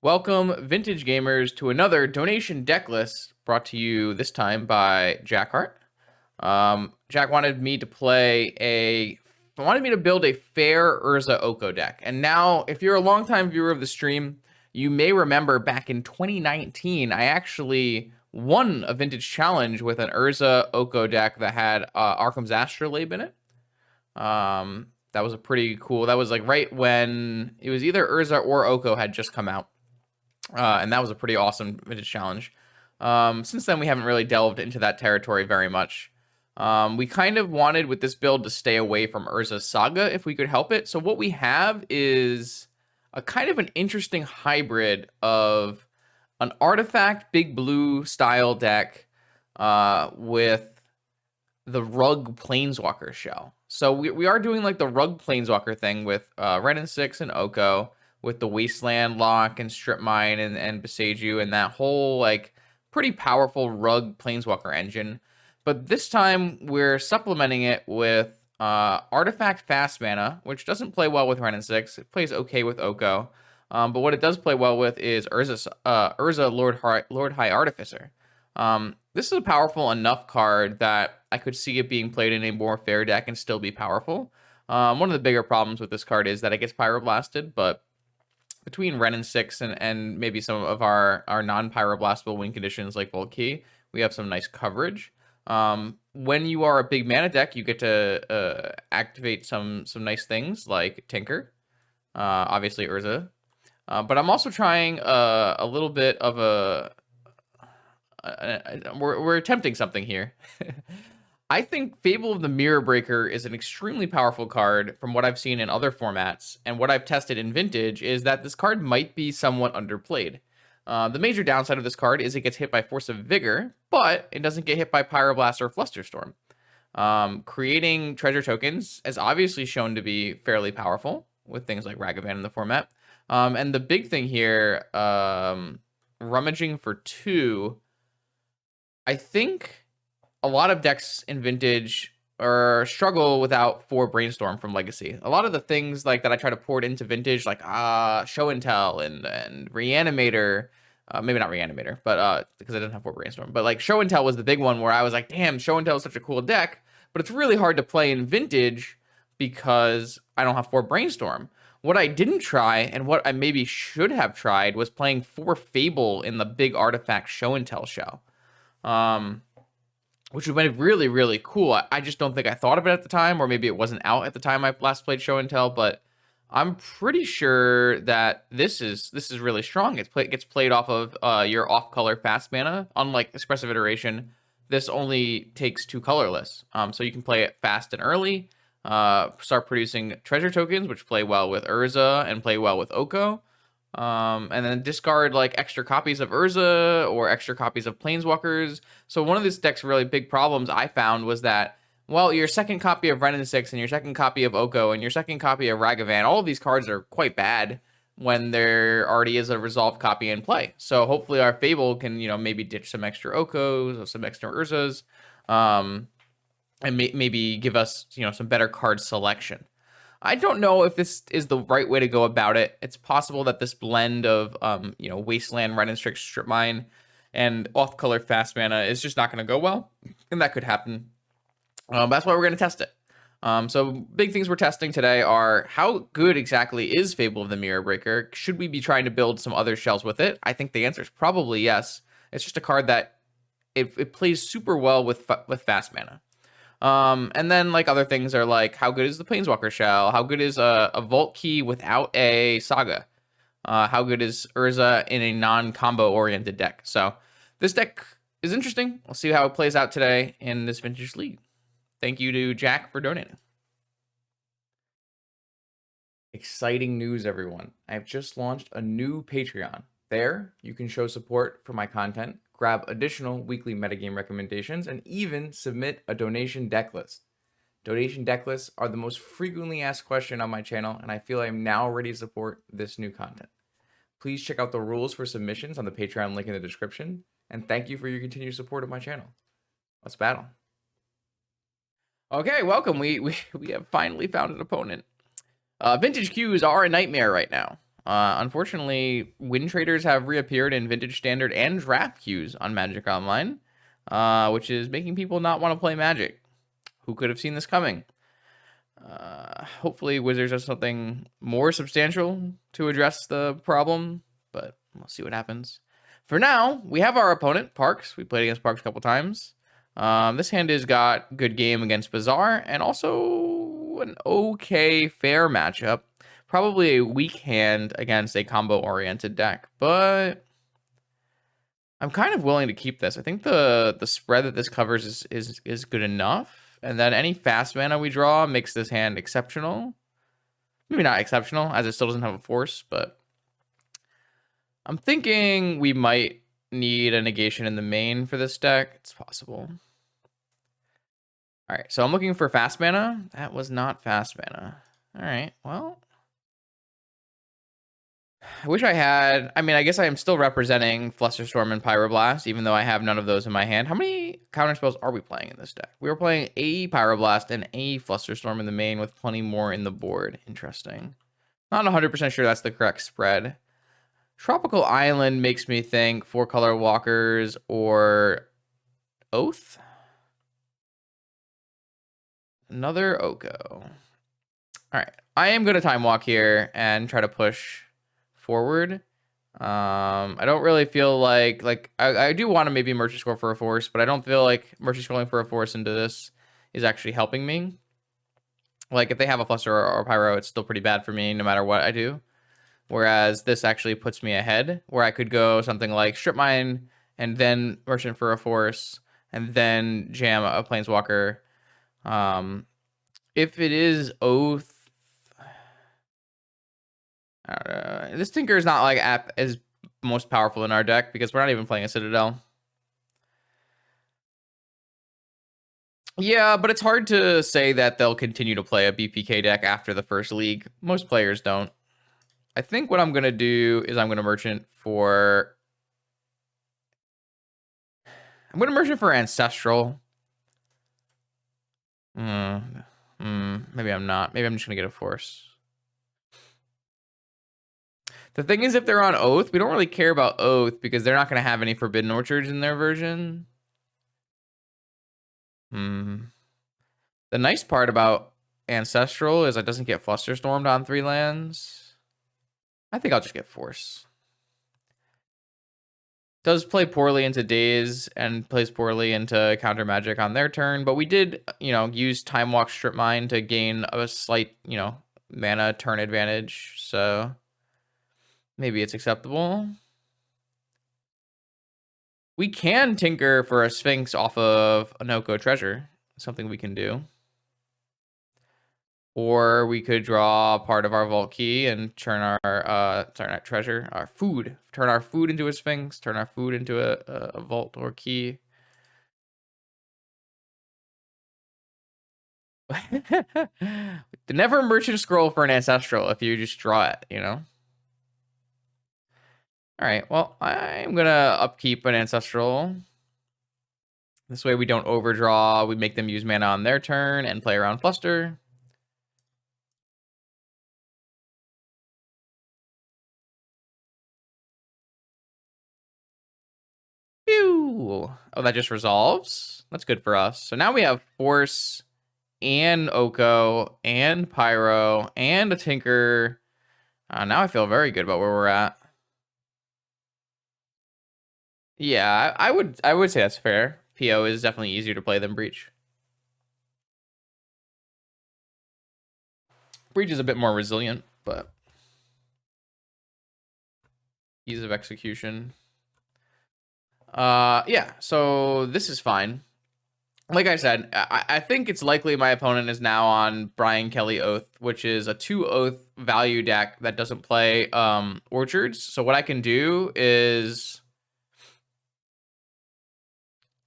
Welcome, vintage gamers, to another donation deck list brought to you this time by Jack Hart. Jack wanted me to build a fair Urza Oko deck. And now, if you're a longtime viewer of the stream, you may remember back in 2019, I actually won a vintage challenge with an Urza Oko deck that had Arkham's Astrolabe in it. That was a pretty cool. That was like right when it was either Urza or Oko had just come out. And that was a pretty awesome vintage challenge. Since then, we haven't really delved into that territory very much. We kind of wanted with this build to stay away from Urza's Saga if we could help it. So what we have is a kind of an interesting hybrid of an artifact big blue style deck with the Rug Planeswalker shell. So we are doing like the Rug Planeswalker thing with Ren and 6 and Oko, with the Wasteland lock and Strip Mine and Besage You and that whole like pretty powerful Rug Planeswalker engine. But this time we're supplementing it with Artifact Fast Mana, which doesn't play well with Ren and 6. It plays okay with Oko. But what it does play well with is Urza Lord High Artificer. This is a powerful enough card that I could see it being played in a more fair deck and still be powerful. One of the bigger problems with this card is that it gets Pyroblasted, but between Ren and 6 and maybe some of our non-pyroblastable win conditions like Volkey, we have some nice coverage. When you are a big mana deck, you get to activate some nice things like Tinker, obviously Urza. But I'm also trying a little bit of we're attempting something here. I think Fable of the Mirror Breaker is an extremely powerful card from what I've seen in other formats, and what I've tested in Vintage is that this card might be somewhat underplayed. The major downside of this card is it gets hit by Force of Vigor, but it doesn't get hit by Pyroblast or Flusterstorm. Creating treasure tokens is obviously shown to be fairly powerful with things like Ragavan in the format. And the big thing here, rummaging for 2, I think a lot of decks in Vintage struggle without 4 Brainstorm from Legacy. A lot of the things like that I try to port into Vintage, like Show and Tell and Reanimator, maybe not Reanimator, but because it doesn't have 4 Brainstorm. But like Show and Tell was the big one where I was like, damn, Show and Tell is such a cool deck, but it's really hard to play in Vintage because I don't have 4 Brainstorm. What I didn't try, and what I maybe should have tried, was playing 4 Fable in the big artifact Show and Tell shell. Which would have been really, really cool. I just don't think I thought of it at the time, or maybe it wasn't out at the time I last played Show and Tell, but I'm pretty sure that this is really strong. It gets played off of your off-color fast mana. Unlike Expressive Iteration, this only takes 2 colorless. So you can play it fast and early, start producing treasure tokens, which play well with Urza and play well with Oko. And then discard like extra copies of Urza or extra copies of Planeswalkers. So one of this deck's really big problems I found was that, well, your second copy of Ren and 6 and your second copy of Oko and your second copy of Ragavan, all of these cards are quite bad when there already is a resolved copy in play. So hopefully our Fable can, maybe ditch some extra Okos or some extra Urzas, and maybe give us, some better card selection. I don't know if this is the right way to go about it. It's possible that this blend of, Wasteland, Ren and 6, Strip Mine, and off-color fast mana is just not going to go well, and that could happen. That's why we're going to test it. So big things we're testing today are how good exactly is Fable of the Mirror Breaker? Should we be trying to build some other shells with it? I think the answer is probably yes. It's just a card that it plays super well with fast mana. And then like other things are like, how good is the Planeswalker shell? How good is a Vault Key without a Saga? How good is Urza in a non-combo oriented deck? So this deck is interesting. We'll see how it plays out today in this Vintage League. Thank you to Jack for donating. Exciting news, everyone. I've just launched a new Patreon. There, you can show support for my content, grab additional weekly metagame recommendations, and even submit a donation deck list. Donation deck lists are the most frequently asked question on my channel, and I feel I am now ready to support this new content. Please check out the rules for submissions on the Patreon link in the description, and thank you for your continued support of my channel. Let's battle. Okay, welcome. We have finally found an opponent. Vintage queues are a nightmare right now. Unfortunately, win traders have reappeared in Vintage Standard and Draft queues on Magic Online, which is making people not want to play Magic. Who could have seen this coming? Hopefully Wizards has something more substantial to address the problem, but we'll see what happens. For now, we have our opponent, Parks. We played against Parks a couple times. This hand has got good game against Bazaar, and also an okay fair matchup. Probably a weak hand against a combo-oriented deck, but I'm kind of willing to keep this. I think the spread that this covers is good enough. And then any fast mana we draw makes this hand exceptional. Maybe not exceptional, as it still doesn't have a force, but I'm thinking we might need a negation in the main for this deck. It's possible. All right, so I'm looking for fast mana. That was not fast mana. All right, well, I wish I had. I mean, I guess I am still representing Flusterstorm and Pyroblast, even though I have none of those in my hand. How many counter spells are we playing in this deck? We were playing a Pyroblast and a Flusterstorm in the main with plenty more in the board. Interesting. Not 100% sure that's the correct spread. Tropical Island makes me think 4-color walkers or Oath. Another Oko. All right. I am going to time walk here and try to push forward. I don't really feel like I do want to maybe merchant score for a force, but I don't feel like merchant scrolling for a force into this is actually helping me. Like if they have a fluster or pyro, it's still pretty bad for me no matter what I do. Whereas this actually puts me ahead, where I could go something like strip mine and then merchant for a force and then jam a planeswalker. If it is Oath, this Tinker is not like as most powerful in our deck because we're not even playing a Citadel. Yeah, but it's hard to say that they'll continue to play a BPK deck after the first league. Most players don't. I think what I'm going to do is I'm going to merchant for... I'm going to merchant for Ancestral. Maybe I'm not. Maybe I'm just going to get a force. The thing is, if they're on Oath, we don't really care about Oath because they're not going to have any Forbidden Orchards in their version. The nice part about Ancestral is it doesn't get Flusterstormed on 3 lands. I think I'll just get Force. Does play poorly into Daze and plays poorly into Counter Magic on their turn, but we did, use Time Walk Strip Mine to gain a slight, mana turn advantage, so maybe it's acceptable. We can tinker for a Sphinx off of a Noko Treasure. Something we can do. Or we could draw part of our vault key and turn our treasure, our food, turn our food into a Sphinx, turn our food into a vault or key. Never merchant scroll for an ancestral if you just draw it, All right, well, I'm gonna upkeep an ancestral. This way we don't overdraw. We make them use mana on their turn and play around Fluster. Pew! Oh, that just resolves? That's good for us. So now we have Force and Oko and Pyro and a Tinker. Now I feel very good about where we're at. Yeah, I would say that's fair. PO is definitely easier to play than Breach. Breach is a bit more resilient, but ease of execution. Yeah, so this is fine. Like I said, I think it's likely my opponent is now on Brian Kelly Oath, which is a 2 Oath value deck that doesn't play Orchards. So what I can do is,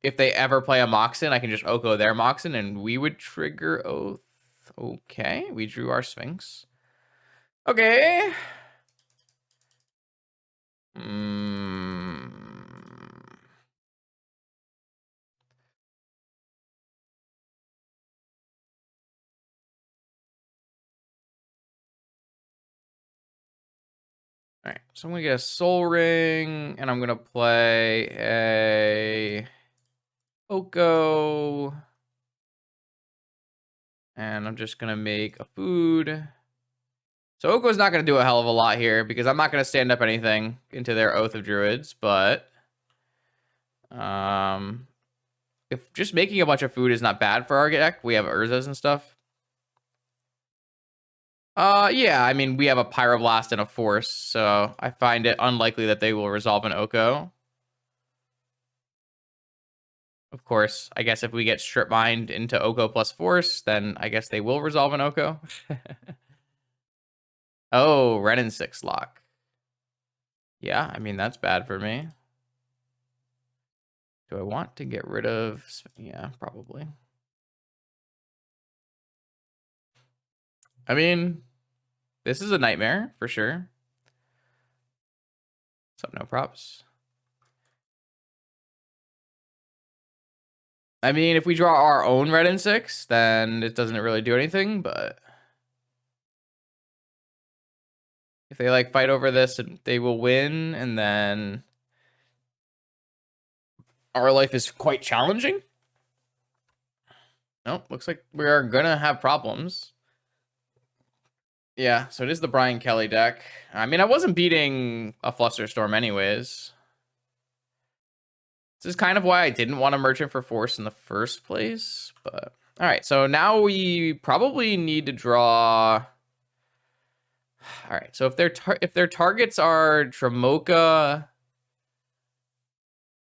if they ever play a Moxen, I can just Oko their Moxen and we would trigger Oath. Okay, we drew our Sphinx. Okay. All right, so I'm gonna get a Soul Ring, and I'm gonna play a Oko, and I'm just gonna make a food. So Oko's not gonna do a hell of a lot here because I'm not gonna stand up anything into their Oath of Druids, but if just making a bunch of food is not bad for our deck, we have Urzas and stuff. Yeah, I mean, we have a Pyroblast and a Force, so I find it unlikely that they will resolve an Oko. Of course, I guess if we get Strip Mined into Oko plus Force, then I guess they will resolve an Oko. Oh, Ren and 6 lock. Yeah, I mean, that's bad for me. Do I want to get rid of... Yeah, probably. I mean, this is a nightmare, for sure. So, no props. I mean, if we draw our own red and 6, then it doesn't really do anything, but... If they, like, fight over this, they will win, and then... Our life is quite challenging. Nope, looks like we are gonna have problems. Yeah, so it is the Brian Kelly deck. I mean, I wasn't beating a Flusterstorm anyways. This is kind of why I didn't want to Merchant for Force in the first place, but... Alright, so now we probably need to draw... Alright, so if their targets are Dramoka,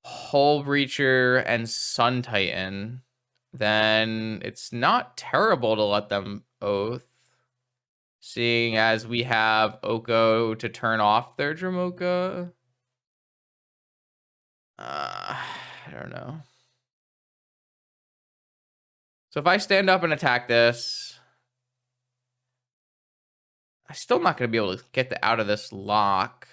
Hull Breacher, and Sun Titan, then it's not terrible to let them Oath. Seeing as we have Oko to turn off their Dramoka. I don't know. So if I stand up and attack this, I'm still not going to be able to get out of this lock.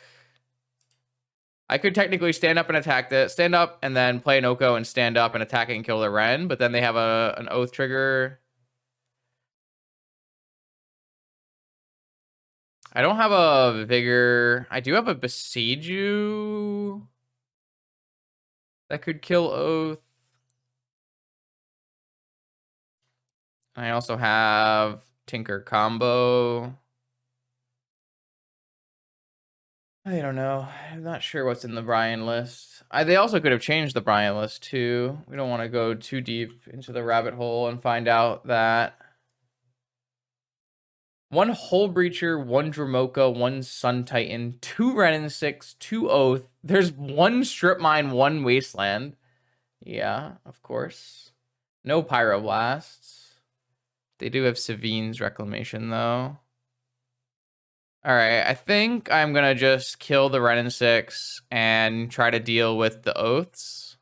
I could technically stand up and attack this, stand up and then play an Oko and stand up and attack it and kill the Ren, but then they have an Oath trigger. I don't have a Vigor. I do have a Besieju that could kill Oath. I also have Tinker Combo. I don't know. I'm not sure what's in the Brian list. They also could have changed the Brian list too. We don't want to go too deep into the rabbit hole and find out that one Hull Breacher, one Dramoka, one Sun Titan, two Ren and 6, two Oath. There's one Strip Mine, one Wasteland. Yeah, of course. No Pyroblasts. They do have Savine's Reclamation though. Alright, I think I'm gonna just kill the Ren and 6 and try to deal with the Oaths.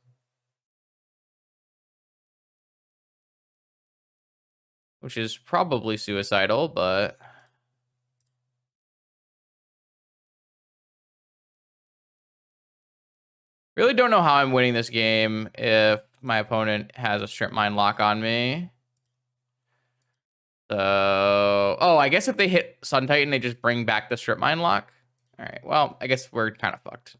Which is probably suicidal, but... Really don't know how I'm winning this game if my opponent has a Strip Mine lock on me. So... Oh, I guess if they hit Sun Titan, they just bring back the Strip Mine lock. Alright, well, I guess we're kind of fucked.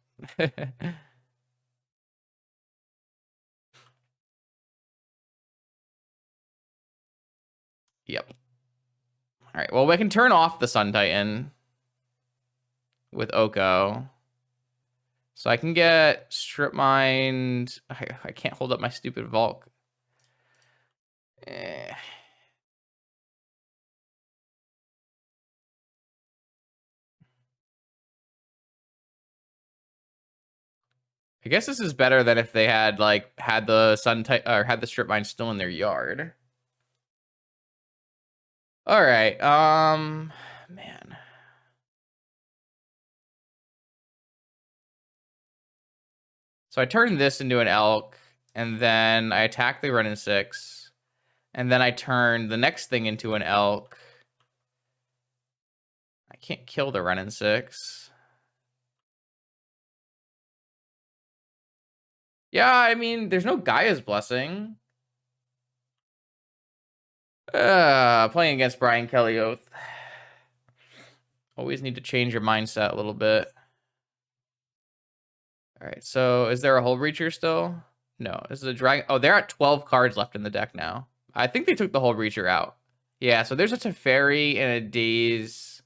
Yep. Alright, well, we can turn off the Sun Titan with Oko. So I can get Strip Mined. I can't hold up my stupid Volk. I guess this is better than if they had had the had the Strip Mine still in their yard. All right. Man. So I turn this into an elk, and then I attack the Ren and 6, and then I turn the next thing into an elk. I can't kill the Ren and 6. Yeah, I mean, there's no Gaia's Blessing. Playing against Brian Kelly Oath. Always need to change your mindset a little bit. All right, so is there a Hull Breacher still? No, this is a dragon. Oh, they're at 12 cards left in the deck now. I think they took the Hull Breacher out. Yeah, so there's a Teferi and a Daze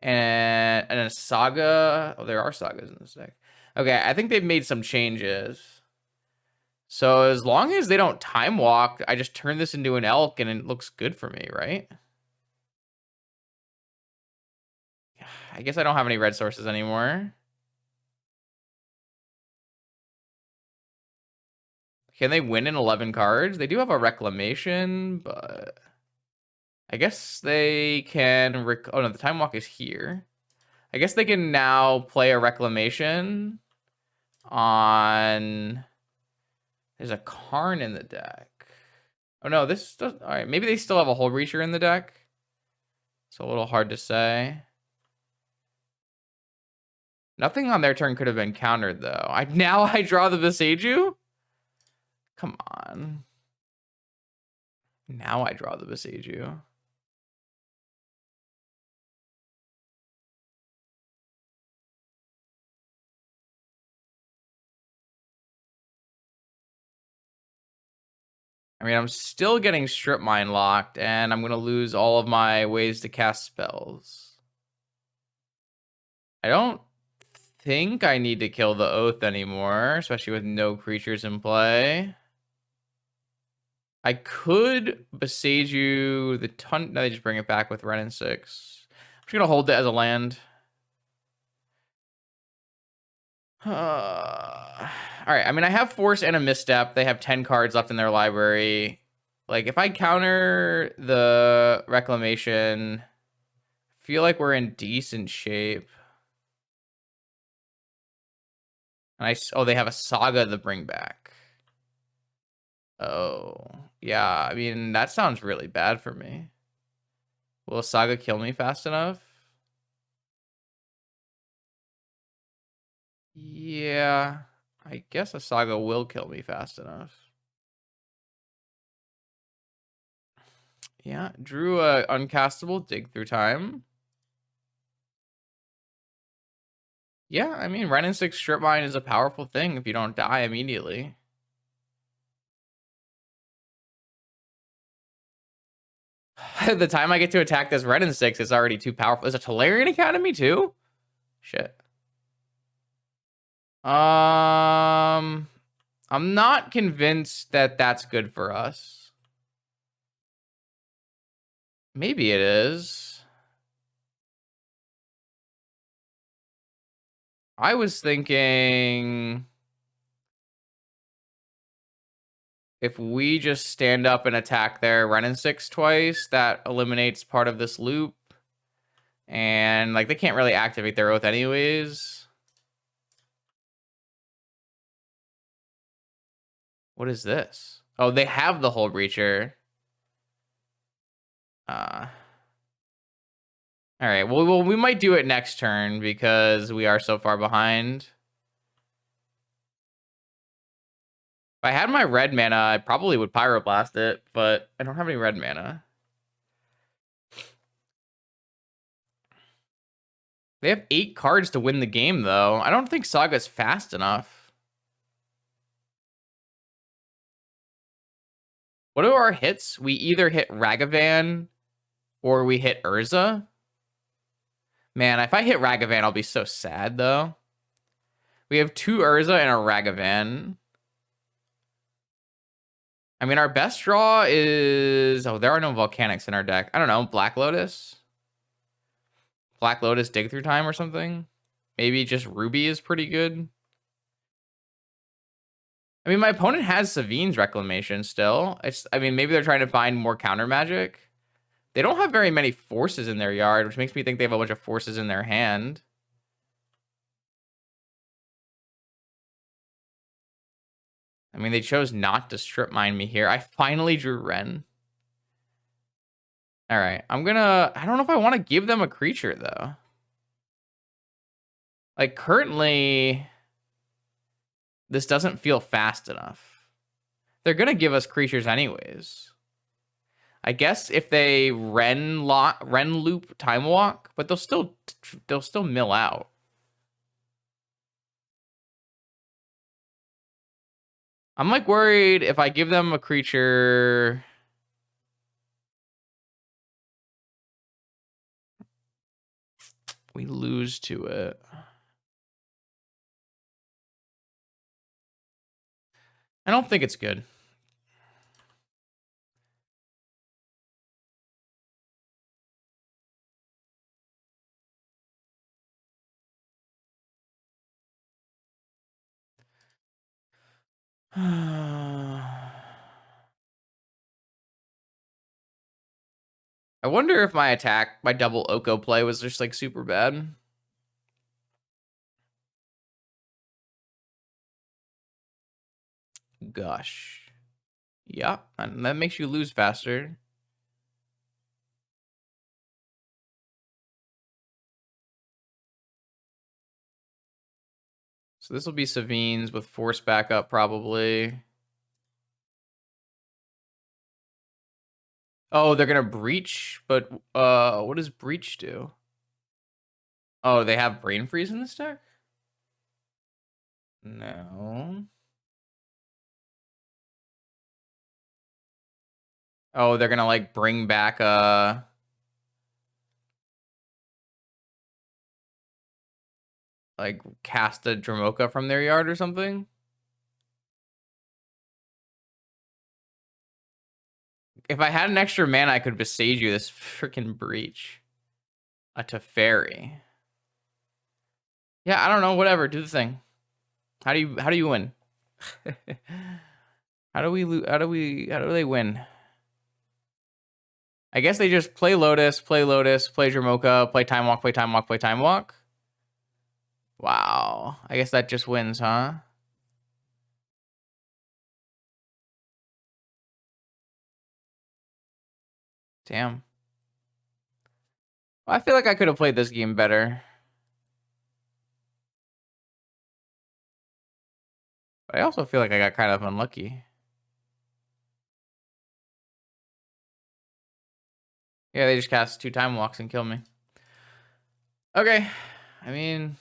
and a Saga. Oh, there are Sagas in this deck. Okay, I think they've made some changes. So as long as they don't Time Walk, I just turn this into an Elk and it looks good for me, right? I guess I don't have any red sources anymore. Can they win in 11 cards? They do have a Reclamation, but I guess they can... Oh, no, the Time Walk is here. I guess they can now play a Reclamation on... There's a Karn in the deck. Oh, no, this does... All right, maybe they still have a Hull Breacher in the deck. It's a little hard to say. Nothing on their turn could have been countered, though. Now I draw the Beseiju? Come on. Now I draw the Beseiju. I mean, I'm still getting Strip Mine locked, and I'm going to lose all of my ways to cast spells. I don't think I need to kill the Oath anymore, especially with no creatures in play. I could Beseiju the ton. No, they just bring it back with Ren and 6. I'm just going to hold it as a land. All right, I mean, I have Force and a Misstep. They have 10 cards left in their library. Like, if I counter the Reclamation, I feel like we're in decent shape. And oh, they have a Saga to bring back. Oh, yeah, I mean, that sounds really bad for me. Will a Saga kill me fast enough? Yeah, I guess a Saga will kill me fast enough. Yeah, drew a uncastable Dig Through Time. Yeah, I mean, Ren and 6 Strip Mine is a powerful thing if you don't die immediately. The time I get to attack this Ren and 6 is already too powerful. There's a Tolarian Academy too? Shit. I'm not convinced that that's good for us. Maybe it is. I was thinking if we just stand up and attack their Ren and 6 twice, that eliminates part of this loop. And like they can't really activate their Oath anyways. What is this? Oh, they have the Hull Breacher. All right. Well, we might do it next turn because we are so far behind. If I had my red mana, I probably would Pyroblast it, but I don't have any red mana. They have 8 cards to win the game, though. I don't think Saga's fast enough. What are our hits? We either hit Ragavan or we hit Urza. Man, if I hit Ragavan, I'll be so sad, though. We have 2 Urza and a Ragavan. I mean, our best draw is... Oh, there are no Volcanics in our deck. I don't know. Black Lotus? Black Lotus Dig Through Time or something? Maybe just Ruby is pretty good. I mean, my opponent has Savine's Reclamation still. I mean, maybe they're trying to find more counter magic. They don't have very many forces in their yard, which makes me think they have a bunch of forces in their hand. I mean, they chose not to Strip Mine me here. I finally drew Ren. All right, I don't know if I want to give them a creature, though. Like, currently, this doesn't feel fast enough. They're going to give us creatures anyways. I guess if they Ren loop Time Walk, but they'll still mill out. I'm like worried if I give them a creature. We lose to it. I don't think it's good. I wonder if my attack, my double Oko play was just like super bad. Gosh. Yeah, and that makes you lose faster. So this will be Savine's with force backup probably. Oh, they're gonna breach, but what does breach do? Oh, they have brain freeze in this deck? No. Oh, they're gonna like bring back like cast a Dramoka from their yard or something. If I had an extra mana, I could besage you this freaking breach. A Teferi. Yeah, I don't know. Whatever. Do the thing. How do you win? How do they win? I guess they just play Lotus, play Dramoka, play Time Walk, play Time Walk, play Time Walk. Wow. I guess that just wins, huh? Damn. Well, I feel like I could have played this game better. But I also feel like I got kind of unlucky. Yeah, they just cast 2 Time Walks and kill me. Okay. I mean,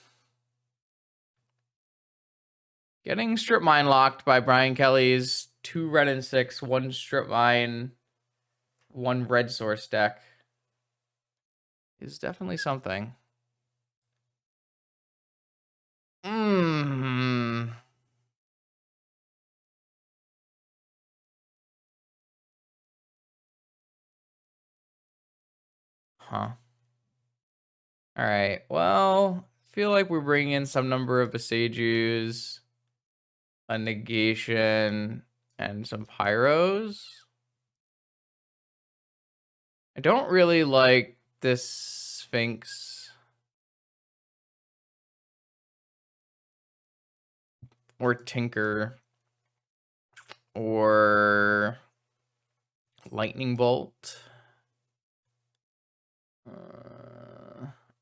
getting Strip Mine locked by Brian Kelly's 2 red and 6, 1 Strip Mine, 1 red source deck is definitely something. Hmm. Huh. All right. Well, I feel like we're bringing in some number of Besajus, a negation, and some pyros. I don't really like this Sphinx or Tinker or Lightning Bolt.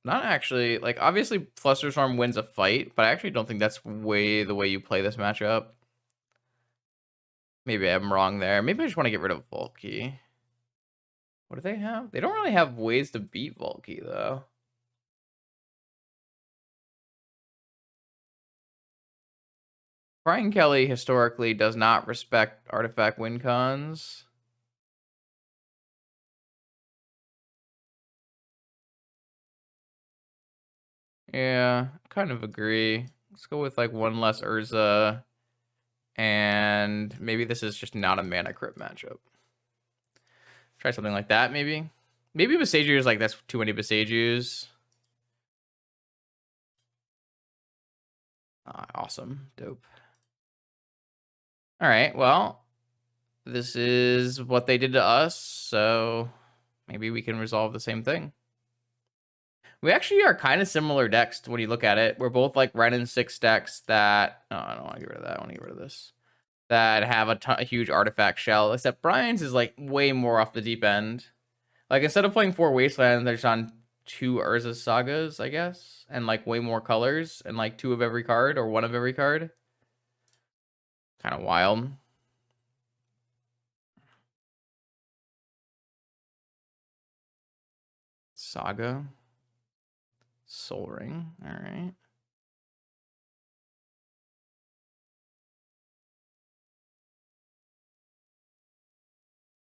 Not actually. Like, obviously, Flusterstorm wins a fight, but I actually don't think that's the way you play this matchup. Maybe I'm wrong there. Maybe I just want to get rid of Volky. What do they have? They don't really have ways to beat Volky, though. Brian Kelly historically does not respect artifact win cons. Yeah, kind of agree. Let's go with like 1 less Urza. And maybe this is just not a mana crypt matchup. Try something like that, maybe. Maybe Besaju is like, that's too many Besajus. Awesome. Dope. All right, well, this is what they did to us, so maybe we can resolve the same thing. We actually are kind of similar decks when you look at it. We're both like red and 6 decks that... Oh, I don't want to get rid of that. I want to get rid of this. That have a huge artifact shell, except Brian's is like way more off the deep end. Like, instead of playing 4 Wastelands, they're just on 2 Urza Sagas, I guess, and like way more colors, and like 2 of every card, or 1 of every card. Kind of wild. Saga. Soul Ring, alright.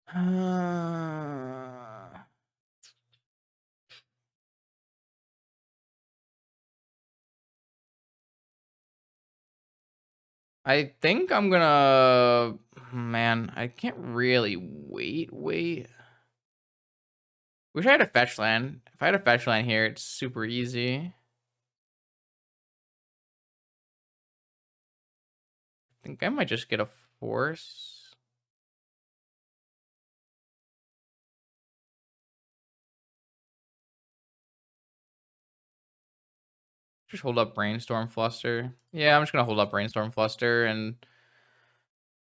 I think I'm gonna... Man, I can't really wait. Wish I had a fetch land. If I had a fetch land here, it's super easy. I think I might just get a force. Just hold up Brainstorm Fluster. Yeah, I'm just gonna hold up Brainstorm Fluster, and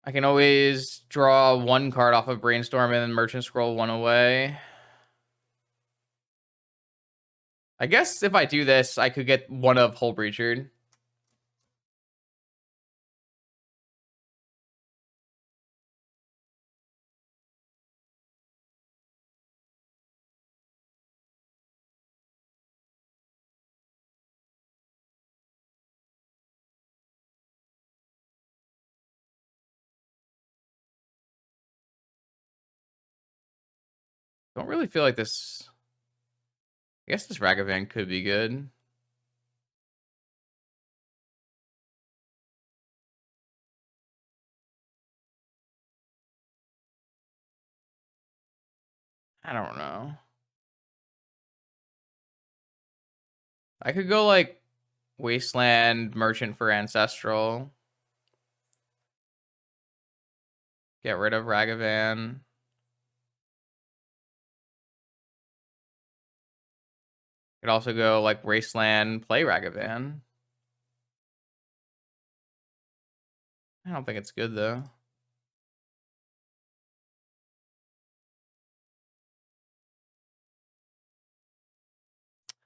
I can always draw one card off of Brainstorm and then Merchant Scroll one away. I guess if I do this, I could get one of Hull Breacher. Don't really feel like this... I guess this Ragavan could be good. I don't know. I could go like Wasteland, Merchant for Ancestral. Get rid of Ragavan. Could also go like Wasteland, play Ragavan. I don't think it's good though.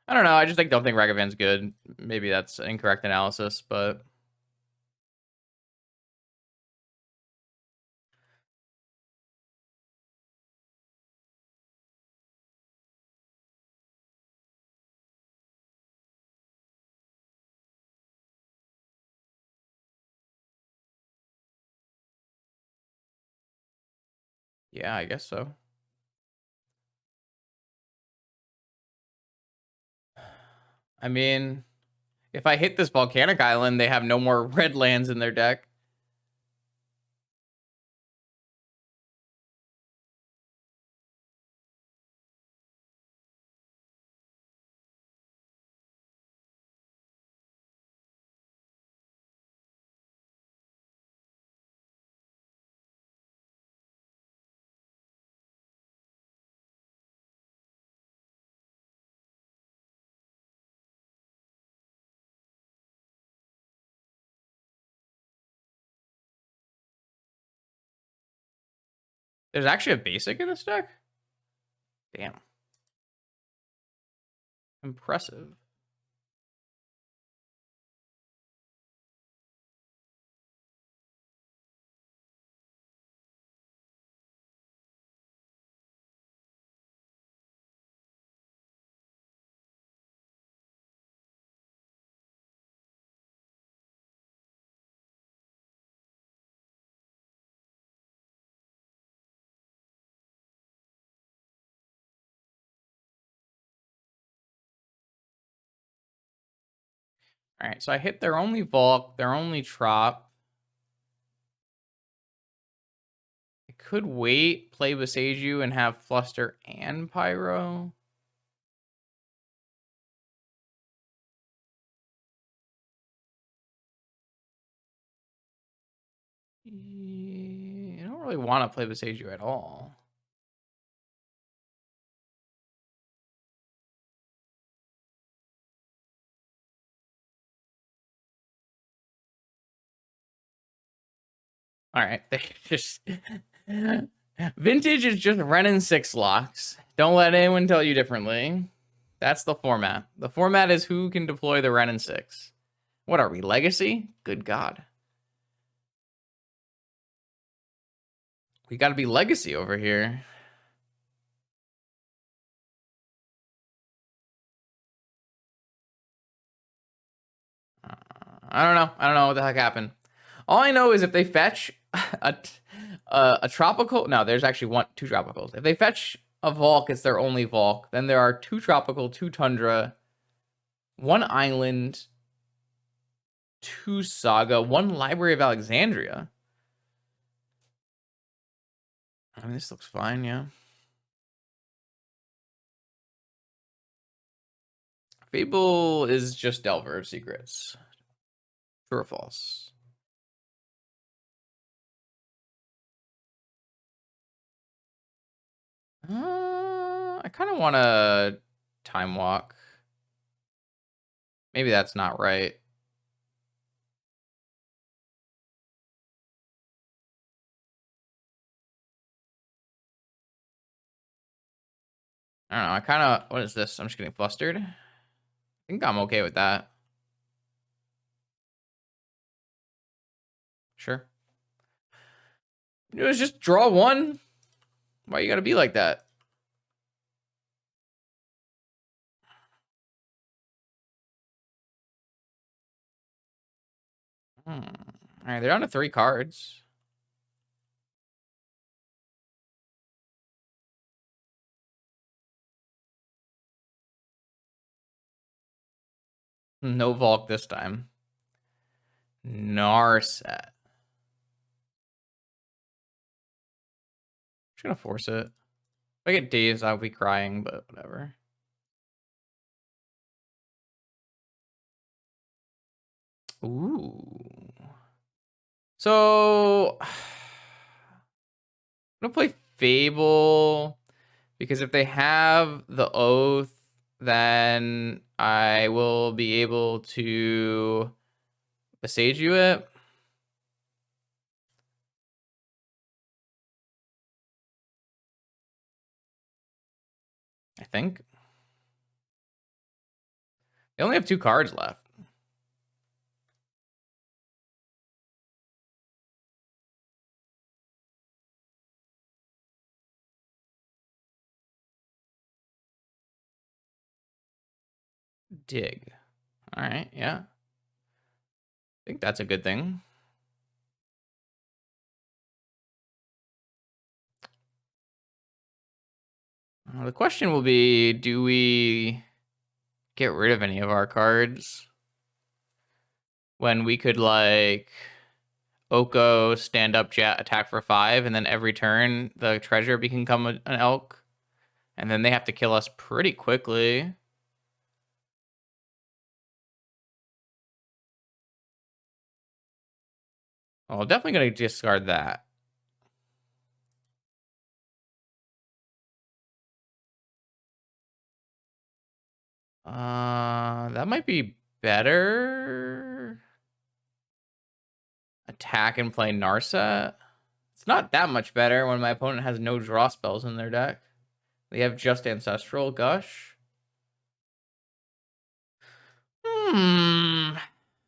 I don't know. I just don't think Ragavan's good. Maybe that's an incorrect analysis, but yeah, I guess so. I mean, if I hit this Volcanic Island, they have no more red lands in their deck. There's actually a basic in this deck? Damn. Impressive. All right, so I hit their only Volk, their only Trop. I could wait, play Beseiju, and have Fluster and Pyro. I don't really want to play Beseiju at all. All right, they just... Vintage is just Renin 6 locks. Don't let anyone tell you differently. That's the format. The format is who can deploy the Renin 6. What are we, Legacy? Good God. We got to be Legacy over here. I don't know. I don't know what the heck happened. All I know is if they fetch A tropical. No, there's actually two tropicals. If they fetch a Valk, it's their only Valk. Then there are 2 tropical, 2 tundra, 1 island, 2 saga, 1 Library of Alexandria. I mean, this looks fine, yeah. Fable is just Delver of Secrets. True or false? I kind of want to time walk. Maybe that's not right. I don't know. I kind of, what is this? I'm just getting flustered. I think I'm okay with that. Sure. It was just draw 1. Why you gotta be like that? All right, they're down to 3 cards. No Volk this time. Narset. Just gonna force it. If I get dazed, I'll be crying, but whatever. Ooh. So I'm gonna play Fable because if they have the Oath, then I will be able to Besage you it. I think. They only have 2 cards left. Dig. All right, yeah. I think that's a good thing. The question will be, do we get rid of any of our cards when we could, like, Oko, stand up, jet, attack for 5, and then every turn the treasure can become an elk, and then they have to kill us pretty quickly. Well, definitely going to discard that. That might be better. Attack and play Narset. It's not that much better when my opponent has no draw spells in their deck. They have just Ancestral Gush.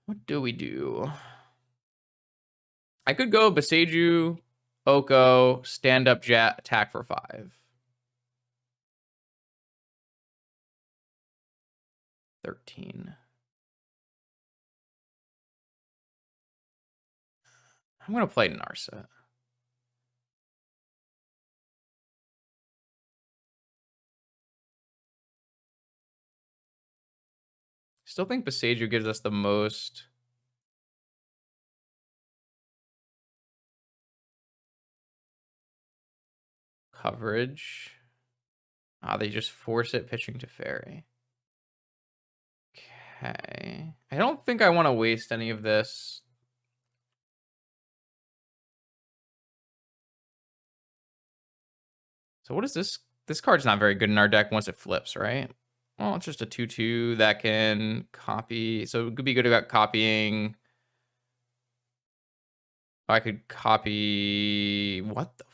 What do we do? I could go Beseju, Oko, stand up jet, attack for 5. 13. I'm gonna play Narset. Still think Beseju gives us the most coverage. They just force it pitching to Fairy. Okay. I don't think I want to waste any of this. So what is this? This card's not very good in our deck once it flips, right? Well, it's just a 2/2 that can copy. So it could be good about copying. I could copy. What the fuck?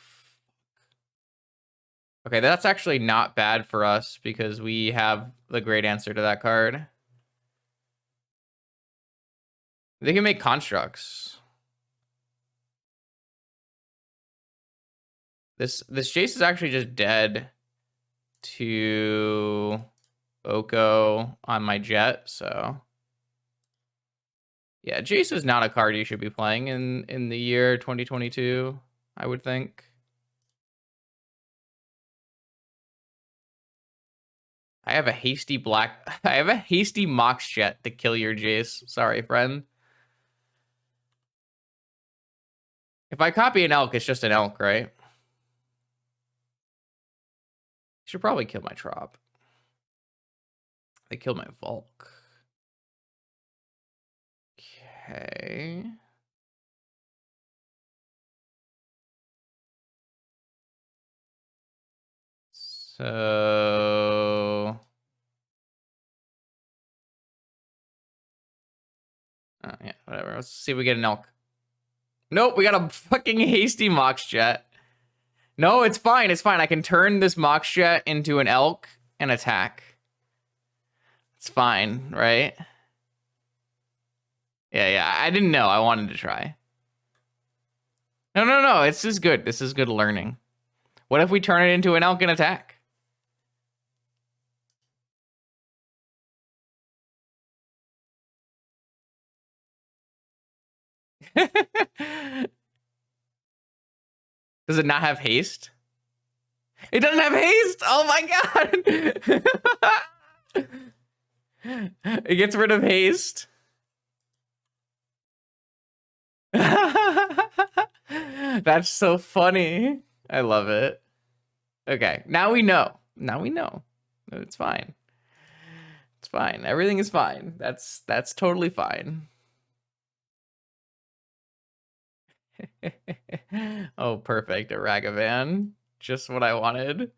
Okay, that's actually not bad for us because we have the great answer to that card. They can make constructs. This Jace is actually just dead to Oko on my jet, so yeah, Jace is not a card you should be playing in the year 2022. I would think. I have a hasty Mox Jet to kill your Jace. Sorry, friend. If I copy an elk, it's just an elk, right? Should probably kill my Trop. They killed my Volk. Okay. So... Oh, yeah, whatever. Let's see if we get an elk. Nope, we got a fucking hasty Mox Jet. No, it's fine. It's fine. I can turn this Mox Jet into an elk and attack. It's fine, right? Yeah. I didn't know. I wanted to try. No. This is good. This is good learning. What if we turn it into an elk and attack? Does it not have haste? It doesn't have haste? Oh my god! It gets rid of haste. That's so funny. I love it. Okay, now we know. Now we know. It's fine. It's fine. Everything is fine. That's totally fine. Oh, perfect. A Ragavan. Just what I wanted.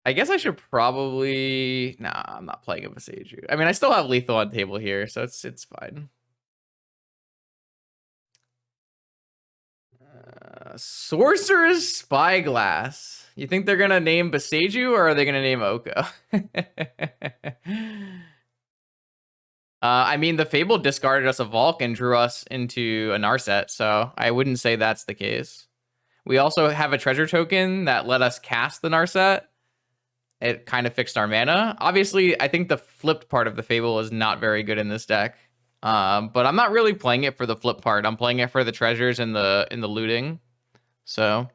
I guess I should probably... Nah, I'm not playing a Boseiju. I mean, I still have lethal on table here, so it's fine. Sorcerer's Spyglass. You think they're gonna name Boseiju, or are they gonna name Oko? I mean, the Fable discarded us a Volk and drew us into a Narset, so I wouldn't say that's the case. We also have a treasure token that let us cast the Narset. It kind of fixed our mana. Obviously, I think the flipped part of the Fable is not very good in this deck. But I'm not really playing it for the flip part. I'm playing it for the treasures and the looting. So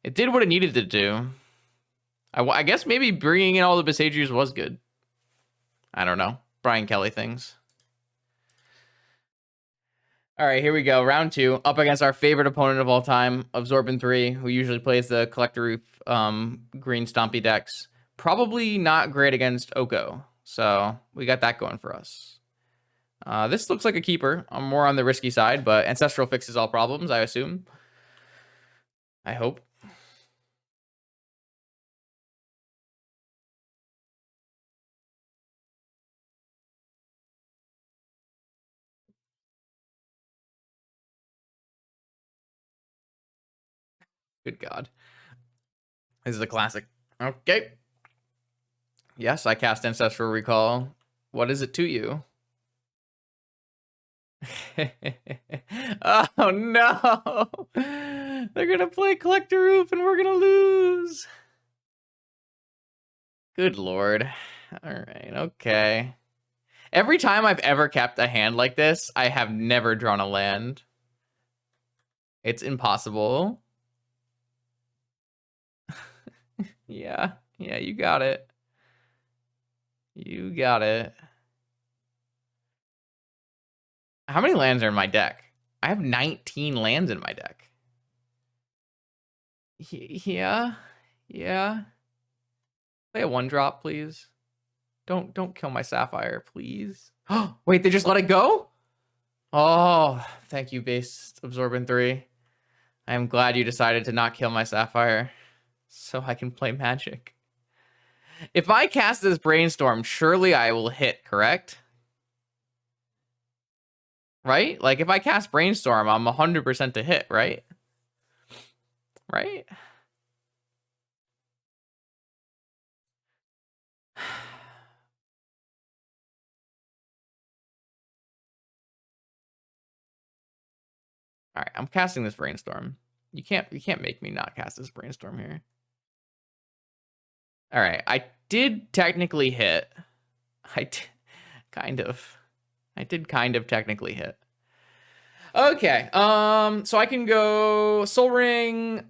it did what it needed to do. I guess maybe bringing in all the Boseijus was good. I don't know. Brian Kelly things. All right, here we go. Round 2, up against our favorite opponent of all time, Absorbent 3, who usually plays the Collector Roof green Stompy decks. Probably not great against Oko, so we got that going for us. This looks like a keeper. I'm more on the risky side, but Ancestral fixes all problems, I assume. I hope. Good God. This is a classic. Okay. Yes, I cast Ancestral Recall. What is it to you? Oh no! They're gonna play Collector Roof and we're gonna lose! Good lord. Alright, okay. Every time I've ever kept a hand like this, I have never drawn a land. It's impossible. Yeah, you got it. You got it. How many lands are in my deck? I have 19 lands in my deck. Yeah. Play a 1-drop, please. Don't kill my Sapphire, please. Oh, wait, they just let it go? Oh, thank you, base Absorbent 3. I am glad you decided to not kill my Sapphire so I can play Magic. If I cast this Brainstorm, surely I will hit, correct? Right? Like, if I cast Brainstorm, I'm 100% to hit, right? Right? All right, I'm casting this Brainstorm. You can't make me not cast this Brainstorm here. All right, I did technically hit. I did kind of technically hit. Okay, so I can go Soul Ring,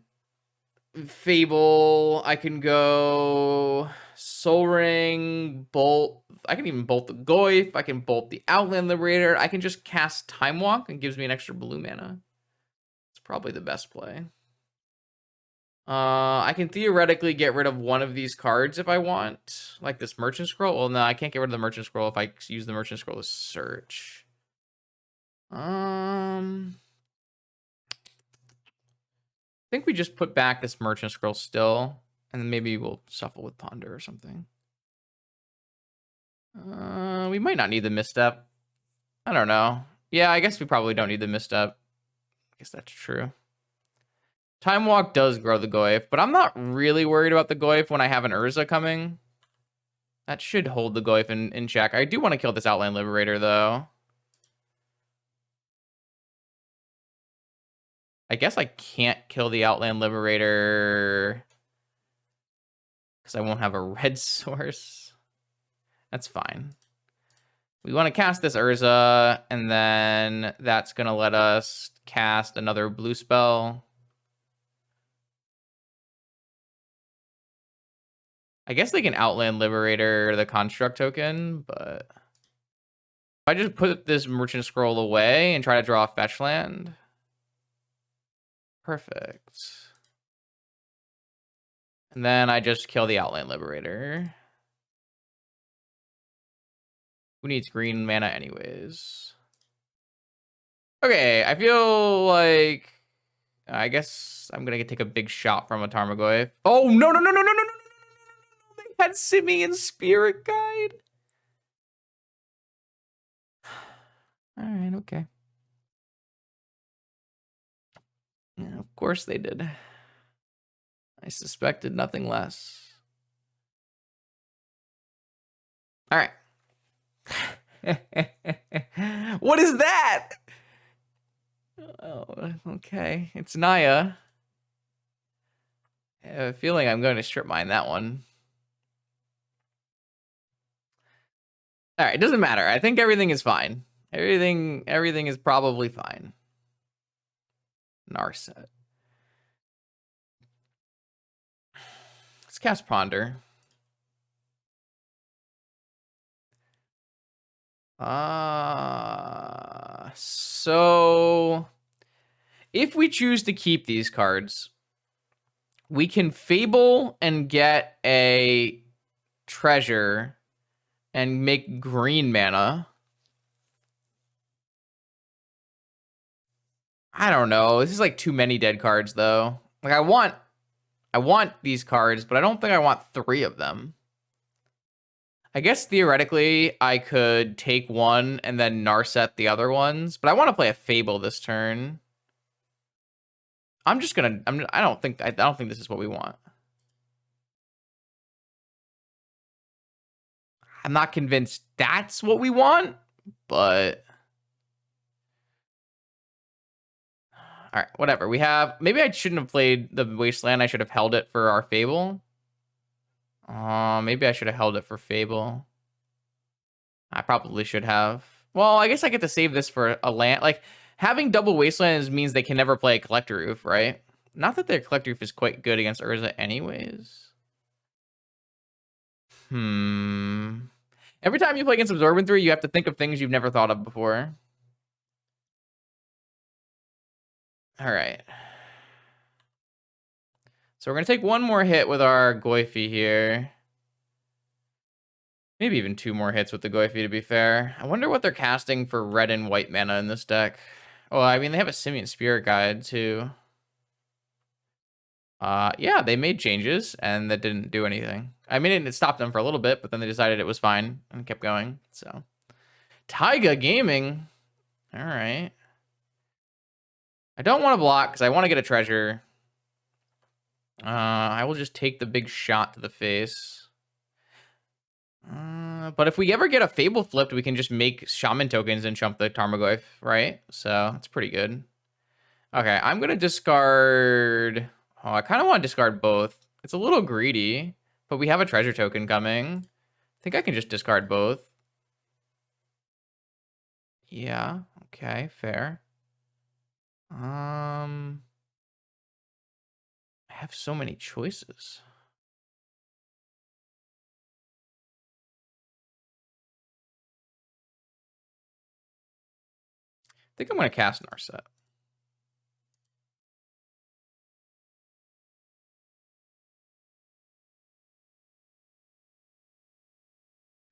Fable. I can go Soul Ring, Bolt. I can even bolt the Goyf. I can bolt the Outland Liberator. I can just cast Time Walk and gives me an extra blue mana. It's probably the best play. I can theoretically get rid of one of these cards if I want, like this Merchant Scroll. Well, no, I can't get rid of the Merchant Scroll if I use the Merchant Scroll to search. I think we just put back this Merchant Scroll still, and then maybe we'll shuffle with Ponder or something. We might not need the Misstep. I don't know. Yeah, I guess we probably don't need the Misstep. I guess that's true. Time Walk does grow the Goyf, but I'm not really worried about the Goyf when I have an Urza coming. That should hold the Goyf in check. I do want to kill this Outland Liberator, though. I guess I can't kill the Outland Liberator because I won't have a red source. That's fine. We want to cast this Urza, and then that's going to let us cast another blue spell. I guess they can Outland Liberator the Construct token, but if I just put this Merchant Scroll away and try to draw a fetch land. Perfect. And then I just kill the Outland Liberator. Who needs green mana anyways? Okay, I feel like I guess I'm gonna take a big shot from a Tarmogoyf. Oh no no no no no no no no! They had Simian Spirit Guide. All right, okay. Yeah, of course they did. I suspected nothing less. All right. What is that? Oh, okay. It's Naya. I have a feeling I'm going to strip mine that one. All right, it doesn't matter. I think everything is fine. Everything is probably fine. Narset. Let's cast Ponder. So if we choose to keep these cards, we can Fable and get a treasure and make green mana. I don't know. This is like too many dead cards, though. Like, I want these cards, but I don't think I want 3 of them. I guess theoretically, I could take one and then Narset the other ones, but I want to play a Fable this turn. I'm just gonna. I don't think this is what we want. I'm not convinced that's what we want, but all right, whatever. We have. Maybe I shouldn't have played the Wasteland. I should have held it for our Fable. Maybe I should have held it for Fable. I probably should have. Well, I guess I get to save this for a land. Like, having double Wastelands means they can never play a Collector Roof, right? Not that their Collector Roof is quite good against Urza anyways. Every time you play against Absorbent 3, you have to think of things you've never thought of before. All right. So we're going to take one more hit with our Goyfi here. Maybe even 2 more hits with the Goyfi, to be fair. I wonder what they're casting for red and white mana in this deck. Oh, I mean, they have a Simian Spirit Guide, too. Yeah, they made changes, and that didn't do anything. I mean, it stopped them for a little bit, but then they decided it was fine and kept going. So, Taiga Gaming. All right. I don't want to block because I want to get a treasure. I will just take the big shot to the face. But if we ever get a Fable flipped, we can just make Shaman tokens and chump the Tarmogoyf, right? So, it's pretty good. Okay, I'm going to discard... Oh, I kind of want to discard both. It's a little greedy, but we have a treasure token coming. I think I can just discard both. Yeah, okay, fair. I have so many choices. I think I'm going to cast Narset.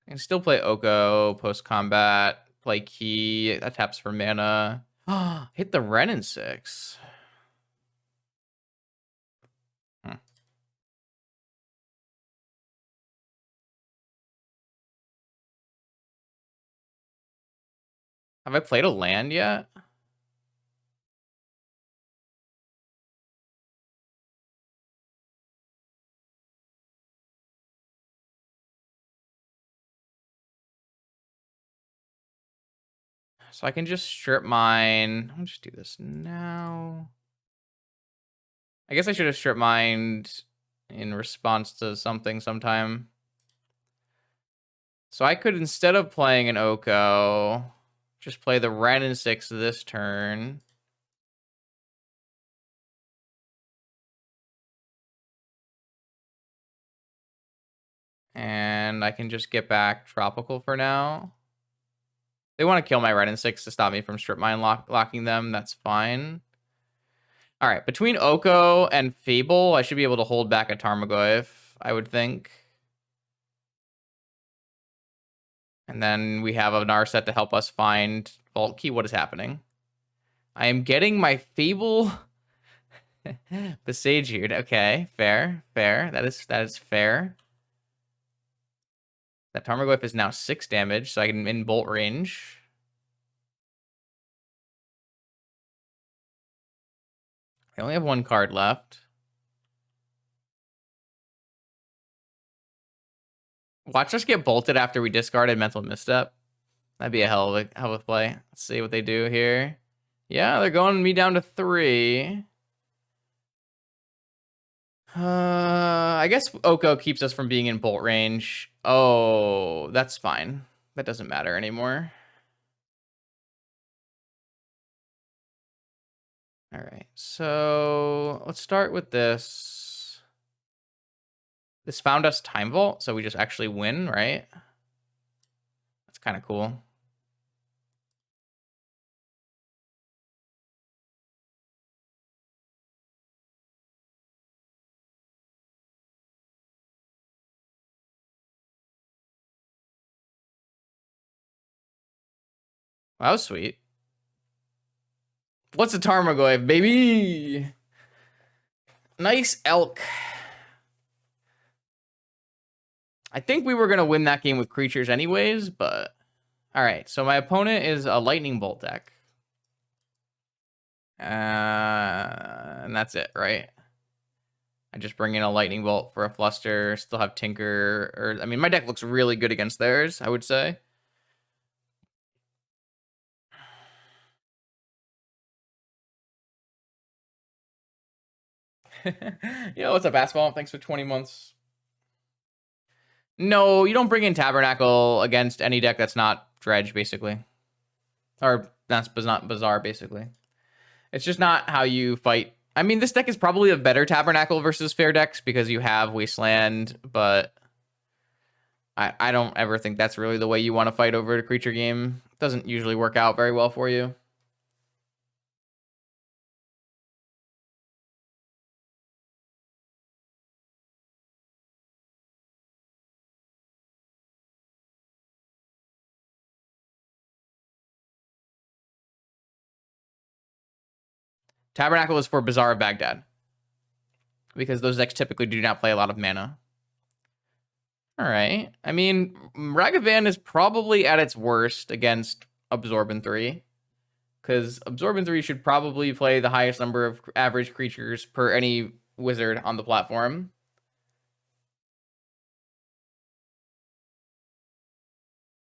I can still play Oko, post-combat, play Key, that taps for mana. Hit the Ren in 6. Have I played a land yet? So I can just strip mine. I'll just do this now. I guess I should have strip mined in response to something sometime. So I could, instead of playing an Oko, just play the Ren in 6 this turn. And I can just get back Tropical for now. They want to kill my Ren in 6 to stop me from strip mine locking them. That's fine. All right, between Oko and Fable, I should be able to hold back a Tarmogoyf, I would think. And then we have a Narset to help us find Vault Key. What is happening? I am getting my Fable Besaged. Okay, fair. That is fair. That Tarmogoyf is now 6 damage, so I can in bolt range. I only have 1 card left. Watch us get bolted after we discarded Mental Misstep. That'd be a hell of a play. Let's see what they do here. Yeah, they're going me down to 3. I guess Oko keeps us from being in bolt range. Oh, that's fine. That doesn't matter anymore. All right, so let's start with this. This found us Time Vault, so we just actually win, right? That's kind of cool. Wow, that was sweet. What's a Tarmogoyf, baby? Nice elk. I think we were going to win that game with creatures anyways, but... All right, so my opponent is a Lightning Bolt deck. And that's it, right? I just bring in a Lightning Bolt for a Fluster, still have Tinker, or... I mean, my deck looks really good against theirs, I would say. Yo, what's up, Basketball? Thanks for 20 months. No, you don't bring in Tabernacle against any deck that's not Dredge, basically. Or that's not Bazaar, basically. It's just not how you fight. I mean, this deck is probably a better Tabernacle versus Fair decks because you have Wasteland, but I don't ever think that's really the way you want to fight over a creature game. It doesn't usually work out very well for you. Tabernacle is for Bazaar of Baghdad because those decks typically do not play a lot of mana. All right. I mean, Ragavan is probably at its worst against Absorbent 3. Because Absorbent 3 should probably play the highest number of average creatures per any wizard on the platform.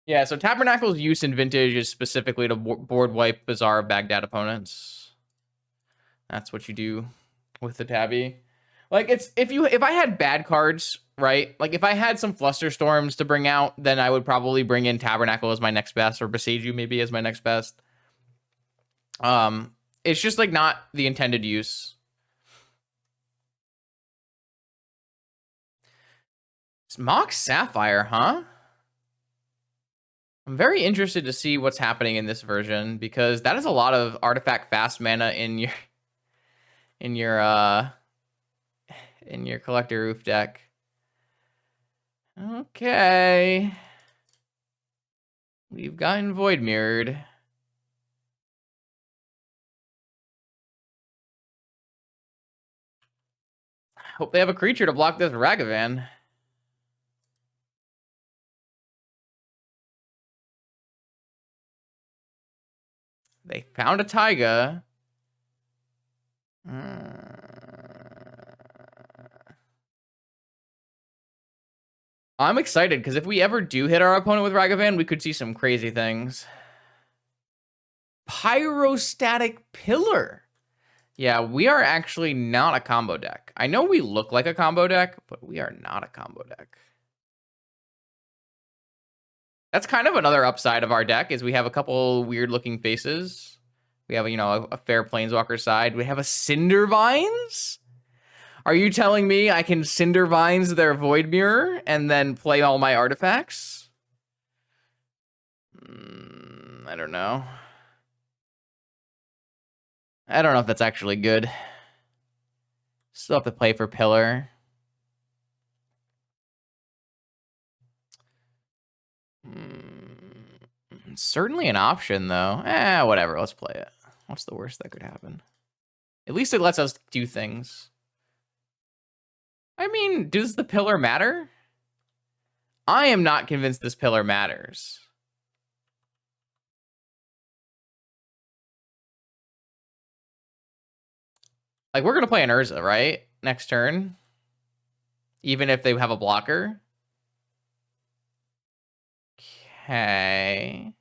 Yeah, so Tabernacle's use in Vintage is specifically to board wipe Bazaar of Baghdad opponents. That's what you do with the Tabby. Like, it's if I had bad cards, right? Like, if I had some Fluster Storms to bring out, then I would probably bring in Tabernacle as my next best, or Besage You maybe as my next best. It's just like not the intended use. It's Mox Sapphire, huh? I'm very interested to see what's happening in this version because that is a lot of artifact fast mana in your in your collector roof deck. Okay. We've gotten void mirrored. Hope they have a creature to block this Ragavan. They found a Taiga. I'm excited because if we ever do hit our opponent with Ragavan, we could see some crazy things. Pyrostatic Pillar. Yeah, we are actually not a combo deck. I know we look like a combo deck, but we are not a combo deck. That's kind of another upside of our deck is we have a couple weird looking faces. We have, you know, a fair Planeswalker side. We have a Cinder Vines. Are you telling me I can Cinder Vines their Void Mirror and then play all my artifacts? I don't know. I don't know if that's actually good. Still have to play for Pillar. Certainly an option, though. Whatever. Let's play it. What's the worst that could happen? At least it lets us do things. I mean, does the Pillar matter? I am not convinced this Pillar matters. Like, we're going to play an Urza, right? Next turn. Even if they have a blocker. Okay.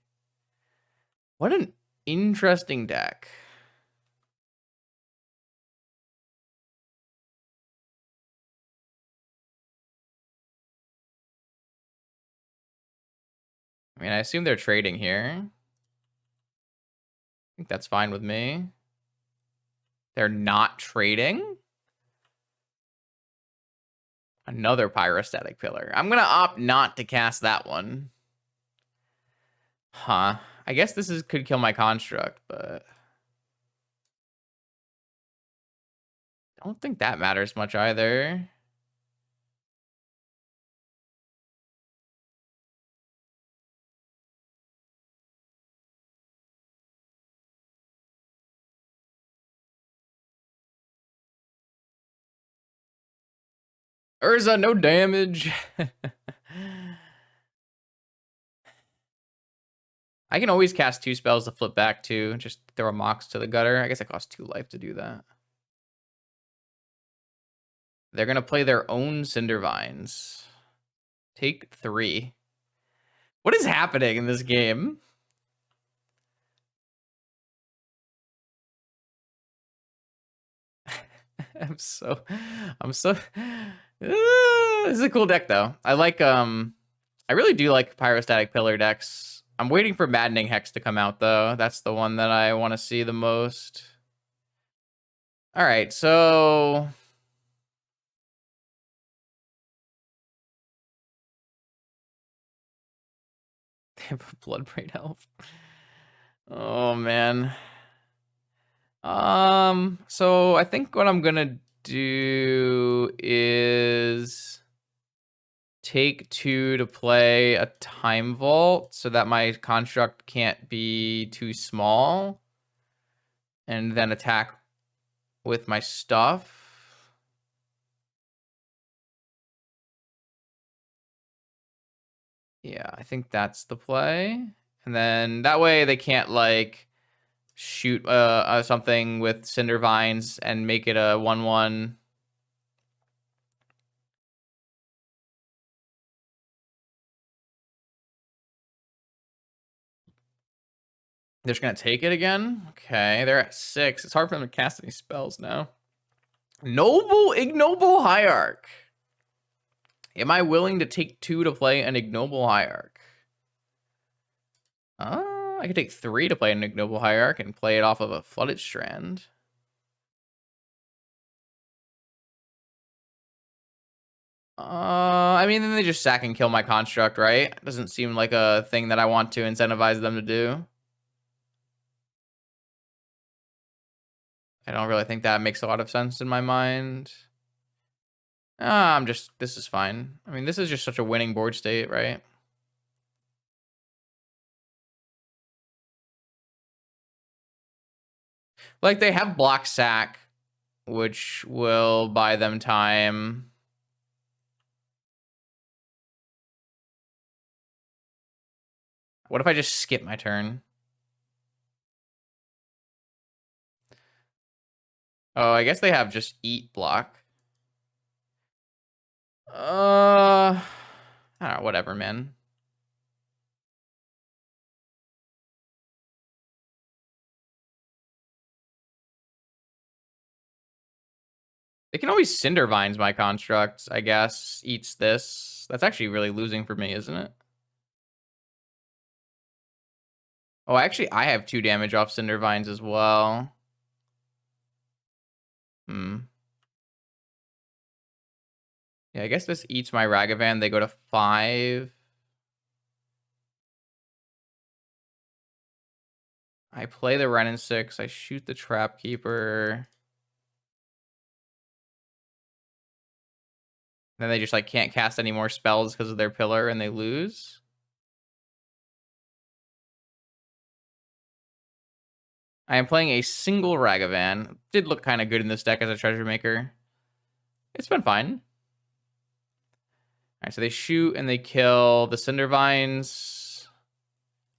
What an interesting deck. I mean, I assume they're trading here. I think that's fine with me. They're not trading? Another Pyrostatic Pillar. I'm going to opt not to cast that one. Huh. I guess this could kill my construct, but I don't think that matters much either. Urza, no damage. I can always cast 2 spells to flip back too. Just throw a Mox to the gutter. I guess it costs 2 life to do that. They're going to play their own Cinder Vines. Take 3. What is happening in this game? I'm so this is a cool deck though. I like I really do like Pyrostatic Pillar decks. I'm waiting for Maddening Hex to come out though. That's the one that I want to see the most. All right, so Bloodbraid Elf. Oh man. So I think what I'm gonna do is take 2 to play a Time Vault so that my construct can't be too small, and then attack with my stuff. Yeah, I think that's the play. And then that way they can't like shoot something with Cinder Vines and make it a 1/1. They're just gonna take it again. Okay, they're at 6. It's hard for them to cast any spells now. Noble Ignoble Hierarch. Am I willing to take 2 to play an Ignoble Hierarch? I could take 3 to play an Ignoble Hierarch and play it off of a Flooded Strand. I mean, then they just sack and kill my construct, right? Doesn't seem like a thing that I want to incentivize them to do. I don't really think that makes a lot of sense in my mind. This is fine. I mean, this is just such a winning board state, right? Like, they have block sack, which will buy them time. What if I just skip my turn? Oh, I guess they have just eat block. I don't know, whatever, man. They can always Cinder Vines my constructs, I guess. Eats this. That's actually really losing for me, isn't it? Oh, actually, I have 2 damage off Cinder Vines as well. Yeah, I guess this eats my Ragavan. They go to 5. I play the Wrenn and 6. I shoot the Trapkeeper. Then they just like can't cast any more spells because of their pillar and they lose. I am playing a single Ragavan. Did look kind of good in this deck as a treasure maker. It's been fine. All right, so they shoot and they kill the Cinder Vines.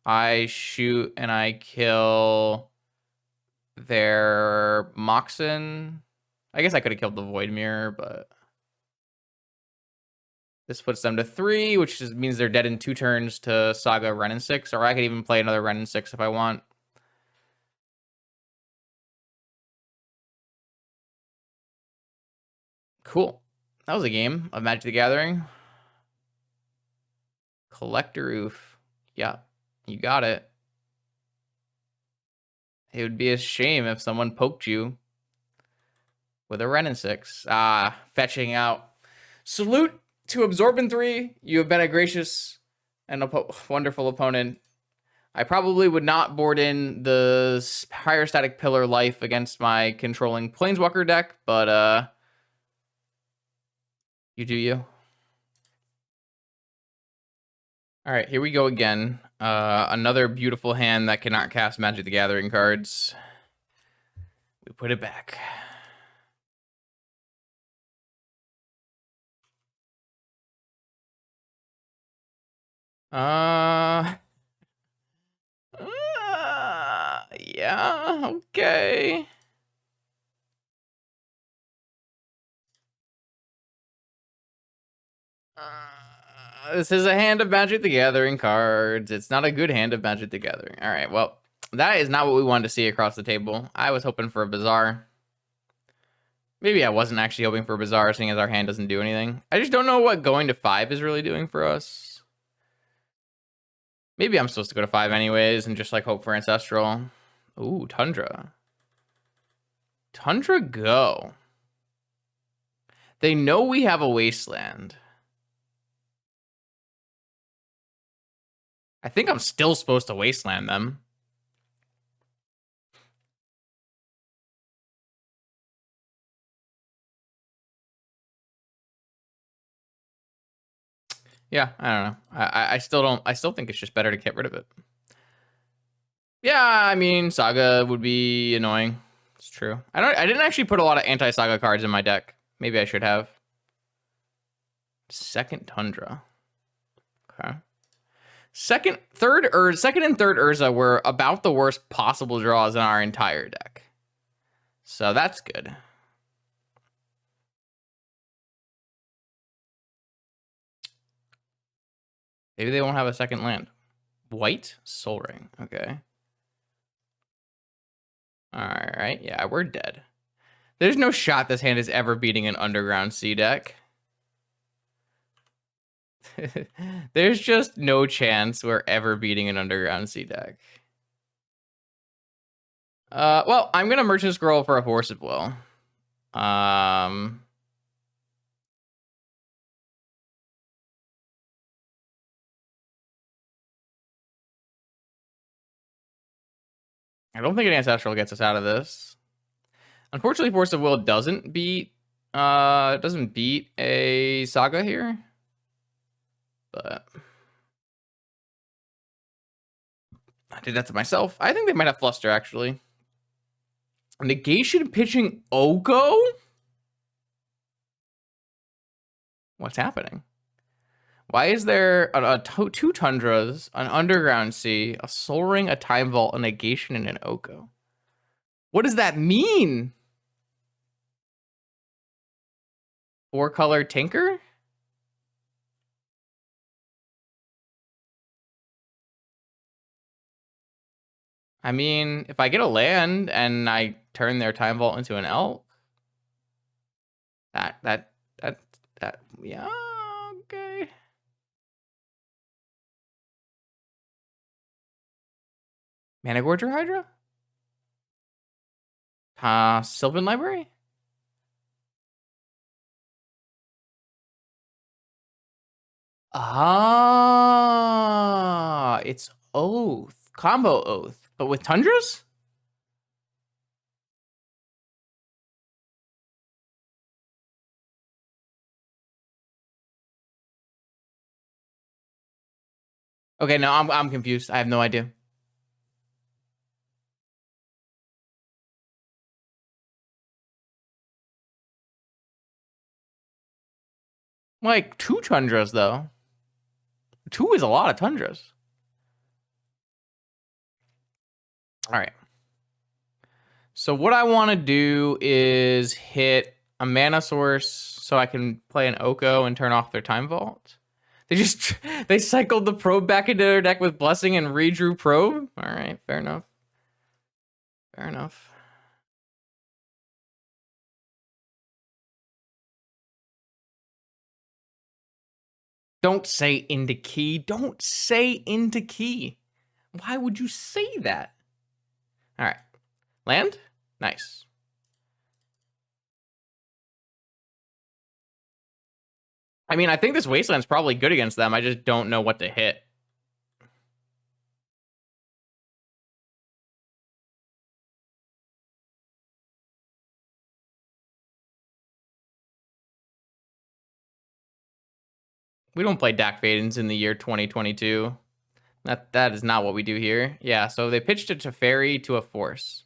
I shoot and I kill their Moxen. I guess I could have killed the Void Mirror, but this puts them to 3, which means they're dead in 2 turns to Saga Wrenn and 6, or I could even play another Wrenn and 6 if I want. Cool. That was a game of Magic the Gathering. Collector Roof. Yeah, you got it. It would be a shame if someone poked you with a Wrenn and 6. Fetching out. Salute to Absorbent 3. You have been a gracious and wonderful opponent. I probably would not board in the higher static pillar life against my controlling Planeswalker deck, but you do you. All right, here we go again. Another beautiful hand that cannot cast Magic the Gathering cards. We put it back. Yeah, okay. This is a hand of Magic the Gathering cards. It's not a good hand of Magic the Gathering. All right, well, that is not what we wanted to see across the table. I was hoping for a Bazaar. Maybe I wasn't actually hoping for a Bazaar, seeing as our hand doesn't do anything. I just don't know what going to 5 is really doing for us. Maybe I'm supposed to go to 5 anyways and just like hope for Ancestral. Ooh, Tundra. Tundra go. They know we have a Wasteland. I think I'm still supposed to Wasteland them. Yeah, I don't know. I still don't. I still think it's just better to get rid of it. Yeah, I mean, Saga would be annoying. It's true. I didn't actually put a lot of anti-Saga cards in my deck. Maybe I should have. Second Tundra. Okay. Second and third Urza were about the worst possible draws in our entire deck. So that's good. Maybe they won't have a second land. White Soul Ring. Okay. All right. Yeah, we're dead. There's no shot this hand is ever beating an Underground Sea deck. There's just no chance we're ever beating an Underground Sea deck. Well, I'm gonna Merchant Scroll for a Force of Will. I don't think an Ancestral gets us out of this. Unfortunately, Force of Will doesn't beat a Saga here. But I did that to myself. I think they might have Fluster, actually. Negation pitching Oko? What's happening? Why is there two Tundras, an Underground Sea, a Soul Ring, a Time Vault, a Negation, and an Oko? What does that mean? 4-color Tinker? I mean, if I get a land and I turn their Time Vault into an elk, that, yeah, okay. Mana Gorger Hydra? Sylvan Library? Ah, it's Oath. Combo Oath. But with Tundras? Okay, no, I'm confused. I have no idea. Like 2 Tundras though. 2 is a lot of Tundras. All right. So what I want to do is hit a mana source so I can play an Oko and turn off their Time Vault. They cycled the Probe back into their deck with Blessing and redrew Probe. All right, fair enough. Fair enough. Don't say into key. Don't say into key. Why would you say that? All right. Land? Nice. I mean, I think this Wasteland's probably good against them. I just don't know what to hit. We don't play Dak Vadens in the year 2022. That is not what we do here. Yeah, so they pitched it to Fairy to a Force.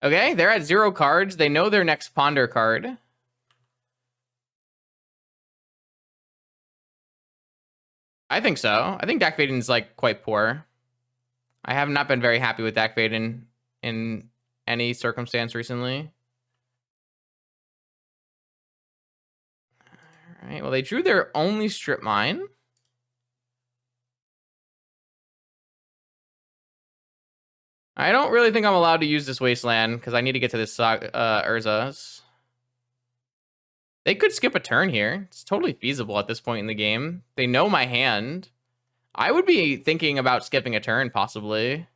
Okay, they're at 0 cards. They know their next Ponder card. I think so. I think Dak Vaden's like quite poor. I have not been very happy with Dak Vaden in any circumstance recently. All right, well, they drew their only Strip Mine. I don't really think I'm allowed to use this Wasteland because I need to get to this Urza's. They could skip a turn here. It's totally feasible at this point in the game. They know my hand. I would be thinking about skipping a turn, possibly.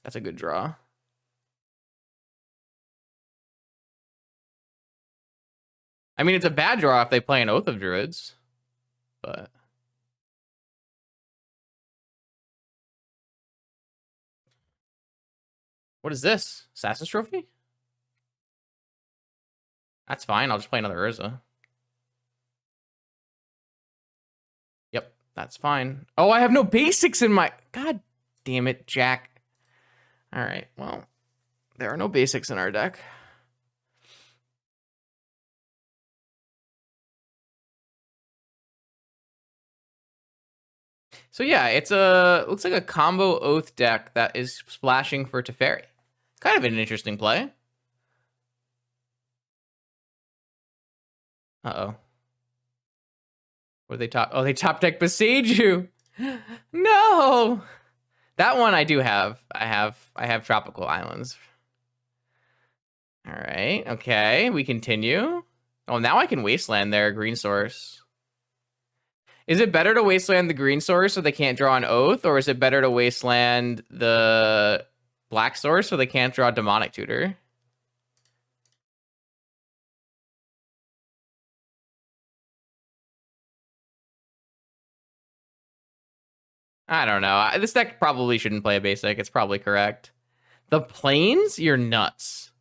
That's a good draw. I mean, it's a bad draw if they play an Oath of Druids, but... What is this? Assassin's Trophy? That's fine. I'll just play another Urza. Yep, that's fine. Oh, I have no basics in my... God damn it, Jack. All right, well, there are no basics in our deck. So yeah, it's looks like a combo Oath deck that is splashing for Teferi. Kind of an interesting play. Uh-oh. What they top? Oh, they top deck Besiege you. No. That one I do have. I have Tropical Islands. All right. Okay, we continue. Oh, now I can Wasteland their green source. Is it better to Wasteland the green source so they can't draw an Oath, or is it better to Wasteland the Black Source so they can't draw Demonic Tutor. I don't know. This deck probably shouldn't play a basic. It's probably correct. The planes? You're nuts.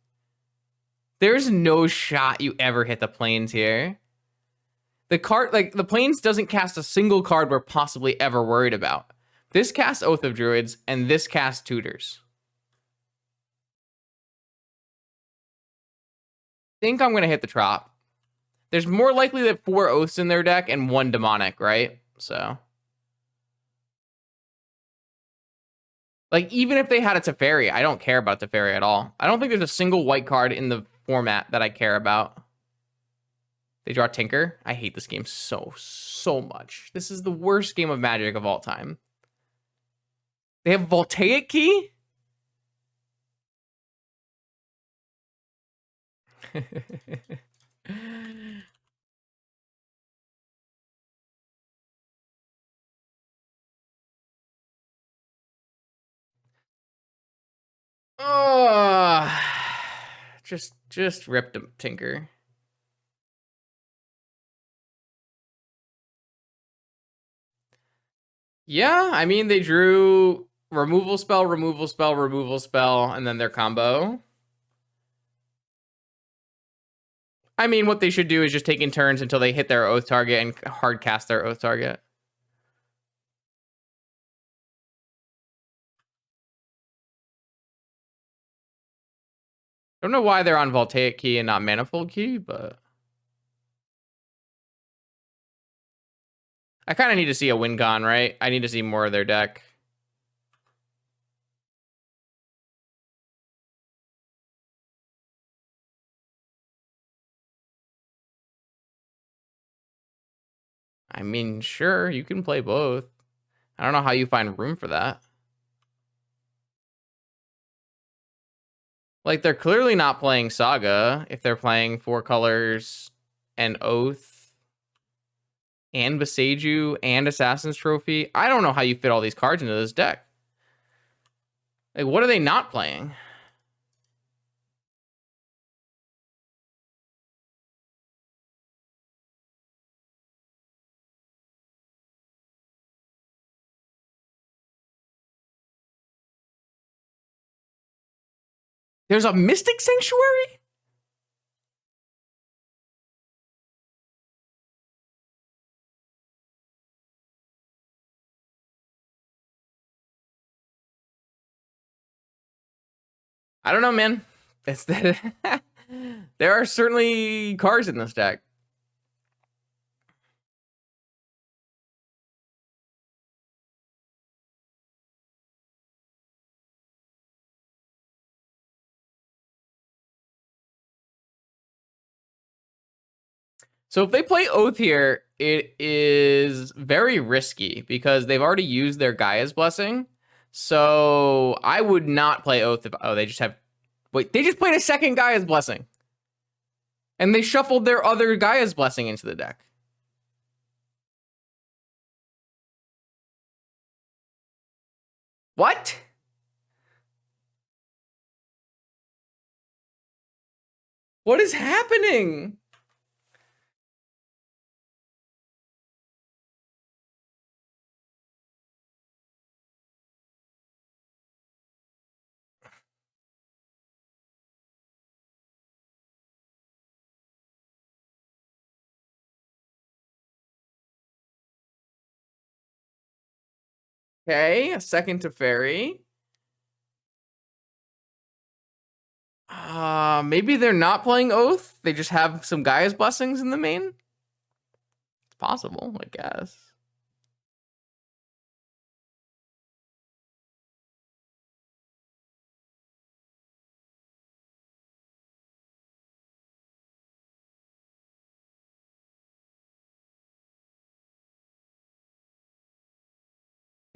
There's no shot you ever hit the planes here. The card, like, the planes doesn't cast a single card we're possibly ever worried about. This casts Oath of Druids, and this casts Tutors. I think I'm going to hit the Trop. There's more likely that 4 Oaths in their deck and 1 Demonic, right? So... like, even if they had a Teferi, I don't care about Teferi at all. I don't think there's a single white card in the format that I care about. They draw Tinker. I hate this game so much. This is the worst game of Magic of all time. They have Voltaic Key? Oh, just ripped him, Tinker. Yeah, I mean, they drew removal spell, removal spell, removal spell, and then their combo. I mean, what they should do is just take in turns until they hit their Oath target and hard cast their Oath target. Don't know why they're on Voltaic Key and not Manifold Key, but... I kind of need to see a win con, right? I need to see more of their deck. I mean, sure, you can play both. I don't know how you find room for that. Like, they're clearly not playing Saga if they're playing 4 colors and Oath and Beseiju and Assassin's Trophy. I don't know how you fit all these cards into this deck. Like, what are they not playing? There's a Mystic Sanctuary? I don't know, man. It's that there are certainly cards in this deck. So if they play Oath here, it is very risky because they've already used their Gaia's Blessing. So I would not play Oath if... oh, they just have... wait, they just played a second Gaia's Blessing. And they shuffled their other Gaia's Blessing into the deck. What? What is happening? Okay, a second Teferi. Maybe they're not playing Oath. They just have some Gaia's Blessings in the main. It's possible, I guess.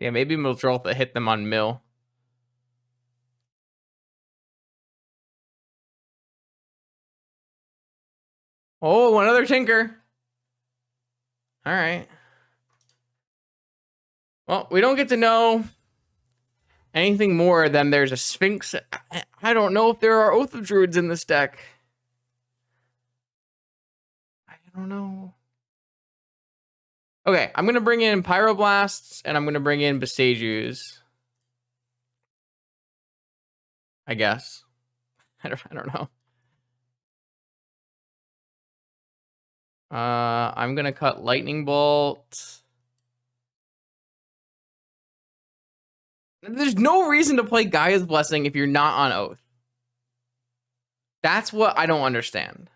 Yeah, maybe Mildrotha hit them on mill. Oh, another Tinker. All right. Well, we don't get to know Anything more than there's a Sphinx. I don't know if there are Oath of Druids in this deck. I don't know. Okay, I'm gonna bring in Pyroblasts and I'm gonna bring in Besajus. I guess. I don't know. I'm gonna cut Lightning Bolt. There's no reason to play Gaia's Blessing if you're not on Oath. That's what I don't understand.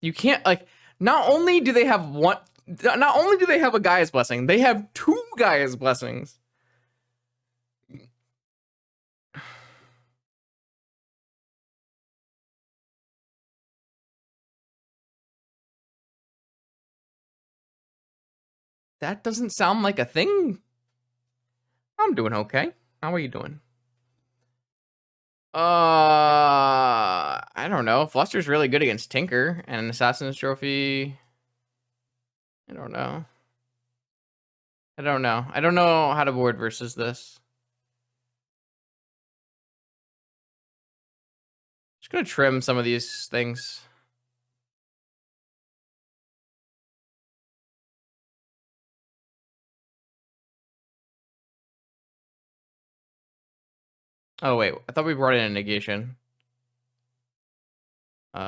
You can't, like, not only do they have a Gaia's Blessing, they have 2 Gaia's Blessings. That doesn't sound like a thing. I'm doing okay. How are you doing? I don't know. Fluster's really good against Tinker and an Assassin's Trophy. I don't know. I don't know how to board versus this. Just gonna trim some of these things. Oh wait, I thought we brought in a negation. I'm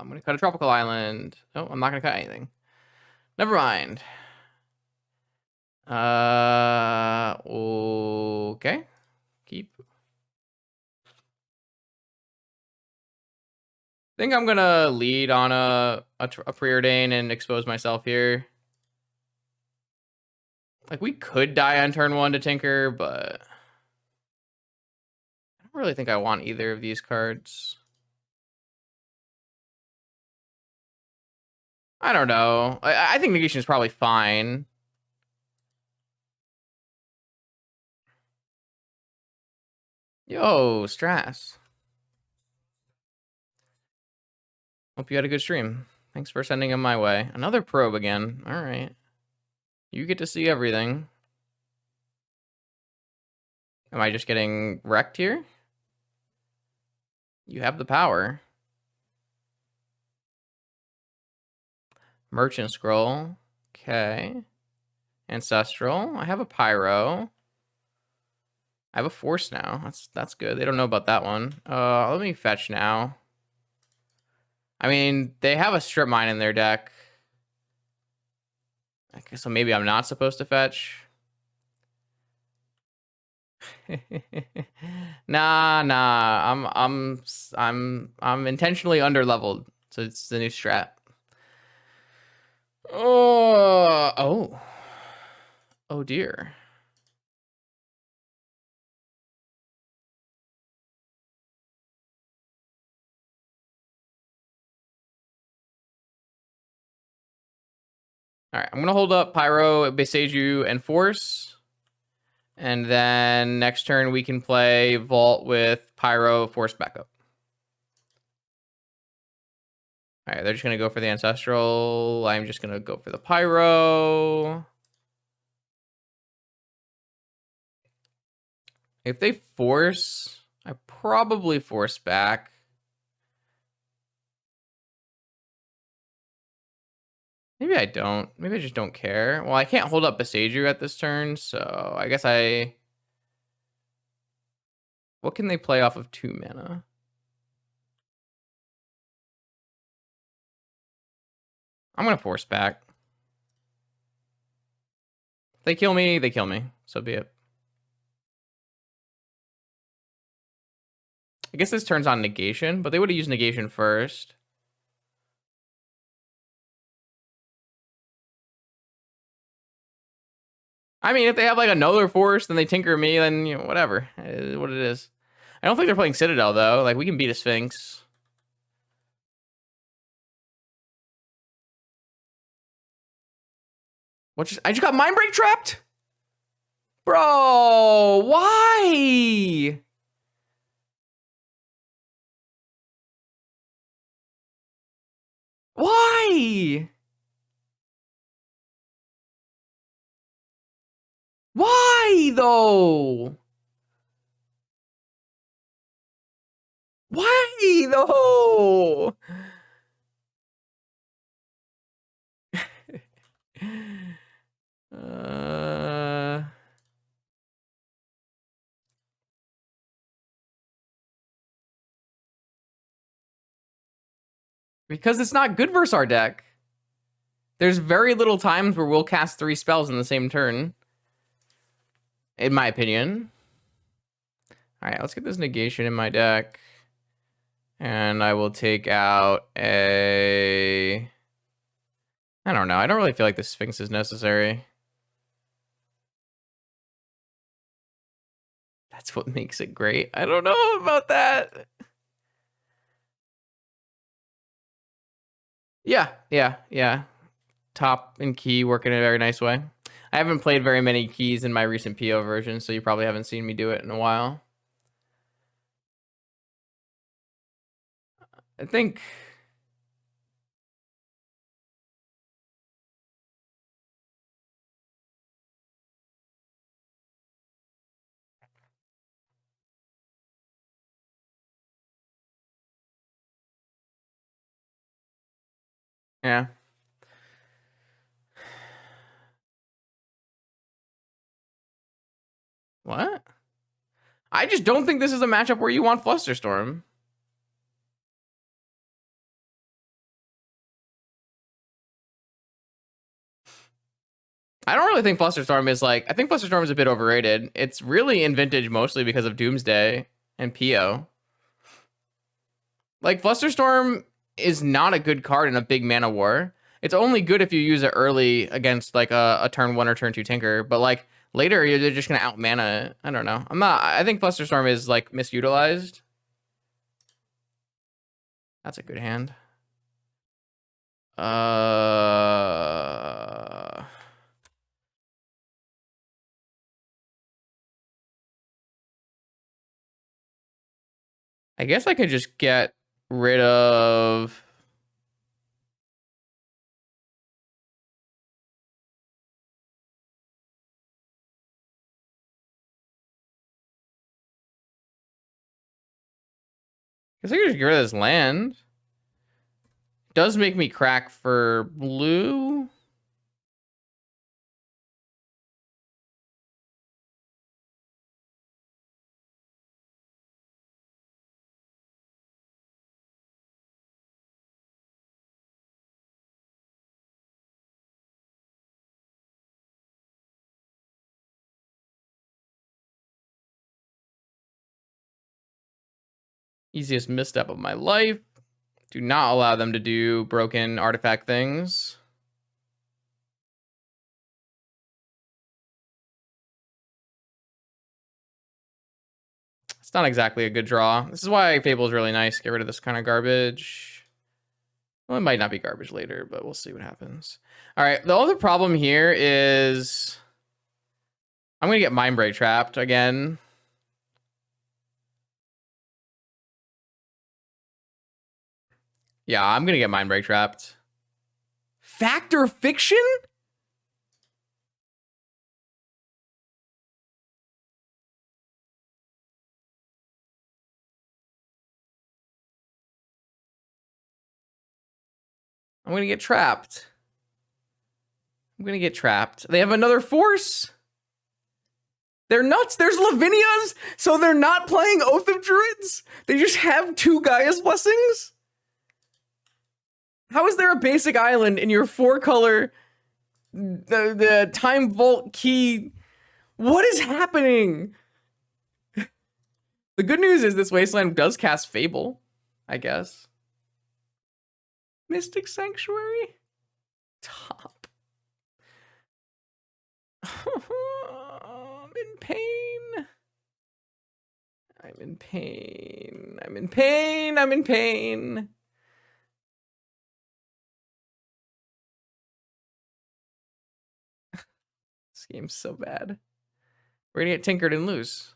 gonna cut a tropical island. Oh, I'm not gonna cut anything. Never mind. Okay. Keep. I think I'm gonna lead on a preordain and expose myself here. Like, we could die on turn 1 to Tinker, but I don't really think I want either of these cards. I don't know. I think negation is probably fine. Yo, Strass. Hope you had a good stream. Thanks for sending them my way. Another probe again. All right. You get to see everything. Am I just getting wrecked here? You have the power. Merchant Scroll. Okay. Ancestral. I have a Pyro. I have a Force now. That's good. They don't know about that one. Let me fetch now. I mean, they have a Strip Mine in their deck. Okay, so maybe I'm not supposed to fetch. Nah. I'm intentionally underleveled. So it's the new strat. Oh dear. All right, I'm gonna hold up Pyro, Beseju, and Force. And then next turn we can play Vault with Pyro, Force backup. All right, they're just gonna go for the Ancestral. I'm just gonna go for the Pyro. If they force, I probably force back. Maybe I don't. Maybe I just don't care. Well, I can't hold up Beseju at this turn, so I guess what can they play off of 2 mana? I'm gonna force back. If they kill me, they kill me. So be it. I guess this turns on negation, but they would have used negation first. I mean, if they have like another force, then they tinker me, then you know, whatever. It is what it is. I don't think they're playing Citadel though. Like, we can beat a Sphinx. I just got mind break trapped? Bro, why? Why? Why though? Why though? uh, because it's not good versus our deck. There's very little times where we'll cast 3 spells in the same turn, in my opinion. All right, let's get this negation in my deck. And I will take out a... I don't know. I don't really feel like the Sphinx is necessary. That's what makes it great. I don't know about that. Yeah. Top and key work in a very nice way. I haven't played very many keys in my recent PO version, so you probably haven't seen me do it in a while. I think... Yeah. What? I just don't think this is a matchup where you want Flusterstorm. I don't really think Flusterstorm is like... I think Flusterstorm is a bit overrated. It's really in Vintage mostly because of Doomsday and PO. Like, Flusterstorm is not a good card in a big mana war. It's only good if you use it early against, like, a turn 1 or turn 2 Tinker. But, like, later, you're just going to out-mana it. I don't know. I think Flusterstorm is, like, misutilized. That's a good hand. I guess I could just get rid of... I guess I could just get rid of this land. Does make me crack for blue. Easiest misstep of my life. Do not allow them to do broken artifact things. It's not exactly a good draw. This is why Fable is really nice. Get rid of this kind of garbage. Well, it might not be garbage later, but we'll see what happens. All right, the other problem here is I'm going to get Mindbreak trapped again. Yeah, I'm going to get Mindbreak trapped. Factor Fiction? I'm going to get trapped. I'm going to get trapped. They have another force. They're nuts. There's Lavinias, so they're not playing Oath of Druids. They just have 2 Gaia's Blessings. How is there a basic island in your 4-color the Time Vault key? What is happening? The good news is this Wasteland does cast Fable, I guess. Mystic Sanctuary? Top. I'm in pain. I'm in pain. I'm in pain. I'm in pain. This game's so bad. We're gonna get tinkered and lose.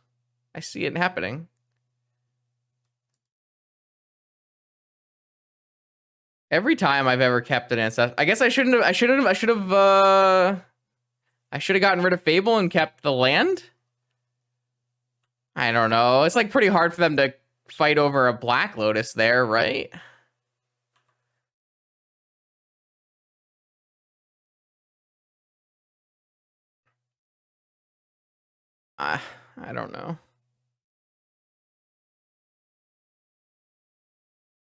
I see it happening. Every time I've ever kept an ancestor, I guess I shouldn't have. I should have gotten rid of Fable and kept the land. I don't know. It's like pretty hard for them to fight over a Black Lotus there, right? I don't know.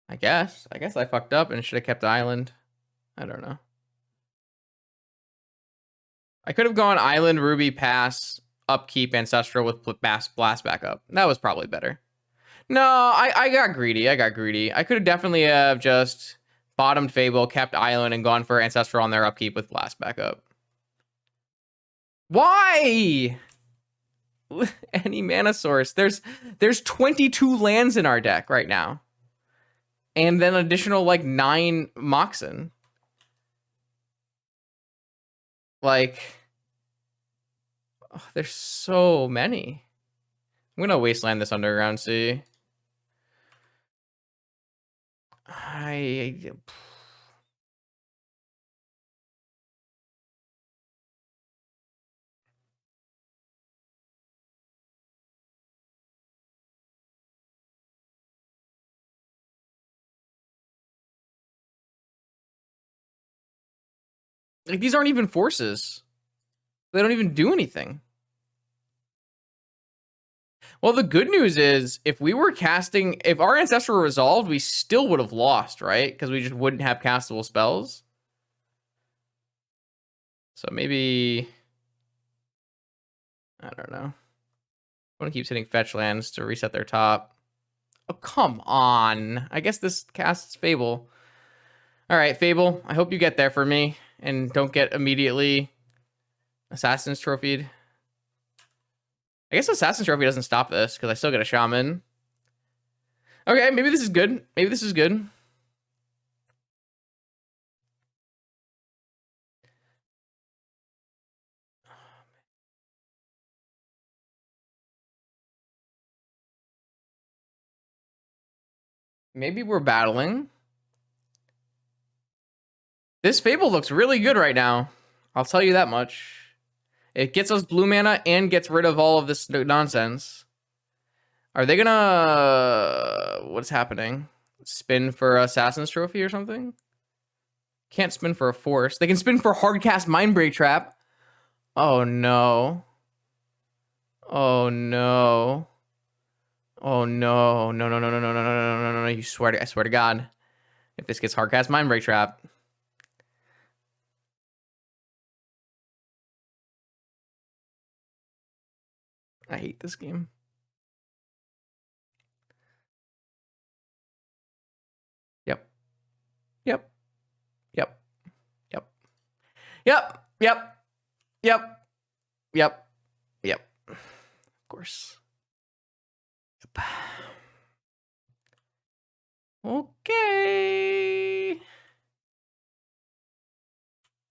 I guess I fucked up and should have kept the island. I don't know. I could have gone island, ruby, pass, upkeep, ancestral with blast back up. That was probably better. No, I got greedy. I could have definitely have just bottomed Fable, kept island, and gone for ancestral on their upkeep with blast back up. Why? Any mana source. There's 22 lands in our deck right now. And then additional like 9 Moxen. Like, oh, there's so many. I'm gonna wasteland this underground sea. Like, these aren't even forces. They don't even do anything. Well, the good news is if we were casting, if our ancestral resolved, we still would have lost, right? Because we just wouldn't have castable spells. So maybe, I don't know. I want to keep hitting fetch lands to reset their top. Oh, come on. I guess this casts Fable. All right, Fable. I hope you get there for me and don't get immediately Assassin's Trophied. I guess Assassin's Trophy doesn't stop this because I still get a Shaman. Okay, maybe this is good. Maybe this is good. Maybe we're battling. This Fable looks really good right now. I'll tell you that much. It gets us blue mana and gets rid of all of this nonsense. Are they gonna... What's happening? Spin for Assassin's Trophy or something? Can't spin for a force. They can spin for Hardcast Mindbreak Trap. Oh no. Oh no. Oh no. No, no, no, no, no, no, no, no, no, no, no. You swear to, I swear to God. If this gets Hardcast Mindbreak Trap. I hate this game. Yep. Yep. Yep. Yep. Yep. Yep. Yep. Yep. Yep. Of course. Yep. Okay.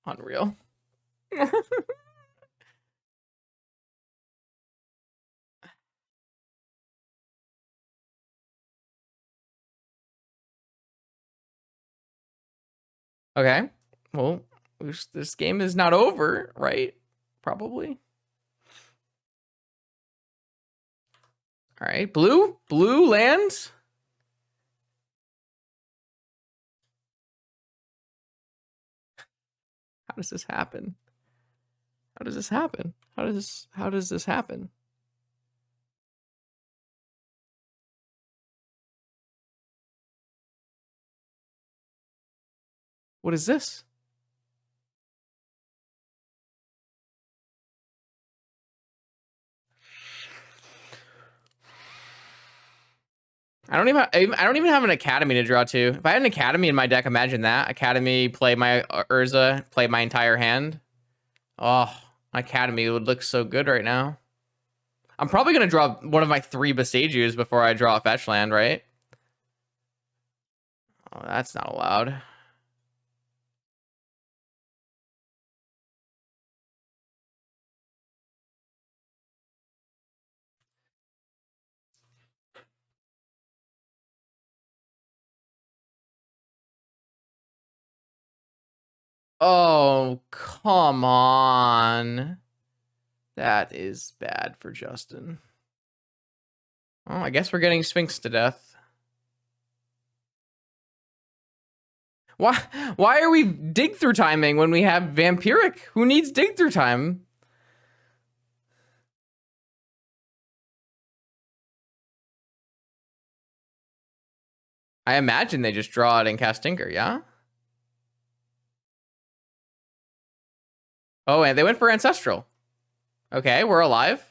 Unreal. Okay. Well, this game is not over, right? Probably. All right. Blue? Blue lands? How does this happen? How does this happen? How does this happen? What is this? I don't even have an academy to draw to. If I had an academy in my deck, imagine that. Academy, play my Urza, play my entire hand. Oh, my academy would look so good right now. I'm probably gonna draw one of my 3 Besagers before I draw a fetch land, right? Oh, that's not allowed. Oh, come on. That is bad for Justin. Oh, I guess we're getting Sphinx to death. Why are we dig through timing when we have Vampiric? Who needs dig through time? I imagine they just draw it and cast Tinker, yeah? Oh, and they went for Ancestral. Okay, we're alive.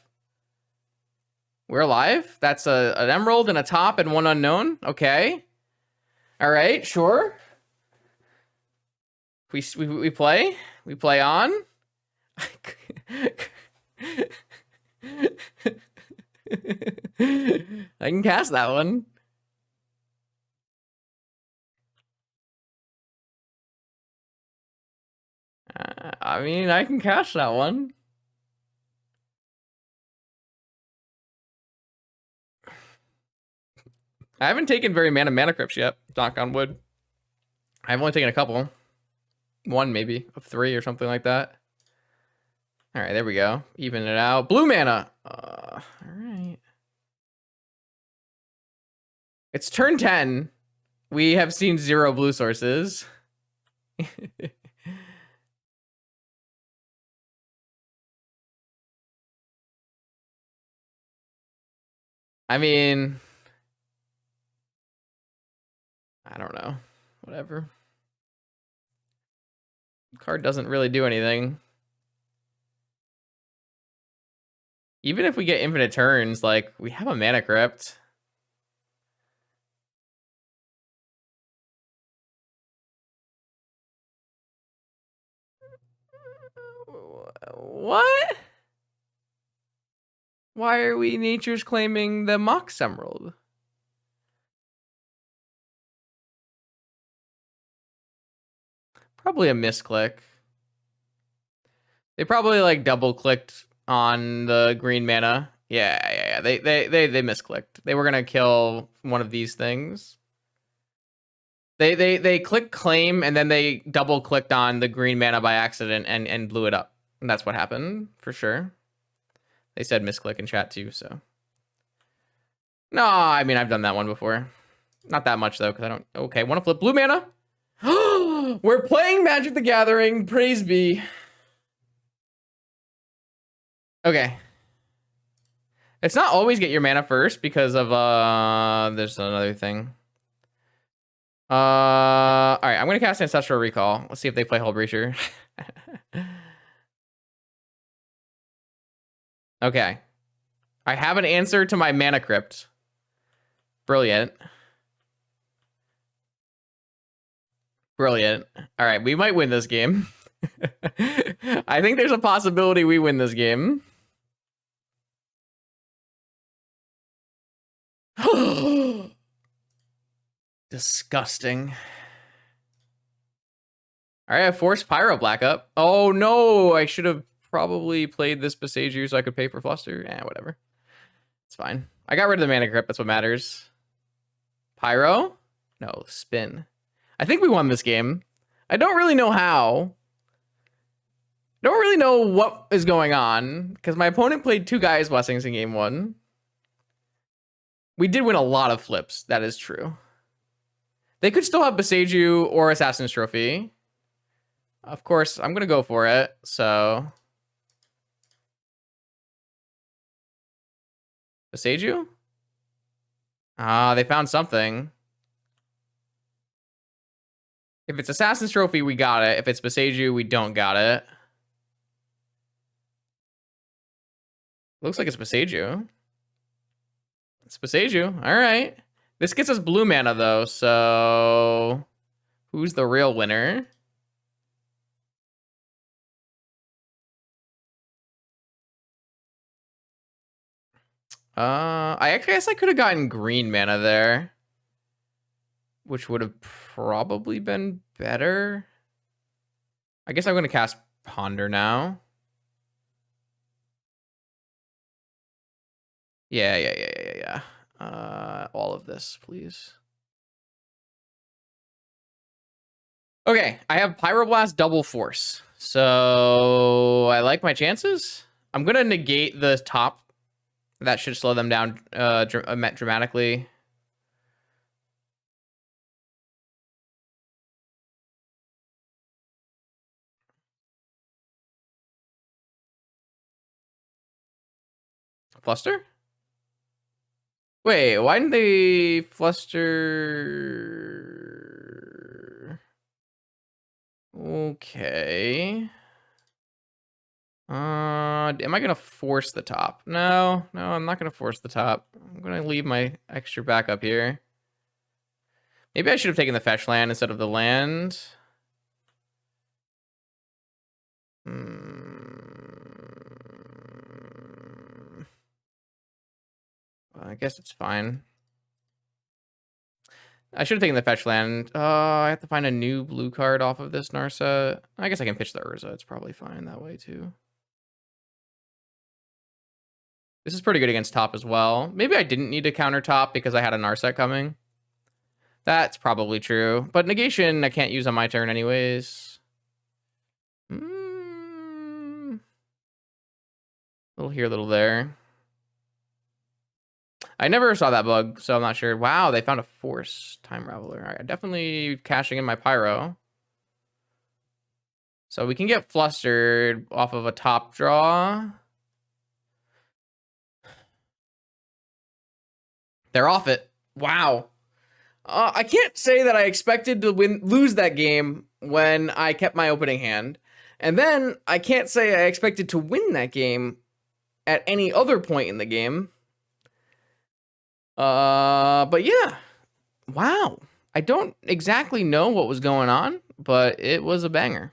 We're alive. That's an Emerald and a top and one unknown. Okay. All right, sure. We play. We play on. I can cast that one. I mean, I can cast that one. I haven't taken very mana crypts yet, knock on wood. I've only taken a couple. One maybe, of 3 or something like that. All right, there we go. Even it out. Blue mana. All right. It's turn 10. We have seen 0 blue sources. I mean, I don't know. Whatever. Card doesn't really do anything. Even if we get infinite turns, like, we have a mana crypt. What? Why are we Nature's claiming the Mox Emerald? Probably a misclick. They probably like double clicked on the green mana. Yeah. They misclicked. They were gonna kill one of these things. They click claim and then they double clicked on the green mana by accident and blew it up. And that's what happened for sure. They said misclick in chat too, so. No, I mean I've done that one before. Not that much though, because I don't. Okay, want to flip blue mana? We're playing Magic the Gathering. Praise be. Okay. It's not always get your mana first because of there's another thing. All right, I'm gonna cast Ancestral Recall. Let's see if they play Hull Breacher. Okay. I have an answer to my mana crypt. Brilliant. Brilliant. All right, we might win this game. I think there's a possibility we win this game. Disgusting. All right, I forced Pyro Black up. Oh no, I should have probably played this Besage so I could pay for Fluster. Whatever. It's fine. I got rid of the mana crypt. That's what matters. Pyro? No, spin. I think we won this game. I don't really know how. Don't really know what is going on because my opponent played 2 Gaia's Blessings in game 1. We did win a lot of flips. That is true. They could still have Besage or Assassin's Trophy. Of course, I'm going to go for it. So, Besage? Ah, they found something. If it's Assassin's Trophy, we got it. If it's Besage, we don't got it. Looks like it's Besage. It's Besage. All right. This gets us blue mana, though, so who's the real winner? I guess I could have gotten green mana there, which would have probably been better. I guess I'm going to cast Ponder now. Yeah. All of this, please. Okay, I have Pyroblast Double Force. So I like my chances. I'm going to negate the top. That should slow them down dramatically. Fluster? Wait, why didn't they fluster? Okay. Am I gonna force the top? No, I'm not gonna force the top. I'm gonna leave my extra backup here. Maybe I should have taken the fetch land instead of the land. I guess it's fine. I should have taken the fetch land. I have to find a new blue card off of this Narset. I guess I can pitch the Urza. It's probably fine that way too. This is pretty good against top as well. Maybe I didn't need to counter top because I had a Narset coming. That's probably true. But negation I can't use on my turn anyways. Little here, little there. I never saw that bug, so I'm not sure. Wow, they found a Force Time Raveler. All right, definitely cashing in my Pyro. So we can get flustered off of a top draw. They're off it. Wow. I can't say that I expected to lose that game when I kept my opening hand. And then I can't say I expected to win that game at any other point in the game. But yeah. Wow. I don't exactly know what was going on, but it was a banger.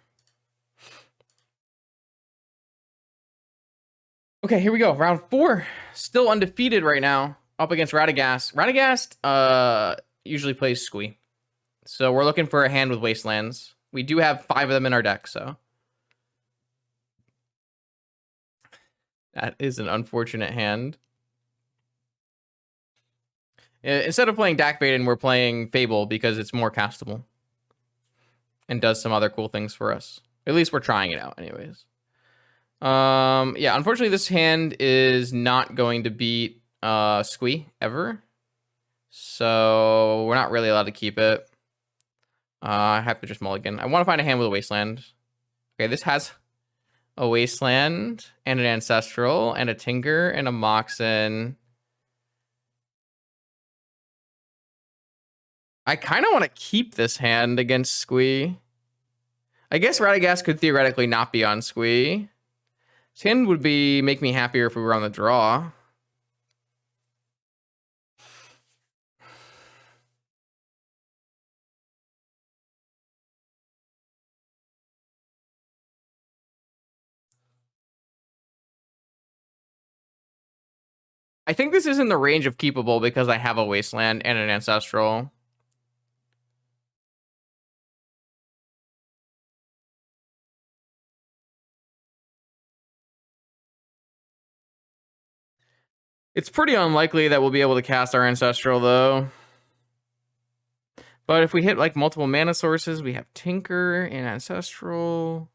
Okay, here we go. Round 4. Still undefeated right now. Up against Radagast. Radagast usually plays Squee. So we're looking for a hand with Wastelands. We do have 5 of them in our deck, so. That is an unfortunate hand. Instead of playing Dak Baden, we're playing Fable because it's more castable. And does some other cool things for us. At least we're trying it out anyways. Yeah, unfortunately this hand is not going to beat Squee ever. So we're not really allowed to keep it. I have to just mulligan. I want to find a hand with a Wasteland. Okay, this has a Wasteland and an Ancestral and a Tinker and a Moxen. I kind of want to keep this hand against Squee. I guess Radagast could theoretically not be on Squee. This hand would make me happier if we were on the draw. I think this is in the range of keepable because I have a Wasteland and an Ancestral. It's pretty unlikely that we'll be able to cast our Ancestral, though. But if we hit like multiple mana sources, we have Tinker and Ancestral.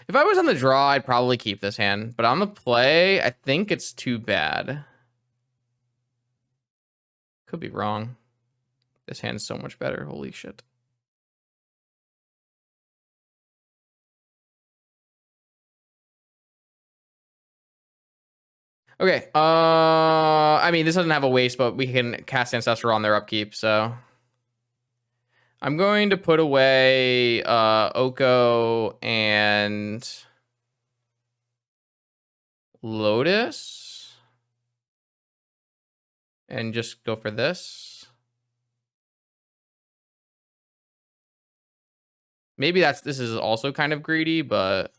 If I was on the draw, I'd probably keep this hand. But on the play, I think it's too bad. Could be wrong. This hand's so much better. Holy shit. Okay. I mean, this doesn't have a waste, but we can cast Ancestral on their upkeep, so. I'm going to put away Oko and Lotus. And just go for this. Maybe this is also kind of greedy, but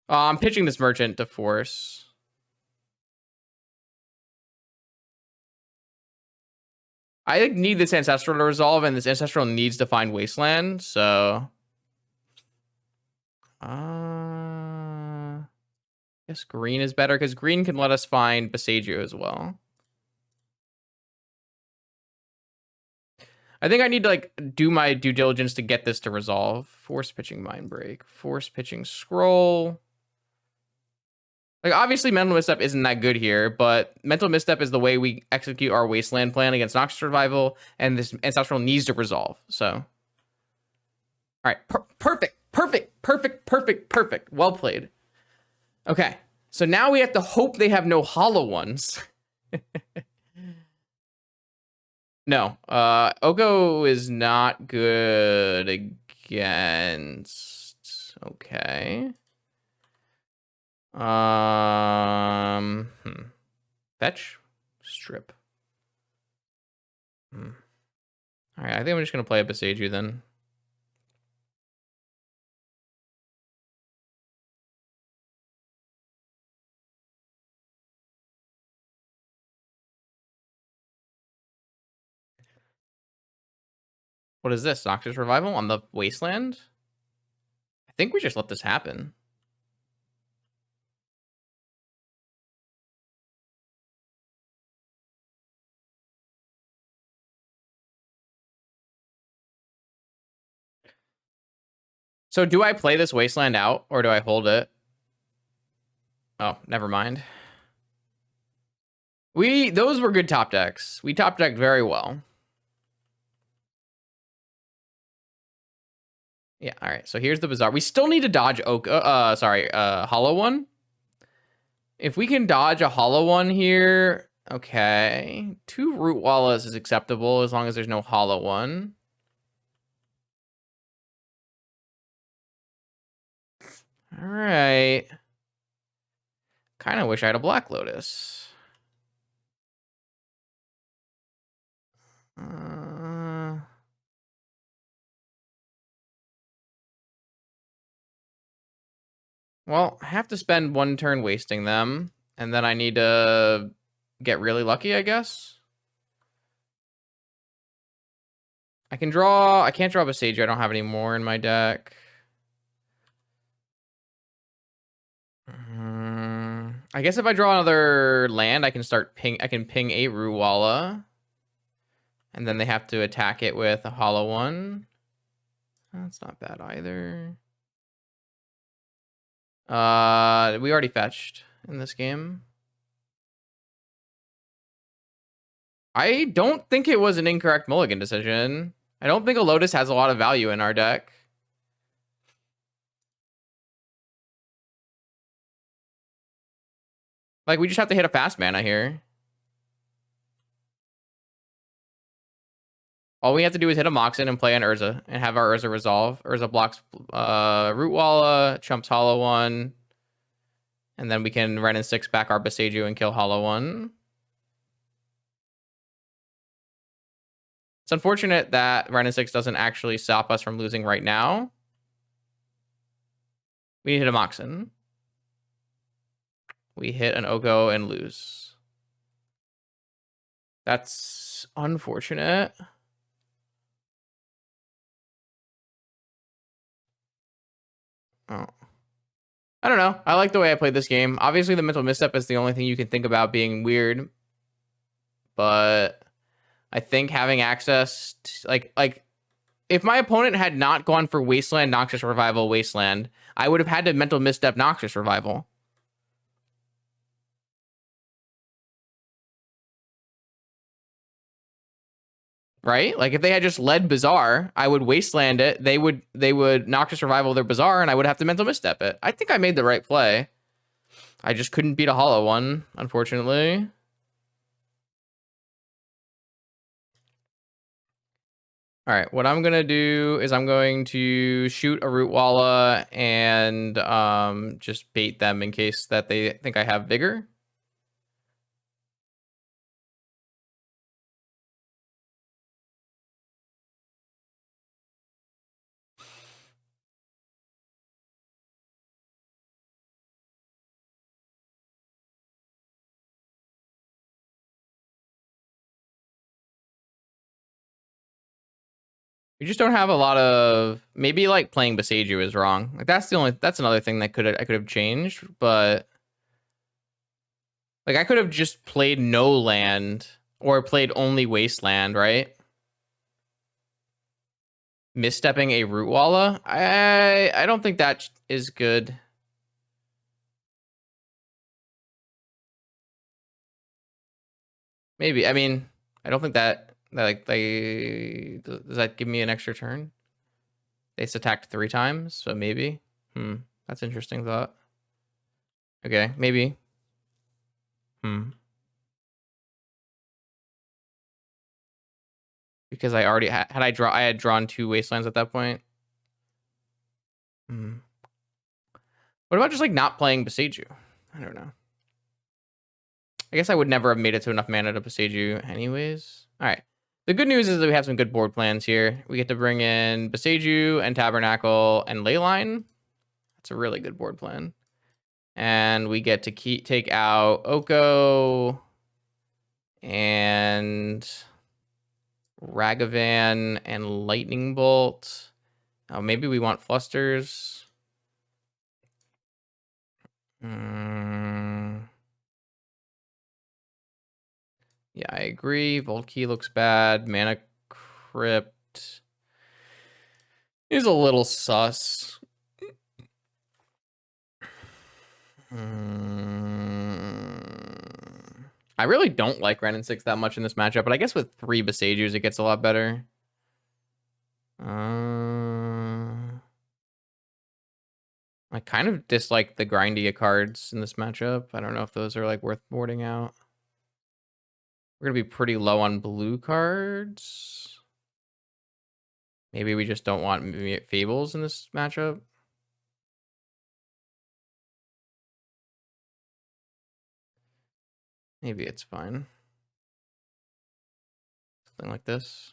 I'm pitching this Merchant to force. I need this Ancestral to resolve, and this Ancestral needs to find Wasteland, so I guess green is better because green can let us find Besagio as well. I think I need to like do my due diligence to get this to resolve. Force pitching Mind Break. Force pitching Scroll. Like, obviously, Mental Misstep isn't that good here, but Mental Misstep is the way we execute our Wasteland plan against Noxious Survival, and this Ancestral needs to resolve, so. All right, perfect, perfect, perfect, perfect, perfect. Well played. Okay, so now we have to hope they have no hollow ones. No, Oko is not good against... Okay. Fetch, strip. All right, I think I'm just gonna play a Beseiju then. What is this? Noxious Revival on the Wasteland? I think we just let this happen. So do I play this Wasteland out, or do I hold it? Oh, never mind. Those were good top decks. We top decked very well. Yeah, all right. So here's the Bazaar. We still need to dodge Hollow One. If we can dodge a Hollow One here, okay. 2 Root Wallas is acceptable as long as there's no Hollow One. All right. Kind of wish I had a Black Lotus. Well, I have to spend 1 turn wasting them, and then I need to get really lucky, I guess. I can't draw a Beseiju. I don't have any more in my deck. I guess if I draw another land, I can ping a Ruwala. And then they have to attack it with a Hollow One. That's not bad either. We already fetched in this game. I don't think it was an incorrect mulligan decision. I don't think a Lotus has a lot of value in our deck. Like, we just have to hit a fast mana here. All we have to do is hit a Moxen and play an Urza and have our Urza resolve. Urza blocks Root Walla, chumps Hollow One. And then we can run and 6 back our Beseiju and kill Hollow One. It's unfortunate that Ren and 6 doesn't actually stop us from losing right now. We need to hit a Moxen. We hit an Oko and lose. That's unfortunate. Oh. I don't know. I like the way I played this game. Obviously, the mental misstep is the only thing you can think about being weird. But I think having access to, like if my opponent had not gone for Wasteland, Noxious Revival, Wasteland, I would have had to mental misstep Noxious Revival. Right? Like if they had just led Bazaar, I would Wasteland it. They would Noxious Revival their Bazaar, and I would have to mental misstep it. I think I made the right play. I just couldn't beat a Hollow One, unfortunately. All right, what I'm gonna do is I'm going to shoot a Root Walla and just bait them in case that they think I have Vigor. We just don't have a lot of, maybe like playing Beseiju is wrong. Like that's another thing that I could have changed, but like I could have just played no land or played only Wasteland, right? Misstepping a root walla? I don't think that is good. Maybe. I mean, I don't think that like they does that give me an extra turn? They attacked 3 times, so maybe. That's interesting thought. Okay, maybe. Because I already I had drawn 2 wastelands at that point. What about just like not playing Beseiju? I don't know. I guess I would never have made it to enough mana to Beseiju anyways. All right. The good news is that we have some good board plans here. We get to bring in Beseiju and Tabernacle and Leyline. That's a really good board plan. And we get to take out Oko and Ragavan and Lightning Bolt. Oh, maybe we want Flusters. Yeah, I agree. Vault Key looks bad. Mana Crypt is a little sus. I really don't like Ren and 6 that much in this matchup, but I guess with 3 Besejus, it gets a lot better. I kind of dislike the Grindia cards in this matchup. I don't know if those are like worth boarding out. We're going to be pretty low on blue cards. Maybe we just don't want Fables in this matchup. Maybe it's fine. Something like this.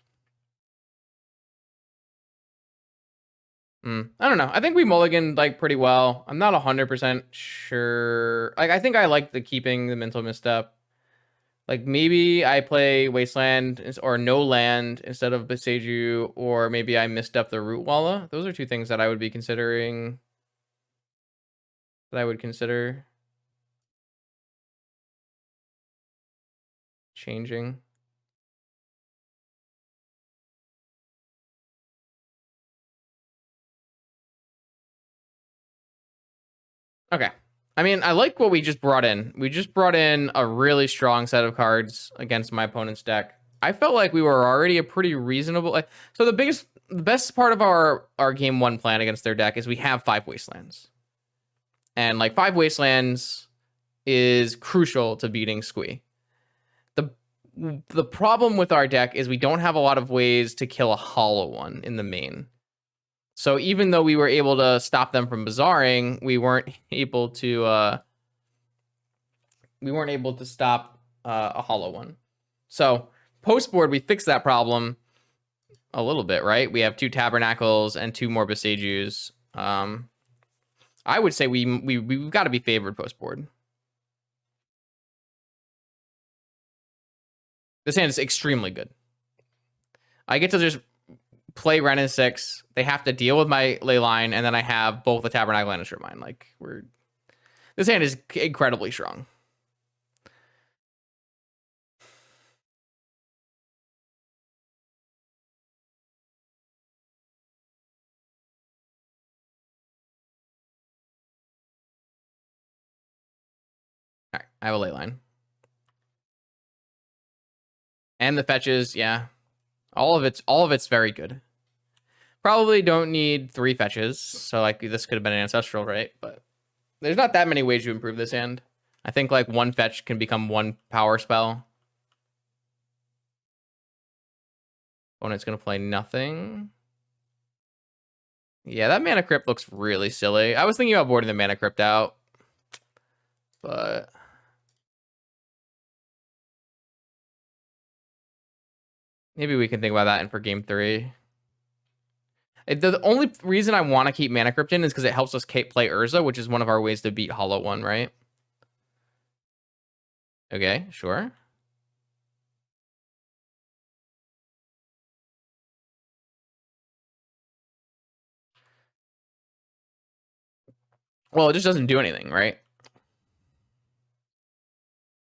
I don't know. I think we mulliganed like pretty well. I'm not 100% sure. Like, I think I like keeping the mental misstep. Like, maybe I play Wasteland or no land instead of Beseiju, or maybe I missed up the Root Walla. Those are 2 things that I would be considering. That I would consider changing. Okay. I mean, I like what we just brought in. We just brought in a really strong set of cards against my opponent's deck. I felt like we were already a pretty reasonable. So the best part of our game 1 plan against their deck is we have 5 wastelands, and like 5 wastelands is crucial to beating Squee. The problem with our deck is we don't have a lot of ways to kill a hollow one in the main. So even though we were able to stop them from bazaring, we weren't able to stop a hollow one. So post board, we fixed that problem a little bit, right? We have 2 Tabernacles and 2 more Besejus. I would say we've got to be favored post board. This hand is extremely good. I get to just play Ren and 6. They have to deal with my Leyline, and then I have both the Tabernacle and a Strip Mine. Like, this hand is incredibly strong. All right, I have a Leyline. And the fetches, yeah. All of it's very good. Probably don't need 3 fetches, so like this could have been an ancestral, right? But there's not that many ways to improve this hand. I think like 1 fetch can become 1 power spell. Opponent's gonna play nothing. Yeah, that Mana Crypt looks really silly. I was thinking about boarding the Mana Crypt out, but maybe we can think about that in for game 3. The only reason I want to keep Mana Crypt in is because it helps us play Urza, which is one of our ways to beat Hollow One, right? Okay, sure. Well, it just doesn't do anything, right?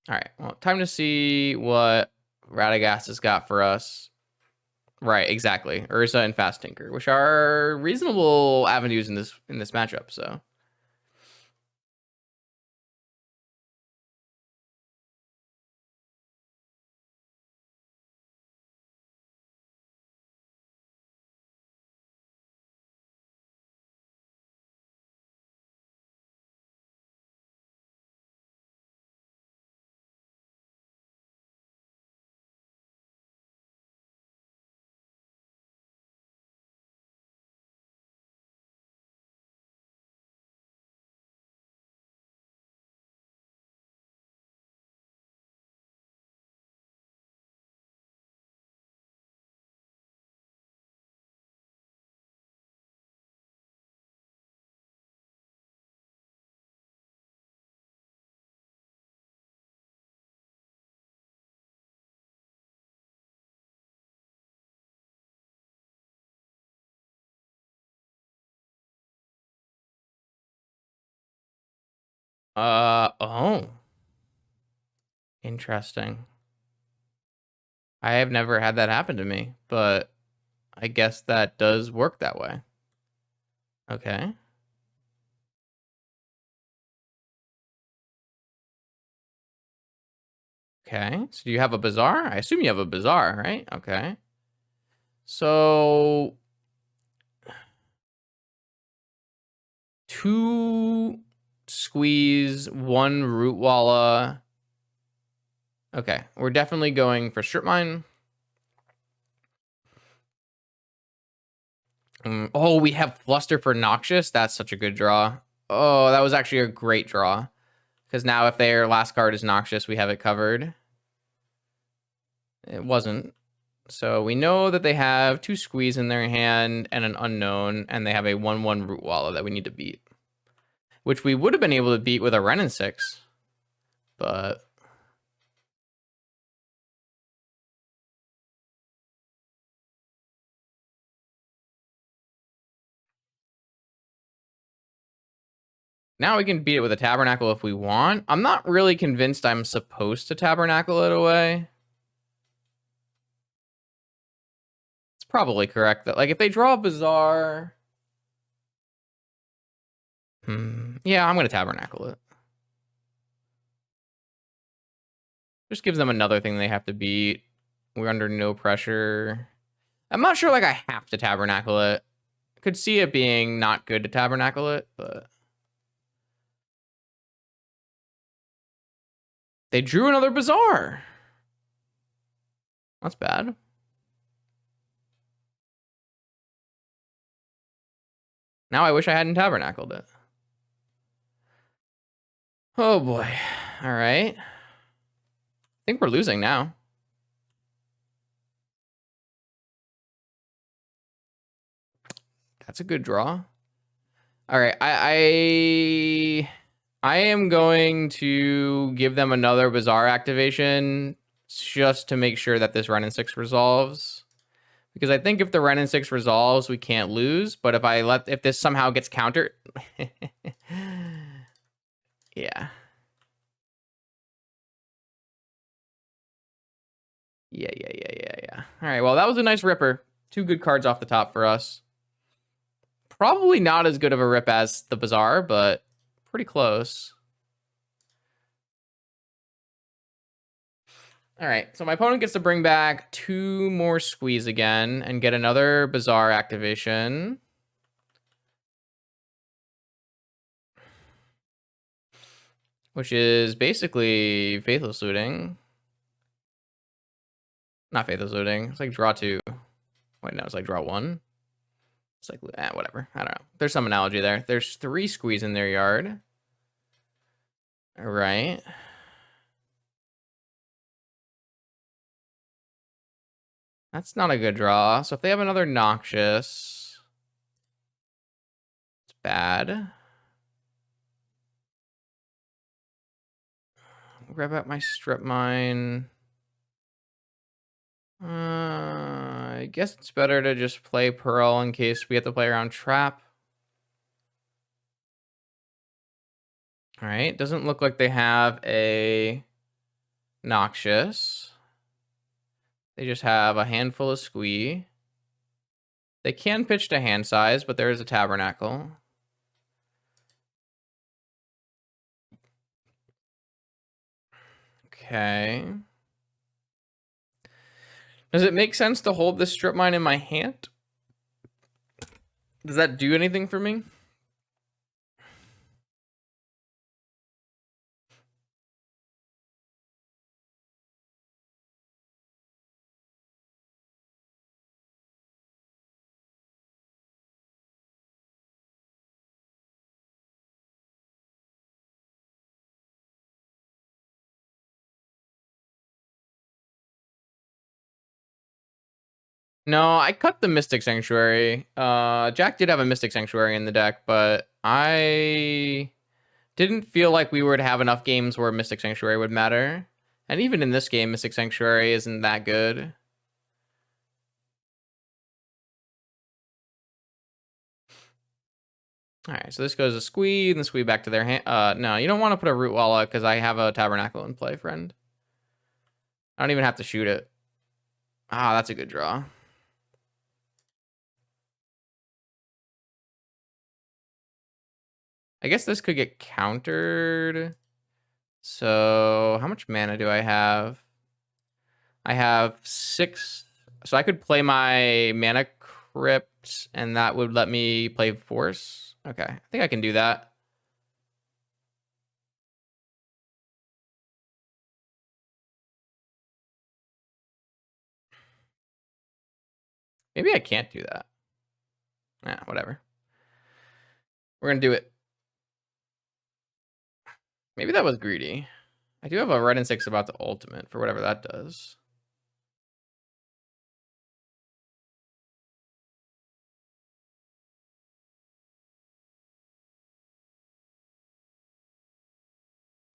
All right, well, time to see what Radagast has got for us. Right, exactly. Urza and Fast Tinker, which are reasonable avenues in this matchup. So. Oh. Interesting. I have never had that happen to me, but I guess that does work that way. Okay. Okay. So do you have a bazaar? I assume you have a bazaar, right? Okay. So 2 squeeze, 1 root walla. Okay. We're definitely going for strip mine. Oh, we have fluster for noxious. That's such a good draw. Oh, that was actually a great draw. Because now if their last card is noxious, we have it covered. It wasn't. So we know that they have 2 squeeze in their hand and an unknown, and they have a 1/1 root walla that we need to beat. Which we would have been able to beat with a Ren and 6. But now we can beat it with a Tabernacle if we want. I'm not really convinced I'm supposed to Tabernacle it away. It's probably correct that, like, if they draw a Bazaar... yeah, I'm going to Tabernacle it. Just gives them another thing they have to beat. We're under no pressure. I'm not sure, like, I have to Tabernacle it. I could see it being not good to Tabernacle it, but... They drew another Bazaar. That's bad. Now I wish I hadn't Tabernacled it. Oh boy. All right. I think we're losing now. That's a good draw. All right. I am going to give them another Bazaar activation just to make sure that this Ren and 6 resolves. Because I think if the Ren and 6 resolves, we can't lose. But if this somehow gets countered... yeah. Yeah. All right, well, that was a nice ripper. 2 good cards off the top for us. Probably not as good of a rip as the Bazaar, but pretty close. All right, so my opponent gets to bring back 2 more squeeze again and get another Bazaar activation. Which is basically Faithless Looting. Not Faithless Looting. It's like draw 2. Wait, no, it's like draw 1. It's like, whatever. I don't know. There's some analogy there. There's 3 squeeze in their yard. All right. That's not a good draw. So if they have another Noxious, it's bad. Grab out my strip mine. I guess it's better to just play Pearl in case we have to play around Trap. All right, doesn't look like they have a Noxious. They just have a handful of Squee. They can pitch to hand size, but there is a Tabernacle. Okay. Does it make sense to hold this strip mine in my hand? Does that do anything for me? No, I cut the Mystic Sanctuary. Jack did have a Mystic Sanctuary in the deck, but I didn't feel like we would have enough games where Mystic Sanctuary would matter. And even in this game, Mystic Sanctuary isn't that good. All right, so this goes a Squee, and the Squee back to their hand. No, you don't want to put a Root Walla because I have a Tabernacle in play, friend. I don't even have to shoot it. Ah, that's a good draw. I guess this could get countered. So how much mana do I have? I have 6. So I could play my Mana Crypt, and that would let me play Force. Okay, I think I can do that. Maybe I can't do that. Nah, whatever. We're gonna do it. Maybe that was greedy. I do have a red and 6 about the ultimate for whatever that does.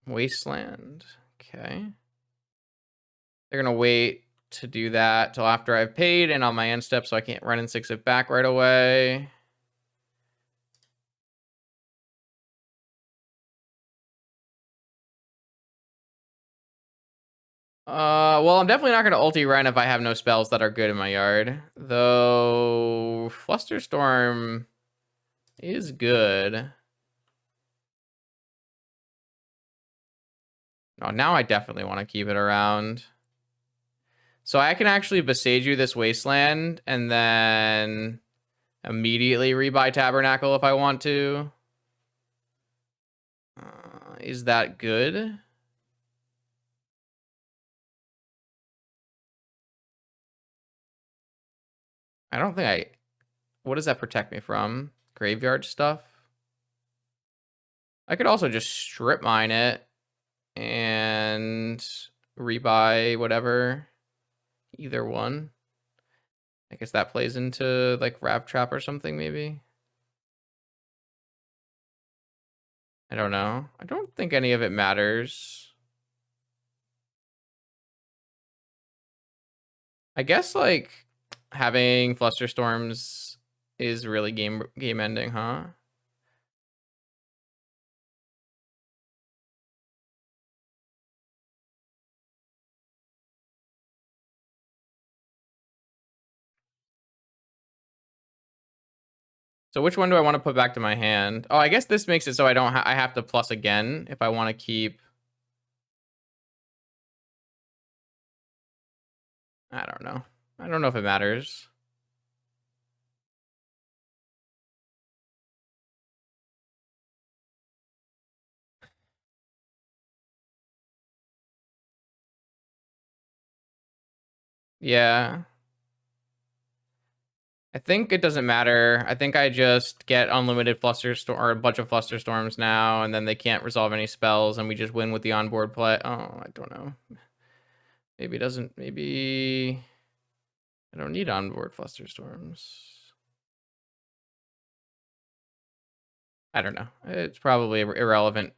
Wasteland. Okay. They're gonna wait to do that till after I've paid and on my end step, so I can't run and 6 it back right away. Well, I'm definitely not gonna ulti Ren if I have no spells that are good in my yard. Though Flusterstorm is good. Oh, now I definitely want to keep it around. So I can actually Beseiju this Wasteland and then immediately rebuy Tabernacle if I want to. Is that good? I don't think I... What does that protect me from? Graveyard stuff? I could also just strip mine it and rebuy whatever. Either one. I guess that plays into like Rav Trap or something maybe. I don't know. I don't think any of it matters. I guess like having Flusterstorms is really game ending, huh? So which one do I want to put back to my hand? Oh, I guess this makes it so I don't I have to plus again if I want to keep. I don't know. I don't know if it matters. Yeah. I think it doesn't matter. I think I just get unlimited Flusterstorm or a bunch of Flusterstorms now, and then they can't resolve any spells, and we just win with the onboard play. Oh, I don't know. Maybe it doesn't. Maybe I don't need onboard Flusterstorms. I don't know. It's probably irrelevant.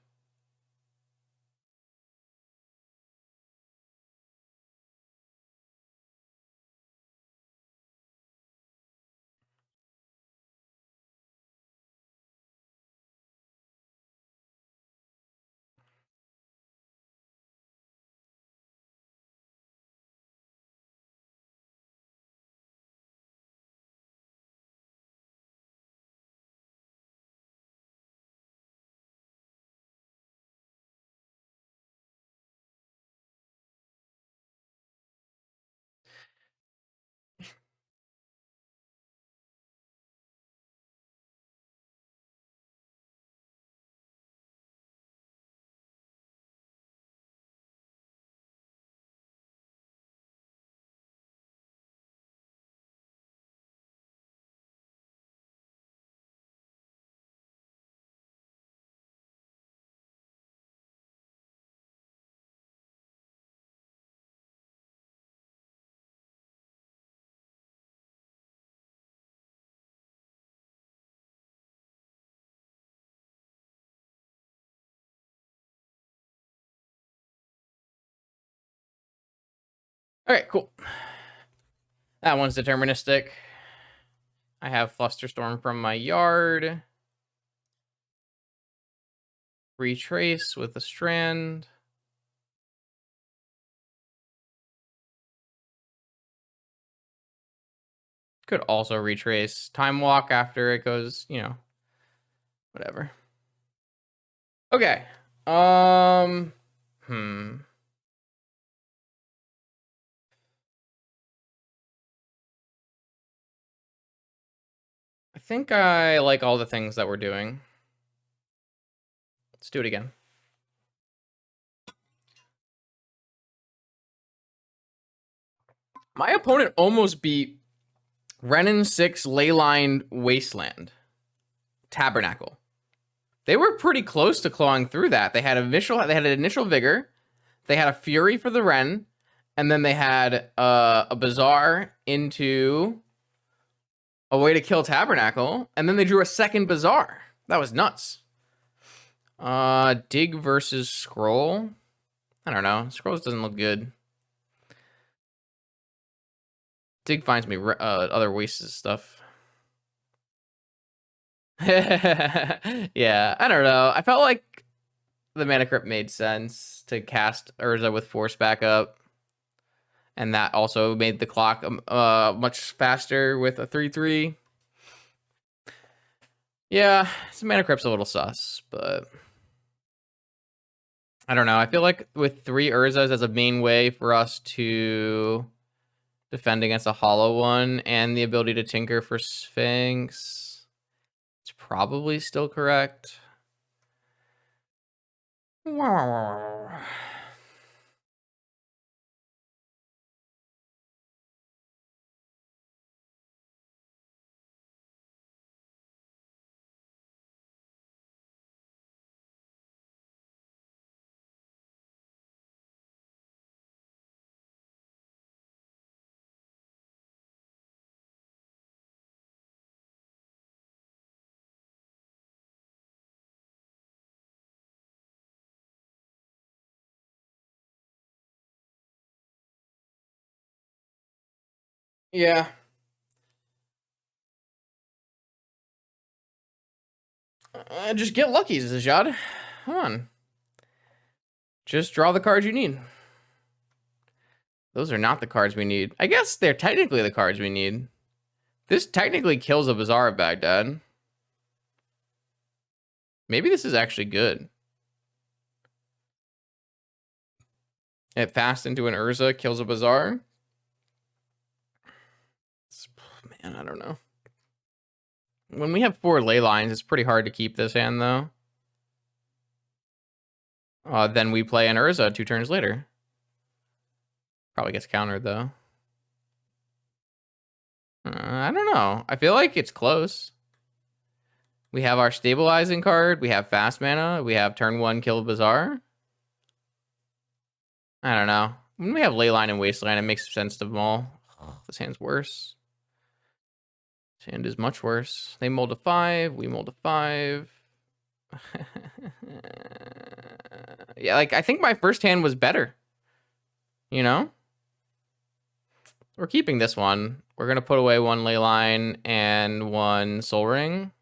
All right, cool. That one's deterministic. I have Flusterstorm from my yard. Retrace with a strand. Could also retrace Time Walk after it goes, you know, whatever. Okay. I think I like all the things that we're doing. Let's do it again. My opponent almost beat Renin 6 Leyline Wasteland Tabernacle. They were pretty close to clawing through that. They had an initial vigor, they had a fury for the Ren, and then they had a Bazaar into a way to kill Tabernacle, and then they drew a second Bazaar. That was nuts. Dig versus Scroll. I don't know. Scrolls doesn't look good. Dig finds me other wastes stuff. Yeah, I don't know. I felt like the mana crypt made sense to cast Urza with force backup, and that also made the clock much faster with a 3/3. Yeah, some mana crypt's a little sus, but I don't know. I feel like with 3 Urzas as a main way for us to defend against a hollow one and the ability to tinker for Sphinx, it's probably still correct. Yeah. Just get lucky, Zajad. Come on. Just draw the cards you need. Those are not the cards we need. I guess they're technically the cards we need. This technically kills a Bazaar of Baghdad. Maybe this is actually good. It fast into an Urza, kills a Bazaar. Man, I don't know. When we have 4 ley lines, it's pretty hard to keep this hand, though. Then we play an Urza 2 turns later. Probably gets countered, though. I don't know. I feel like it's close. We have our stabilizing card. We have fast mana. We have turn 1 kill a Bazaar. I don't know. When we have Leyline and Wasteland, it makes sense to them all. Oh, this hand's worse. This hand is much worse. They mold a 5. We mold a 5. Yeah, like, I think my first hand was better. You know? We're keeping this one. We're going to put away 1 Leyline and 1 Soul Ring.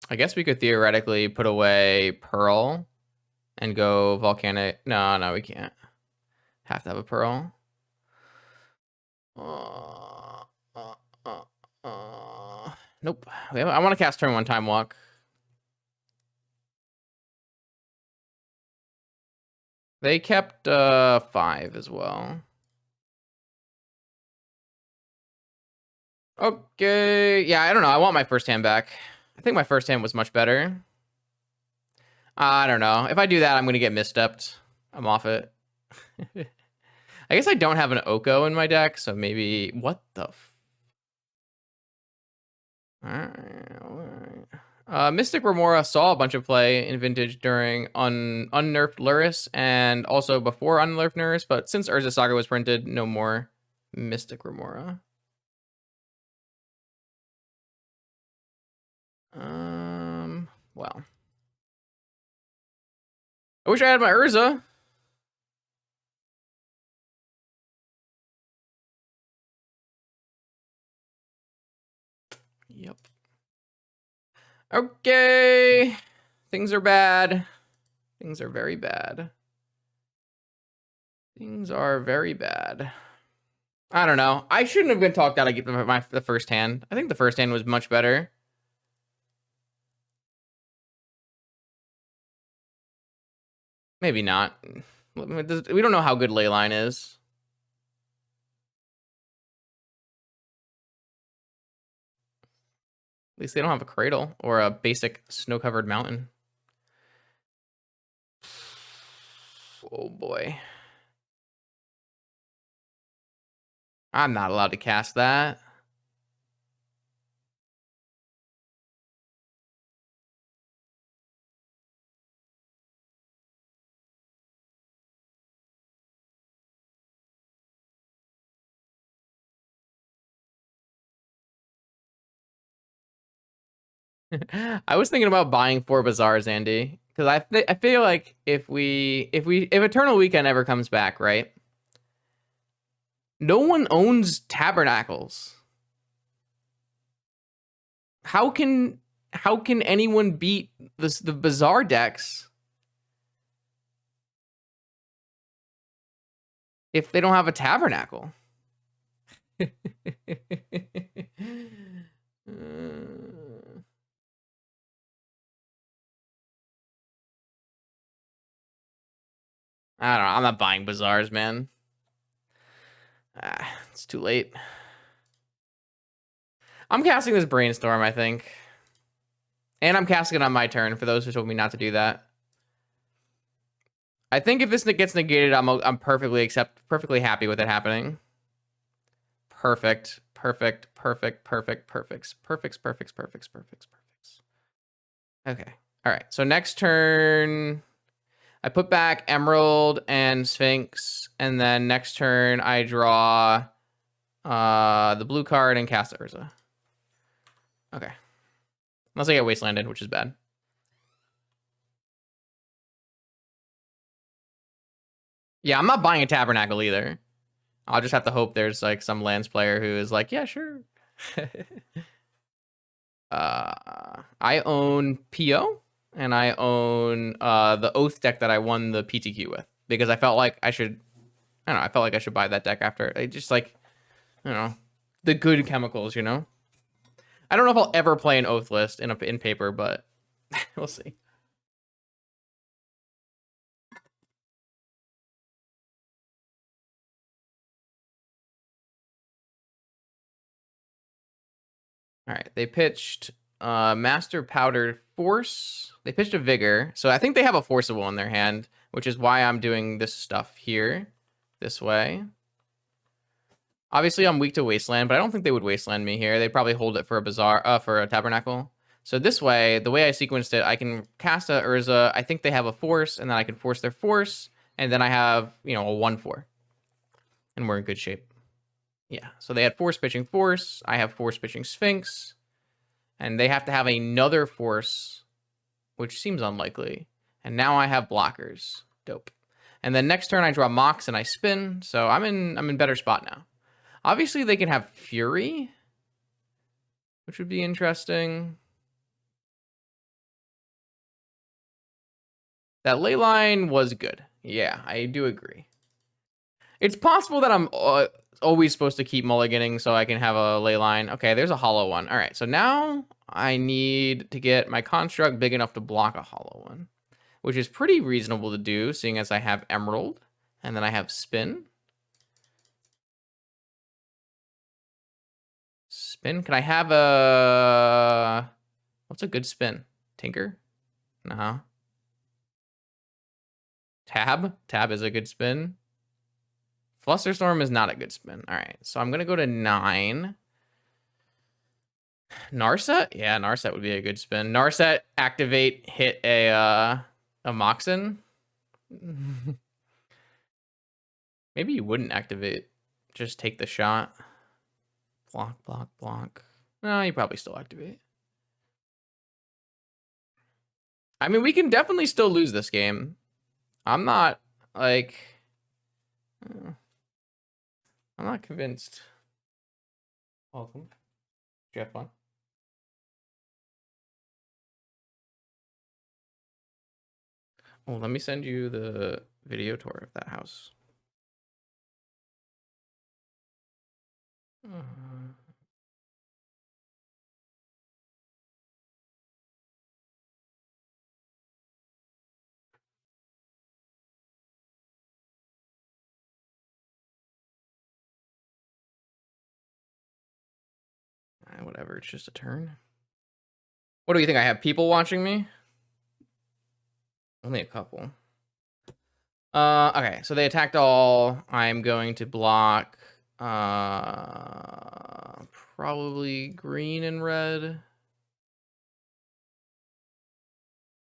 I guess we could theoretically put away Pearl and go Volcanic. No, we can't. Have to have a Pearl. Nope. I want to cast turn 1 Time Walk. They kept 5 as well. Okay. Yeah, I don't know. I want my first hand back. I think my first hand was much better. I don't know. If I do that, I'm going to get misstepped. I'm off it. I guess I don't have an Oko in my deck, so maybe... What the... Alright. Mystic Remora saw a bunch of play in Vintage during unnerfed Luris and also before unnerfed Luris, but since Urza Saga was printed, no more Mystic Remora. well. I wish I had my Urza. Yep. Okay. Things are bad. Things are very bad. Things are very bad. I don't know. I shouldn't have been talked out of getting the first hand. I think the first hand was much better. Maybe not. We don't know how good Leyline is. At least they don't have a cradle or a basic snow-covered mountain. Oh boy. I'm not allowed to cast that. I was thinking about buying 4 Bazaars, Andy, because I feel like if Eternal Weekend ever comes back, right? No one owns Tabernacles. How can anyone beat the Bazaar decks if they don't have a Tabernacle? I don't know. I'm not buying Bazaars, man. It's too late. I'm casting this Brainstorm, I think. And I'm casting it on my turn, for those who told me not to do that. I think if this gets negated, I'm perfectly happy with it happening. Perfect. Perfects. Okay. All right. So next turn, I put back Emerald and Sphinx, and then next turn I draw the blue card and cast Urza. Okay. Unless I get Wastelanded, which is bad. Yeah, I'm not buying a Tabernacle either. I'll just have to hope there's like some lands player who is like, yeah, sure. I own PO and I own the Oath deck that I won the PTQ with because I felt like I should. I don't know. I felt like I should buy that deck after. I just like, you know, the good chemicals. You know. I don't know if I'll ever play an Oath list in paper, but we'll see. All right, they pitched Master Powdered Force. They pitched a Vigor, so I think they have a Forcible in their hand, which is why I'm doing this stuff here, this way. Obviously, I'm weak to Wasteland, but I don't think they would Wasteland me here. They'd probably hold it for a Bazaar, for a Tabernacle. So this way, the way I sequenced it, I can cast a Urza. I think they have a Force, and then I can force their Force, and then I have, you know, a 1/4. And we're in good shape. Yeah, so they had Force pitching Force. I have Force pitching Sphinx. And they have to have another Force, which seems unlikely. And now I have blockers. Dope. And then next turn I draw Mox and I spin, so I'm in better spot now. Obviously they can have Fury, which would be interesting. That Leyline was good. Yeah, I do agree. It's possible that I'm always supposed to keep mulliganing so I can have a Leyline. Okay, there's a hollow one. All right, so now I need to get my construct big enough to block a hollow one, which is pretty reasonable to do, seeing as I have Emerald, and then I have Spin. Spin? Can I have a... What's a good spin? Tinker? No. Tab? Tab is a good spin. Flusterstorm is not a good spin. All right, so I'm going to go to 9. Narset? Yeah, Narset would be a good spin. Narset, activate, hit a Moxen. Maybe you wouldn't activate. Just take the shot. Block. No, you probably still activate. I mean, we can definitely still lose this game. I'm not, like... I'm not convinced. Welcome. Did you have fun? Oh, let me send you the video tour of that house. Whatever, it's just a turn. What do you think? I have people watching me? Only a couple. Okay, so they attacked all. I'm going to block probably green and red. In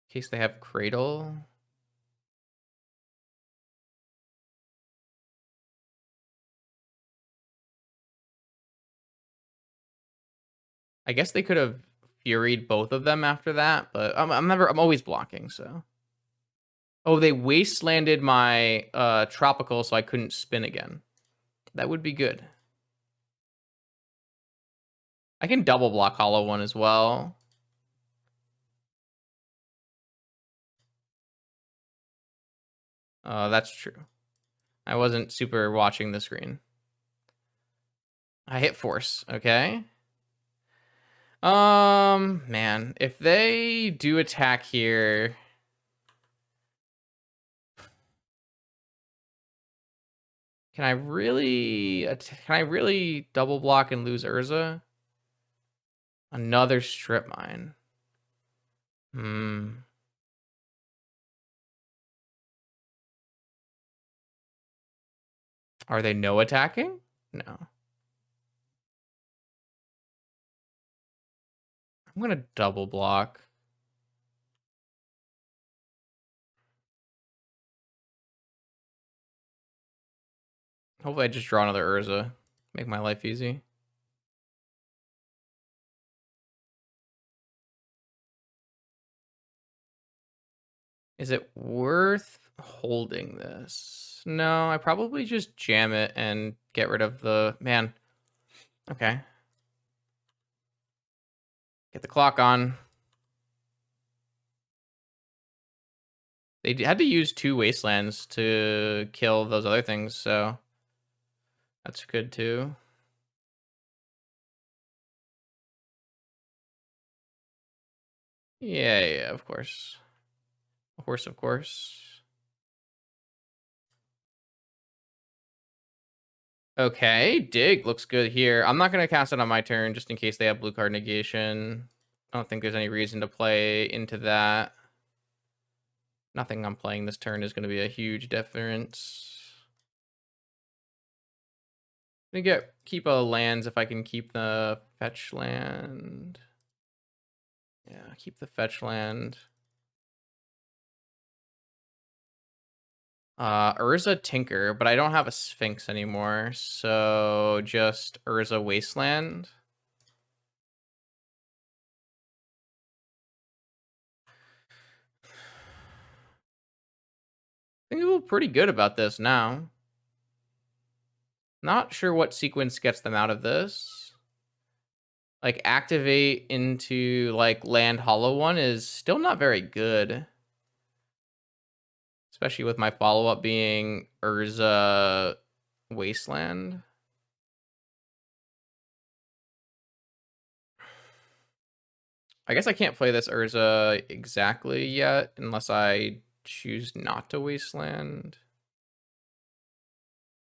case they have Cradle. I guess they could have Furied both of them after that, but I'm always blocking, so. Oh, they wastelanded my tropical, so I couldn't spin again. That would be good. I can double block Hollow One as well. That's true. I wasn't super watching the screen. I hit force, okay. Man, if they do attack here, can I really double block and lose Urza? Another strip mine. Are they no attacking? No. I'm gonna double block. Hopefully I just draw another Urza. Make my life easy. Is it worth holding this? No, I probably just jam it and get rid of the... Man. Okay. Get the clock on. They had to use 2 wastelands to kill those other things, so... That's good, too. Yeah, of course. Of course, of course. Okay, dig looks good here. I'm not going to cast it on my turn, just in case they have blue card negation. I don't think there's any reason to play into that. Nothing I'm playing this turn is going to be a huge difference. I'm going to keep a lands if I can keep the fetch land. Yeah, keep the fetch land. Urza Tinker, but I don't have a Sphinx anymore, so just Urza Wasteland. I think I feel pretty good about this now. Not sure what sequence gets them out of this. Like, activate into, like, land Hollow One is still not very good. Especially with my follow-up being Urza Wasteland. I guess I can't play this Urza exactly yet unless I choose not to Wasteland.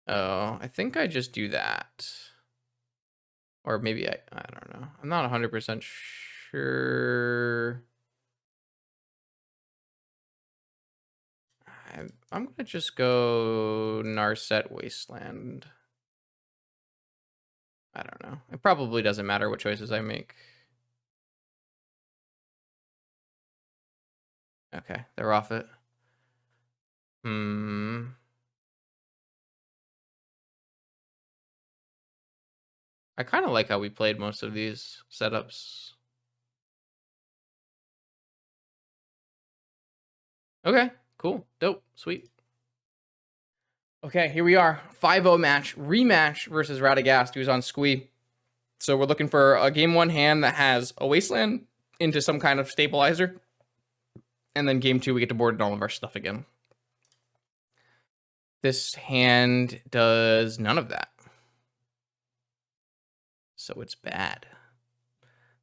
Oh, I think I just do that. Or maybe I don't know. I'm not 100% sure. I'm gonna just go Narset Wasteland. I don't know. It probably doesn't matter what choices I make. Okay, they're off it. I kind of like how we played most of these setups. Okay, cool, dope, sweet. Okay, here we are. 5-0 match, rematch versus Radagast, who's on Squee. So we're looking for a game 1 hand that has a Wasteland into some kind of stabilizer. And then game 2, we get to board all of our stuff again. This hand does none of that. So it's bad.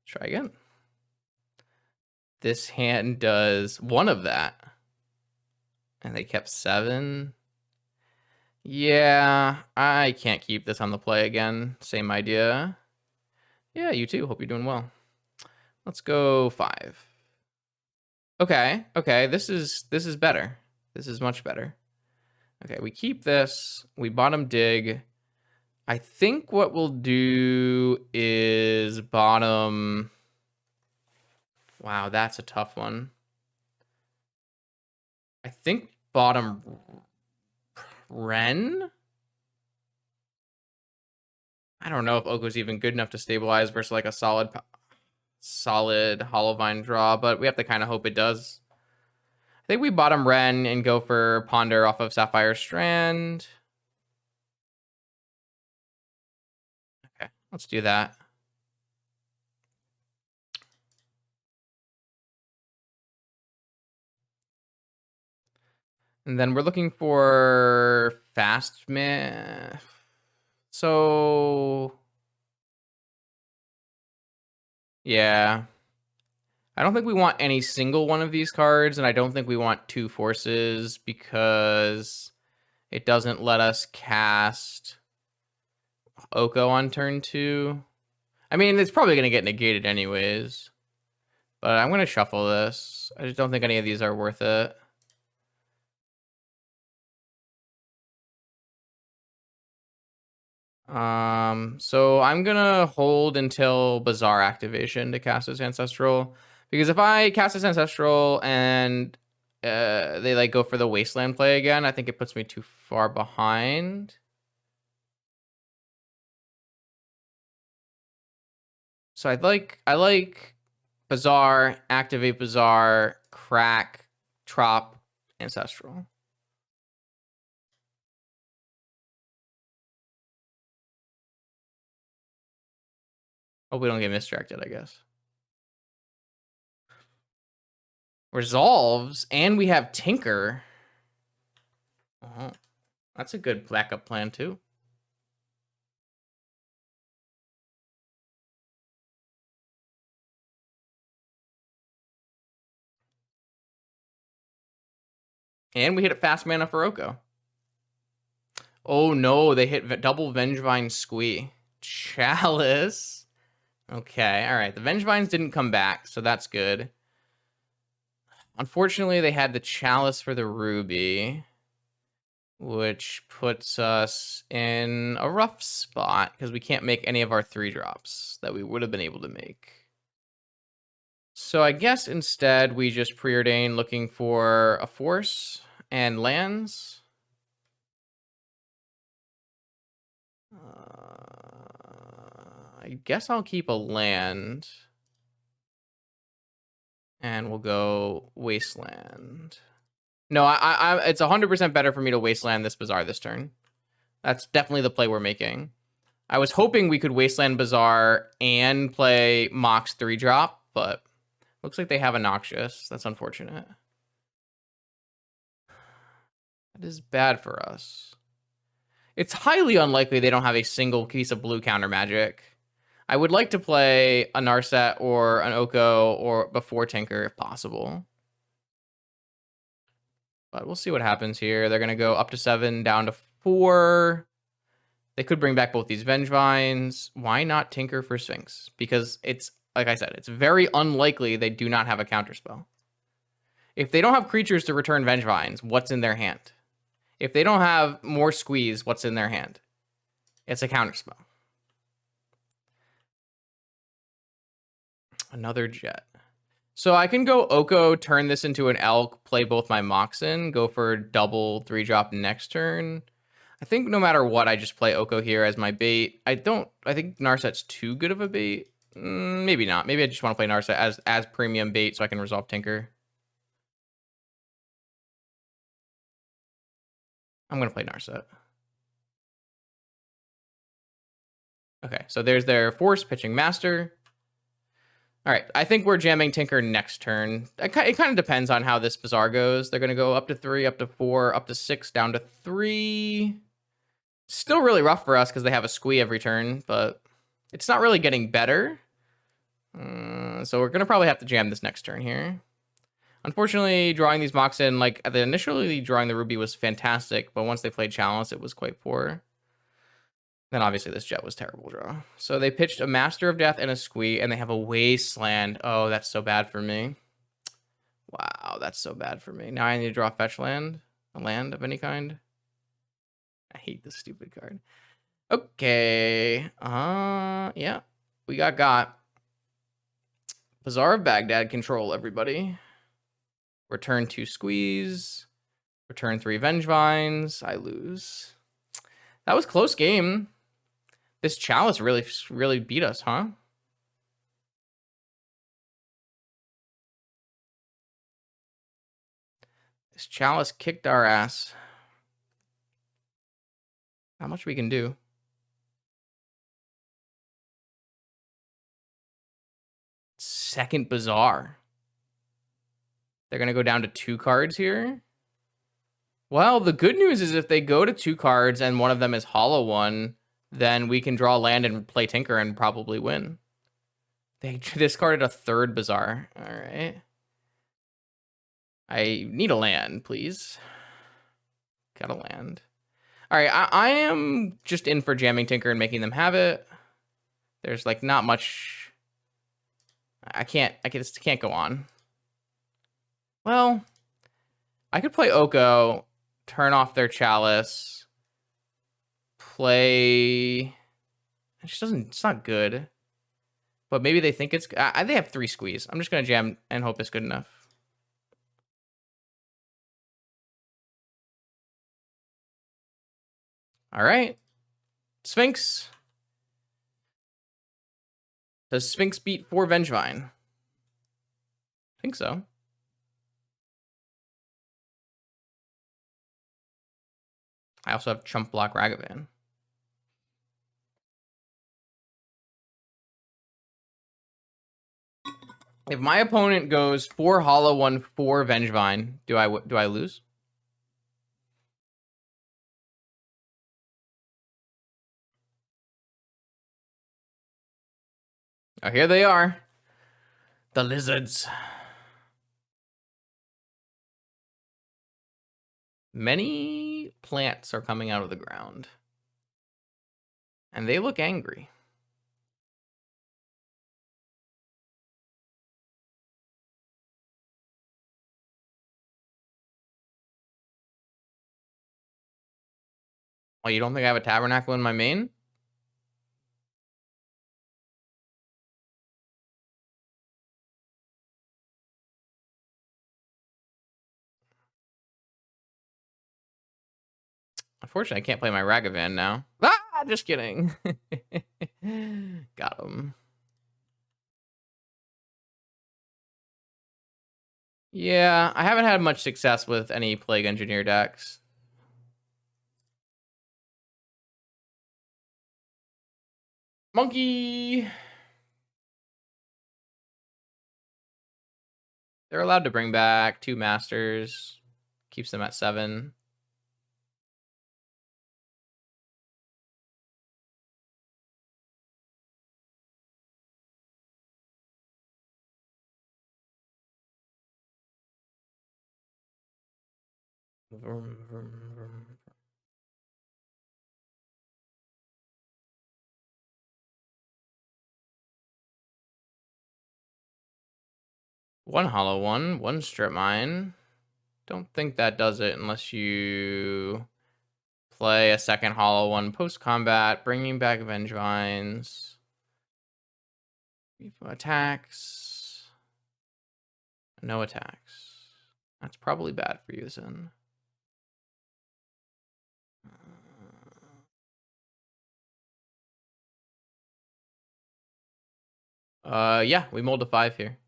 Try again. This hand does 1 of that. And they kept 7. Yeah, I can't keep this on the play again. Same idea. Yeah, you too. Hope you're doing well. Let's go 5. Okay, okay, this is better. This is much better. Okay, we keep this. We bottom dig. I think what we'll do is bottom... Wow, that's a tough one. I think bottom Ren? I don't know if Oko's even good enough to stabilize versus like a solid Hollowvine draw, but we have to kind of hope it does. I think we bottom Ren and go for Ponder off of Sapphire Strand. Okay, let's do that. And then we're looking for fast man. So yeah. I don't think we want any single one of these cards, and I don't think we want 2 forces because it doesn't let us cast Oko on turn 2. I mean, it's probably going to get negated anyways. But I'm going to shuffle this. I just don't think any of these are worth it. So I'm going to hold until Bazaar activation to cast this Ancestral. Because if I cast this Ancestral and they like go for the Wasteland play again, I think it puts me too far behind. So I like Bazaar, activate Bazaar, crack, trop, Ancestral. Hope we don't get misdirected, I guess. Resolves, and we have Tinker. Oh, that's a good backup plan, too. And we hit a fast mana for Oko. Oh no, they hit double Vengevine Squee. Chalice. Okay, alright. The Vengevines didn't come back, so that's good. Unfortunately, they had the Chalice for the Ruby, which puts us in a rough spot because we can't make any of our 3-drops that we would have been able to make. So I guess instead we just preordain looking for a force and lands. I guess I'll keep a land. And we'll go Wasteland. No, it's 100% better for me to Wasteland this Bazaar this turn. That's definitely the play we're making. I was hoping we could Wasteland Bazaar and play Mox 3-drop, but looks like they have a Noxious. That's unfortunate. That is bad for us. It's highly unlikely they don't have a single piece of blue counter magic. I would like to play a Narset or an Oko or before Tinker if possible. But we'll see what happens here. They're going to go up to 7, down to 4. They could bring back both these Vengevines. Why not Tinker for Sphinx? Because it's, like I said, it's very unlikely they do not have a counterspell. If they don't have creatures to return Vengevines, what's in their hand? If they don't have more Squeeze, what's in their hand? It's a counterspell. Another Jet. So I can go Oko, turn this into an Elk, play both my Moxen, go for double 3-drop next turn. I think no matter what, I just play Oko here as my bait. I think Narset's too good of a bait. Maybe not. Maybe I just want to play Narset as premium bait so I can resolve Tinker. I'm going to play Narset. Okay, so there's their Force pitching Master. All right, I think we're jamming Tinker next turn. It kind of depends on how this Bazaar goes. They're going to go up to 3, up to 4, up to 6, down to 3. Still really rough for us because they have a Squee every turn, but it's not really getting better. So we're going to probably have to jam this next turn here. Unfortunately, drawing these mocks in, like, initially drawing the Ruby was fantastic, but once they played Chalice, it was quite poor. Then obviously this Jet was terrible draw. So they pitched a Master of Death and a Squee, and they have a Wasteland. Oh, that's so bad for me. Wow, that's so bad for me. Now I need to draw fetch land, a land of any kind. I hate this stupid card. Okay. Yeah. We got. Bazaar of Baghdad control, everybody. Return 2 Squeeze. Return 3 Vengevines. I lose. That was close game. This Chalice really beat us, huh? This Chalice kicked our ass. Not much we can do. Second Bazaar. They're going to go down to 2 cards here. Well, the good news is if they go to 2 cards and one of them is Hollow One, then we can draw land and play Tinker and probably win. They discarded a 3rd Bazaar. All right. I need a land, please. Got a land. All right, I am just in for jamming Tinker and making them have it. There's like not much. I just can't go on. Well, I could play Oko, turn off their Chalice, play. It just doesn't. It's not good. But maybe they think it's. They have 3 Squeeze. I'm just gonna jam and hope it's good enough. All right, Sphinx. Does Sphinx beat 4 Vengevine? I think so. I also have Chump Block Ragavan. If my opponent goes 4 Hollow One, 4 Vengevine, do I lose? Oh, here they are. The lizards. Many plants are coming out of the ground. And they look angry. Oh, you don't think I have a Tabernacle in my main? Unfortunately, I can't play my Ragavan now. Ah, just kidding. Got him. Yeah, I haven't had much success with any Plague Engineer decks. Monkey! They're allowed to bring back 2 Masters. Keeps them at 7. Vroom, vroom, vroom. One Hollow One, 1 Strip Mine. Don't think that does it unless you play a second Hollow One post-combat, bringing back Vengevines. Attacks. No attacks. That's probably bad for you, Zen. Yeah, we mulled a 5 here.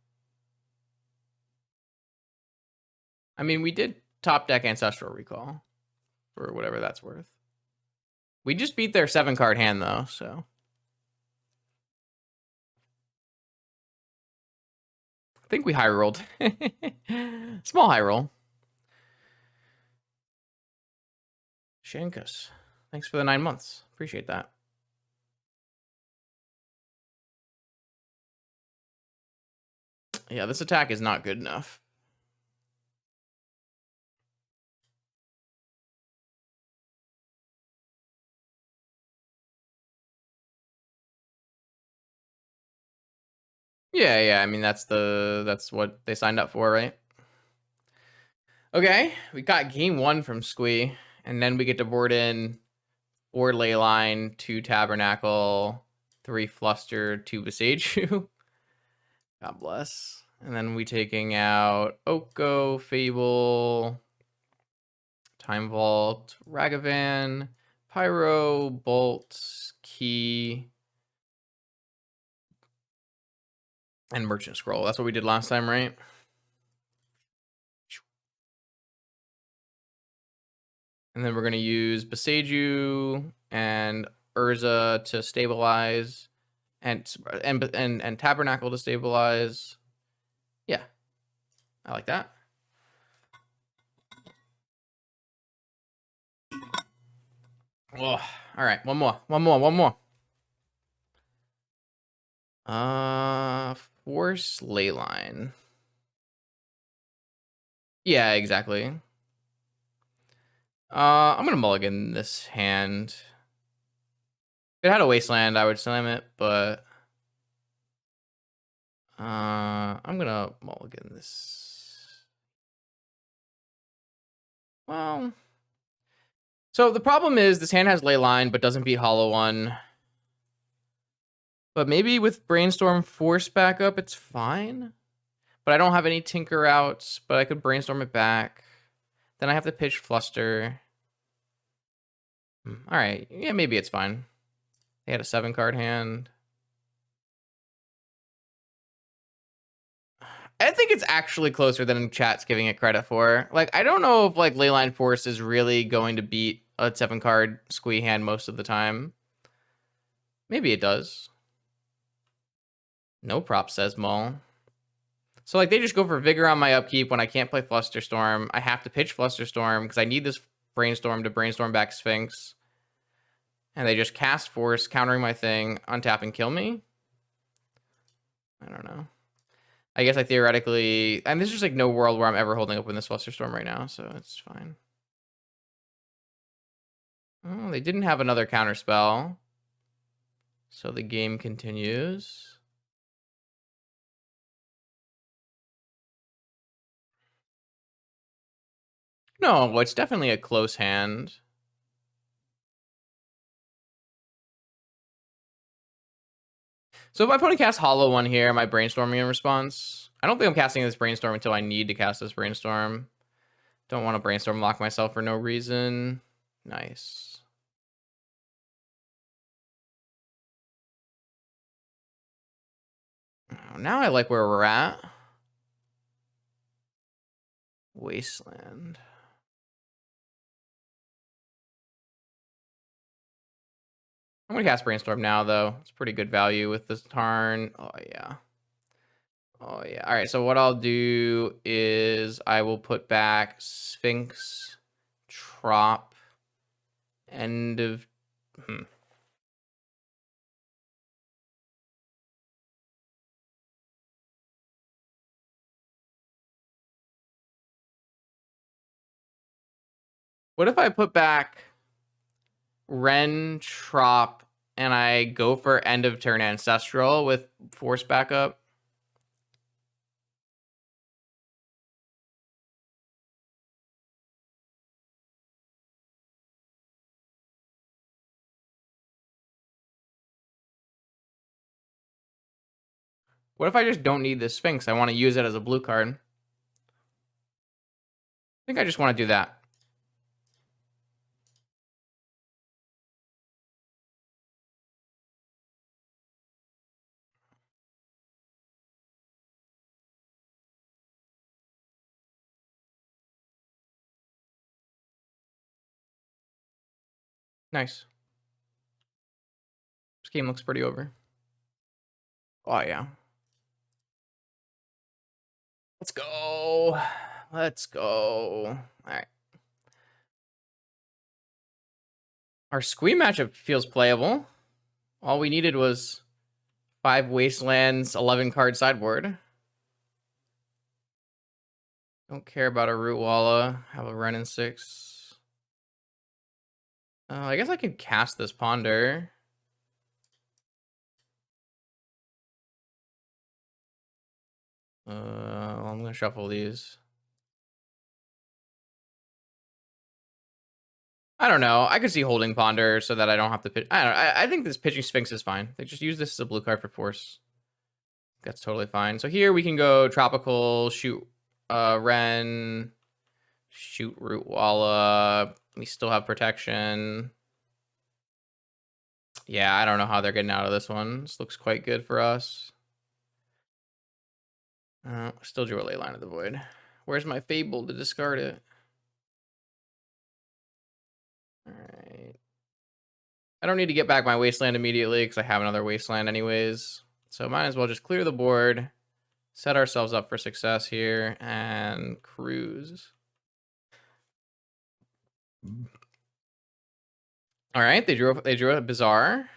I mean, we did top deck Ancestral Recall. for whatever that's worth. We just beat their 7-card hand, though, so. I think we high rolled. Small high roll. Shankus, thanks for the 9 months. Appreciate that. Yeah, this attack is not good enough. Yeah, I mean that's what they signed up for, right? Okay, we got game 1 from Squee, and then we get to board in 4 Leyline, 2 Tabernacle, 3 Fluster, 2 Besage You. God bless. And then we taking out Oko, Fable, Time Vault, Ragavan, Pyro, Bolt, Key, and Merchant Scroll. That's what we did last time, right? And then we're going to use Beseju and Urza to stabilize, and Tabernacle to stabilize. Yeah, I like that. Oh, all right, one more. Force Leyline. Yeah, exactly. I'm gonna mulligan this hand. If it had a Wasteland, I would slam it, but I'm gonna mulligan this. Well, so the problem is this hand has Leyline, but doesn't beat Hollow One. But maybe with Brainstorm Force backup, it's fine. But I don't have any Tinker outs, but I could Brainstorm it back. Then I have to pitch Fluster. All right, yeah, maybe it's fine. They had a 7-card hand. I think it's actually closer than chat's giving it credit for. Like, I don't know if like Leyline Force is really going to beat a 7-card Squee hand most of the time. Maybe it does. No prop, says Maul. So like they just go for Vigor on my upkeep when I can't play Flusterstorm. I have to pitch Flusterstorm because I need this Brainstorm to Brainstorm back Sphinx. And they just cast Force, countering my thing, untap and kill me. I don't know. I guess I theoretically, and there's just like no world where I'm ever holding up in this Flusterstorm right now, so it's fine. Oh, they didn't have another counter spell. So the game continues. No, it's definitely a close hand. So if my opponent casts Hollow One here, am I brainstorming in response? I don't think I'm casting this Brainstorm until I need to cast this Brainstorm. Don't want to Brainstorm lock myself for no reason. Nice. Now I like where we're at. Wasteland. I'm going to cast Brainstorm now, though. It's pretty good value with this turn. Oh, yeah. Oh, yeah. All right, so what I'll do is I will put back Sphinx, Trop, end of... What if I put back Ren, Trop, and I go for end of turn Ancestral with Force backup? What if I just don't need this Sphinx? I want to use it as a blue card. I think I just want to do that. Nice. This game looks pretty over. Oh, yeah. Let's go. Let's go. All right. Our Squee matchup feels playable. All we needed was 5 Wastelands, 11 card sideboard. Don't care about a Root Walla. Have a Ren in 6. I guess I could cast this Ponder. I'm gonna shuffle these. I don't know. I could see holding Ponder so that I don't have to pitch. I don't know. I think this pitching Sphinx is fine. They just use this as a blue card for force. That's totally fine. So here we can go Tropical, shoot Ren, shoot Root Walla. We still have protection. Yeah, I don't know how they're getting out of this one. This looks quite good for us. Still drew a Ley Line of the Void. Where's my Fable to discard it? All right. I don't need to get back my Wasteland immediately because I have another Wasteland anyways. So might as well just clear the board, set ourselves up for success here, and cruise. All right, they drew a Bizarre.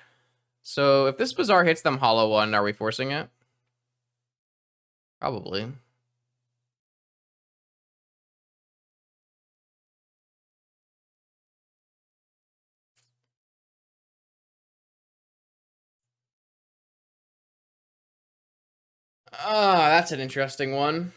So if this Bizarre hits them hollow one, are we forcing it? Probably. Ah, that's an interesting one.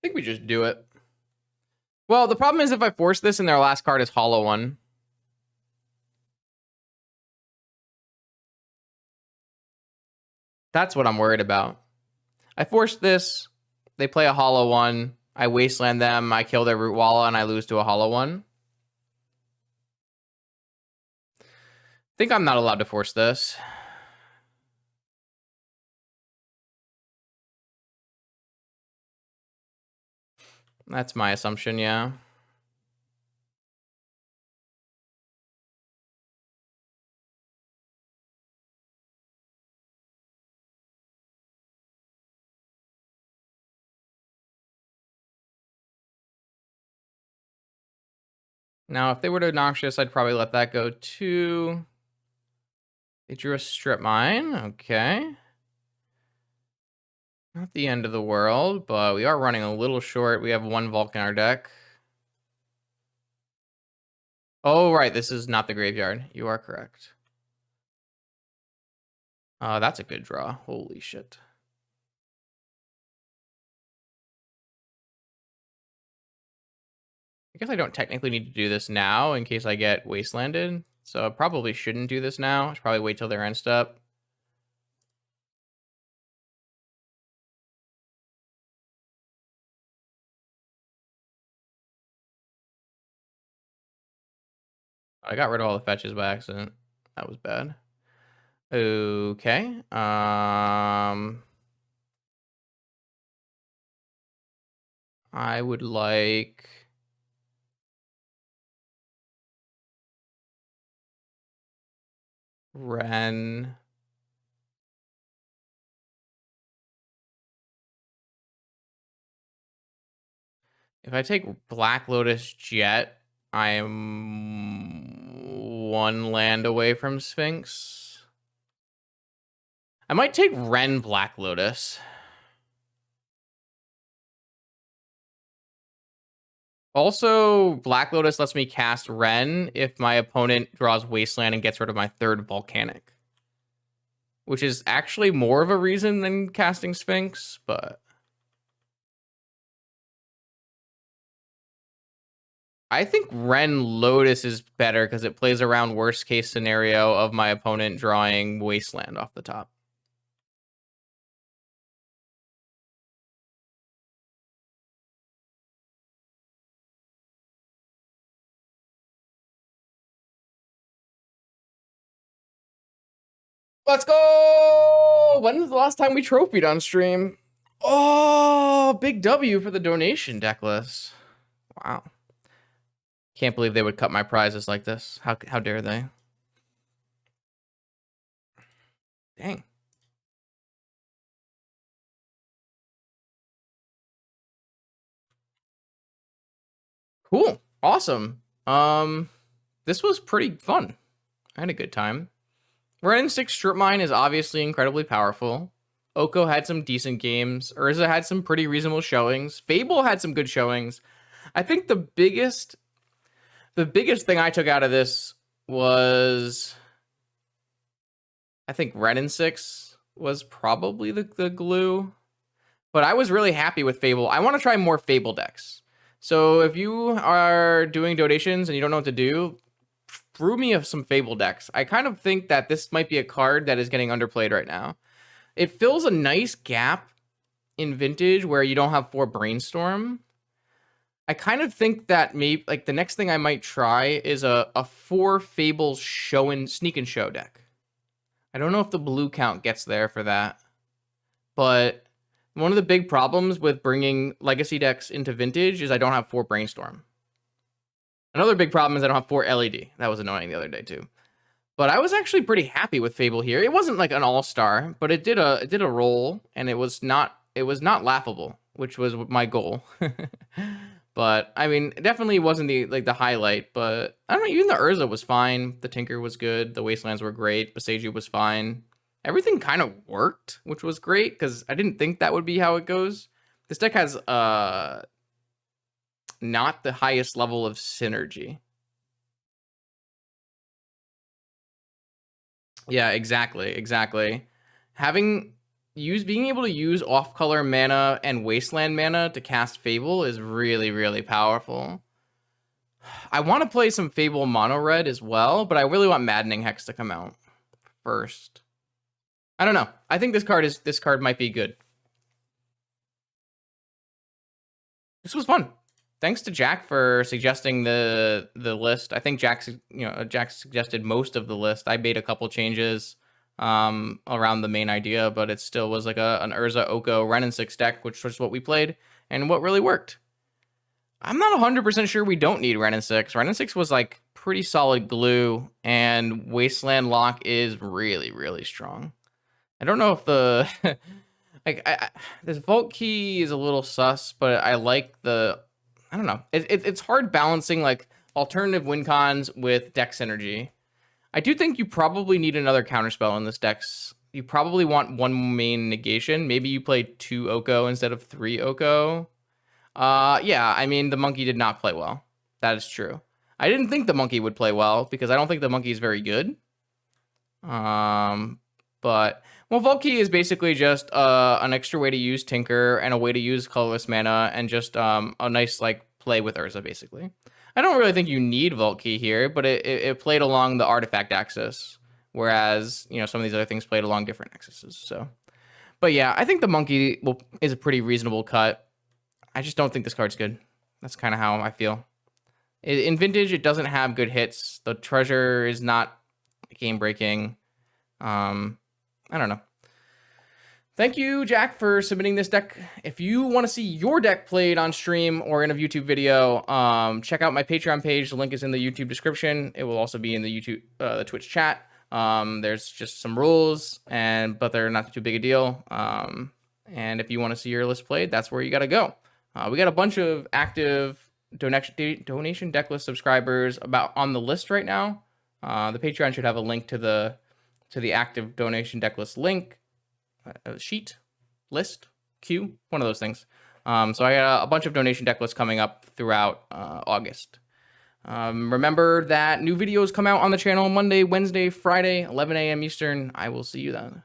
I think we just do it. Well, the problem is if I force this and their last card is hollow one. That's what I'm worried about. I force this, they play a hollow one, I wasteland them, I kill their Root Walla, and I lose to a hollow one. I think I'm not allowed to force this. That's my assumption, yeah. Now, if they were to Noxious, I'd probably let that go too. They drew a Strip Mine. Okay. Not the end of the world, but we are running a little short. We have 1 Vulcan in our deck. Oh, right. This is not the graveyard. You are correct. That's a good draw. Holy shit. I guess I don't technically need to do this now in case I get wastelanded. So I probably shouldn't do this now. I should probably wait till their end step. I got rid of all the fetches by accident. That was bad. Okay. I would like Ren. If I take Black Lotus Jet, I am 1 land away from Sphinx. I might take Ren Black Lotus. Also, Black Lotus lets me cast Ren if my opponent draws Wasteland and gets rid of my 3rd Volcanic. Which is actually more of a reason than casting Sphinx, but I think Ren Lotus is better because it plays around worst case scenario of my opponent drawing Wasteland off the top. Let's go! When was the last time we trophied on stream? Oh, big W for the donation deck list. Wow. Can't believe they would cut my prizes like this. How dare they? Dang. Cool. Awesome. This was pretty fun. I had a good time. Ren 6 Strip Mine is obviously incredibly powerful. Oko had some decent games. Urza had some pretty reasonable showings. Fable had some good showings. I think the biggest thing I took out of this was, I think Ren 6 was probably the glue. But I was really happy with Fable. I want to try more Fable decks. So if you are doing donations and you don't know what to do, brew me of some Fable decks. I kind of think that this might be a card that is getting underplayed right now. It fills a nice gap in Vintage where you don't have 4 Brainstorm. I kind of think that maybe like the next thing I might try is a 4 Fables show and sneak and show deck. I don't know if the blue count gets there for that, but one of the big problems with bringing legacy decks into Vintage is I don't have 4 Brainstorm. Another big problem is I don't have 4 LED. That was annoying the other day too. But I was actually pretty happy with Fable here. It wasn't like an all-star, but it did a roll, and it was not laughable, which was my goal. But I mean, it definitely wasn't the highlight. But I don't know. Even the Urza was fine. The Tinker was good. The Wastelands were great. Boseiju was fine. Everything kind of worked, which was great because I didn't think that would be how it goes. This deck has not the highest level of synergy. Yeah, exactly. Being able to use off-color mana and wasteland mana to cast Fable is really, really powerful. I want to play some Fable mono red as well, but I really want Maddening Hex to come out first. I don't know. I think this card might be good. This was fun. Thanks to Jack for suggesting the list. I think Jack suggested most of the list. I made a couple changes around the main idea, but it still was like an Urza Oko Ren and 6 deck, which was what we played and what really worked. I'm not 100% sure we don't need Ren and 6. Ren and 6 was like pretty solid glue, and Wasteland Lock is really, really strong. I don't know if the this Vault Key is a little sus, but I like I don't know. It's hard balancing like alternative win cons with deck synergy. I do think you probably need another counterspell in this deck. You probably want 1 main negation. Maybe you play 2 Oko instead of 3 Oko. Yeah, I mean, the monkey did not play well. That is true. I didn't think the monkey would play well because I don't think the monkey is very good. But well, Vault Key is basically just an extra way to use Tinker and a way to use colorless mana and just a nice like play with Urza basically. I don't really think you need Vault Key here, but it played along the artifact axis, whereas some of these other things played along different axes. So, but yeah, I think the monkey is a pretty reasonable cut. I just don't think this card's good. That's kind of how I feel. In Vintage, it doesn't have good hits. The treasure is not game breaking. I don't know. Thank you, Jack, for submitting this deck. If you want to see your deck played on stream or in a YouTube video, check out my Patreon page. The link is in the YouTube description. It will also be in the the Twitch chat. There's just some rules, but they're not too big a deal. And if you want to see your list played, that's where you got to go. We got a bunch of active donation deck list subscribers on the list right now. The Patreon should have a link to the active donation deck list link. Sheet, list, queue, one of those things. So I got a bunch of donation deck lists coming up throughout August. Remember that new videos come out on the channel Monday, Wednesday, Friday, 11 a.m. Eastern. I will see you then.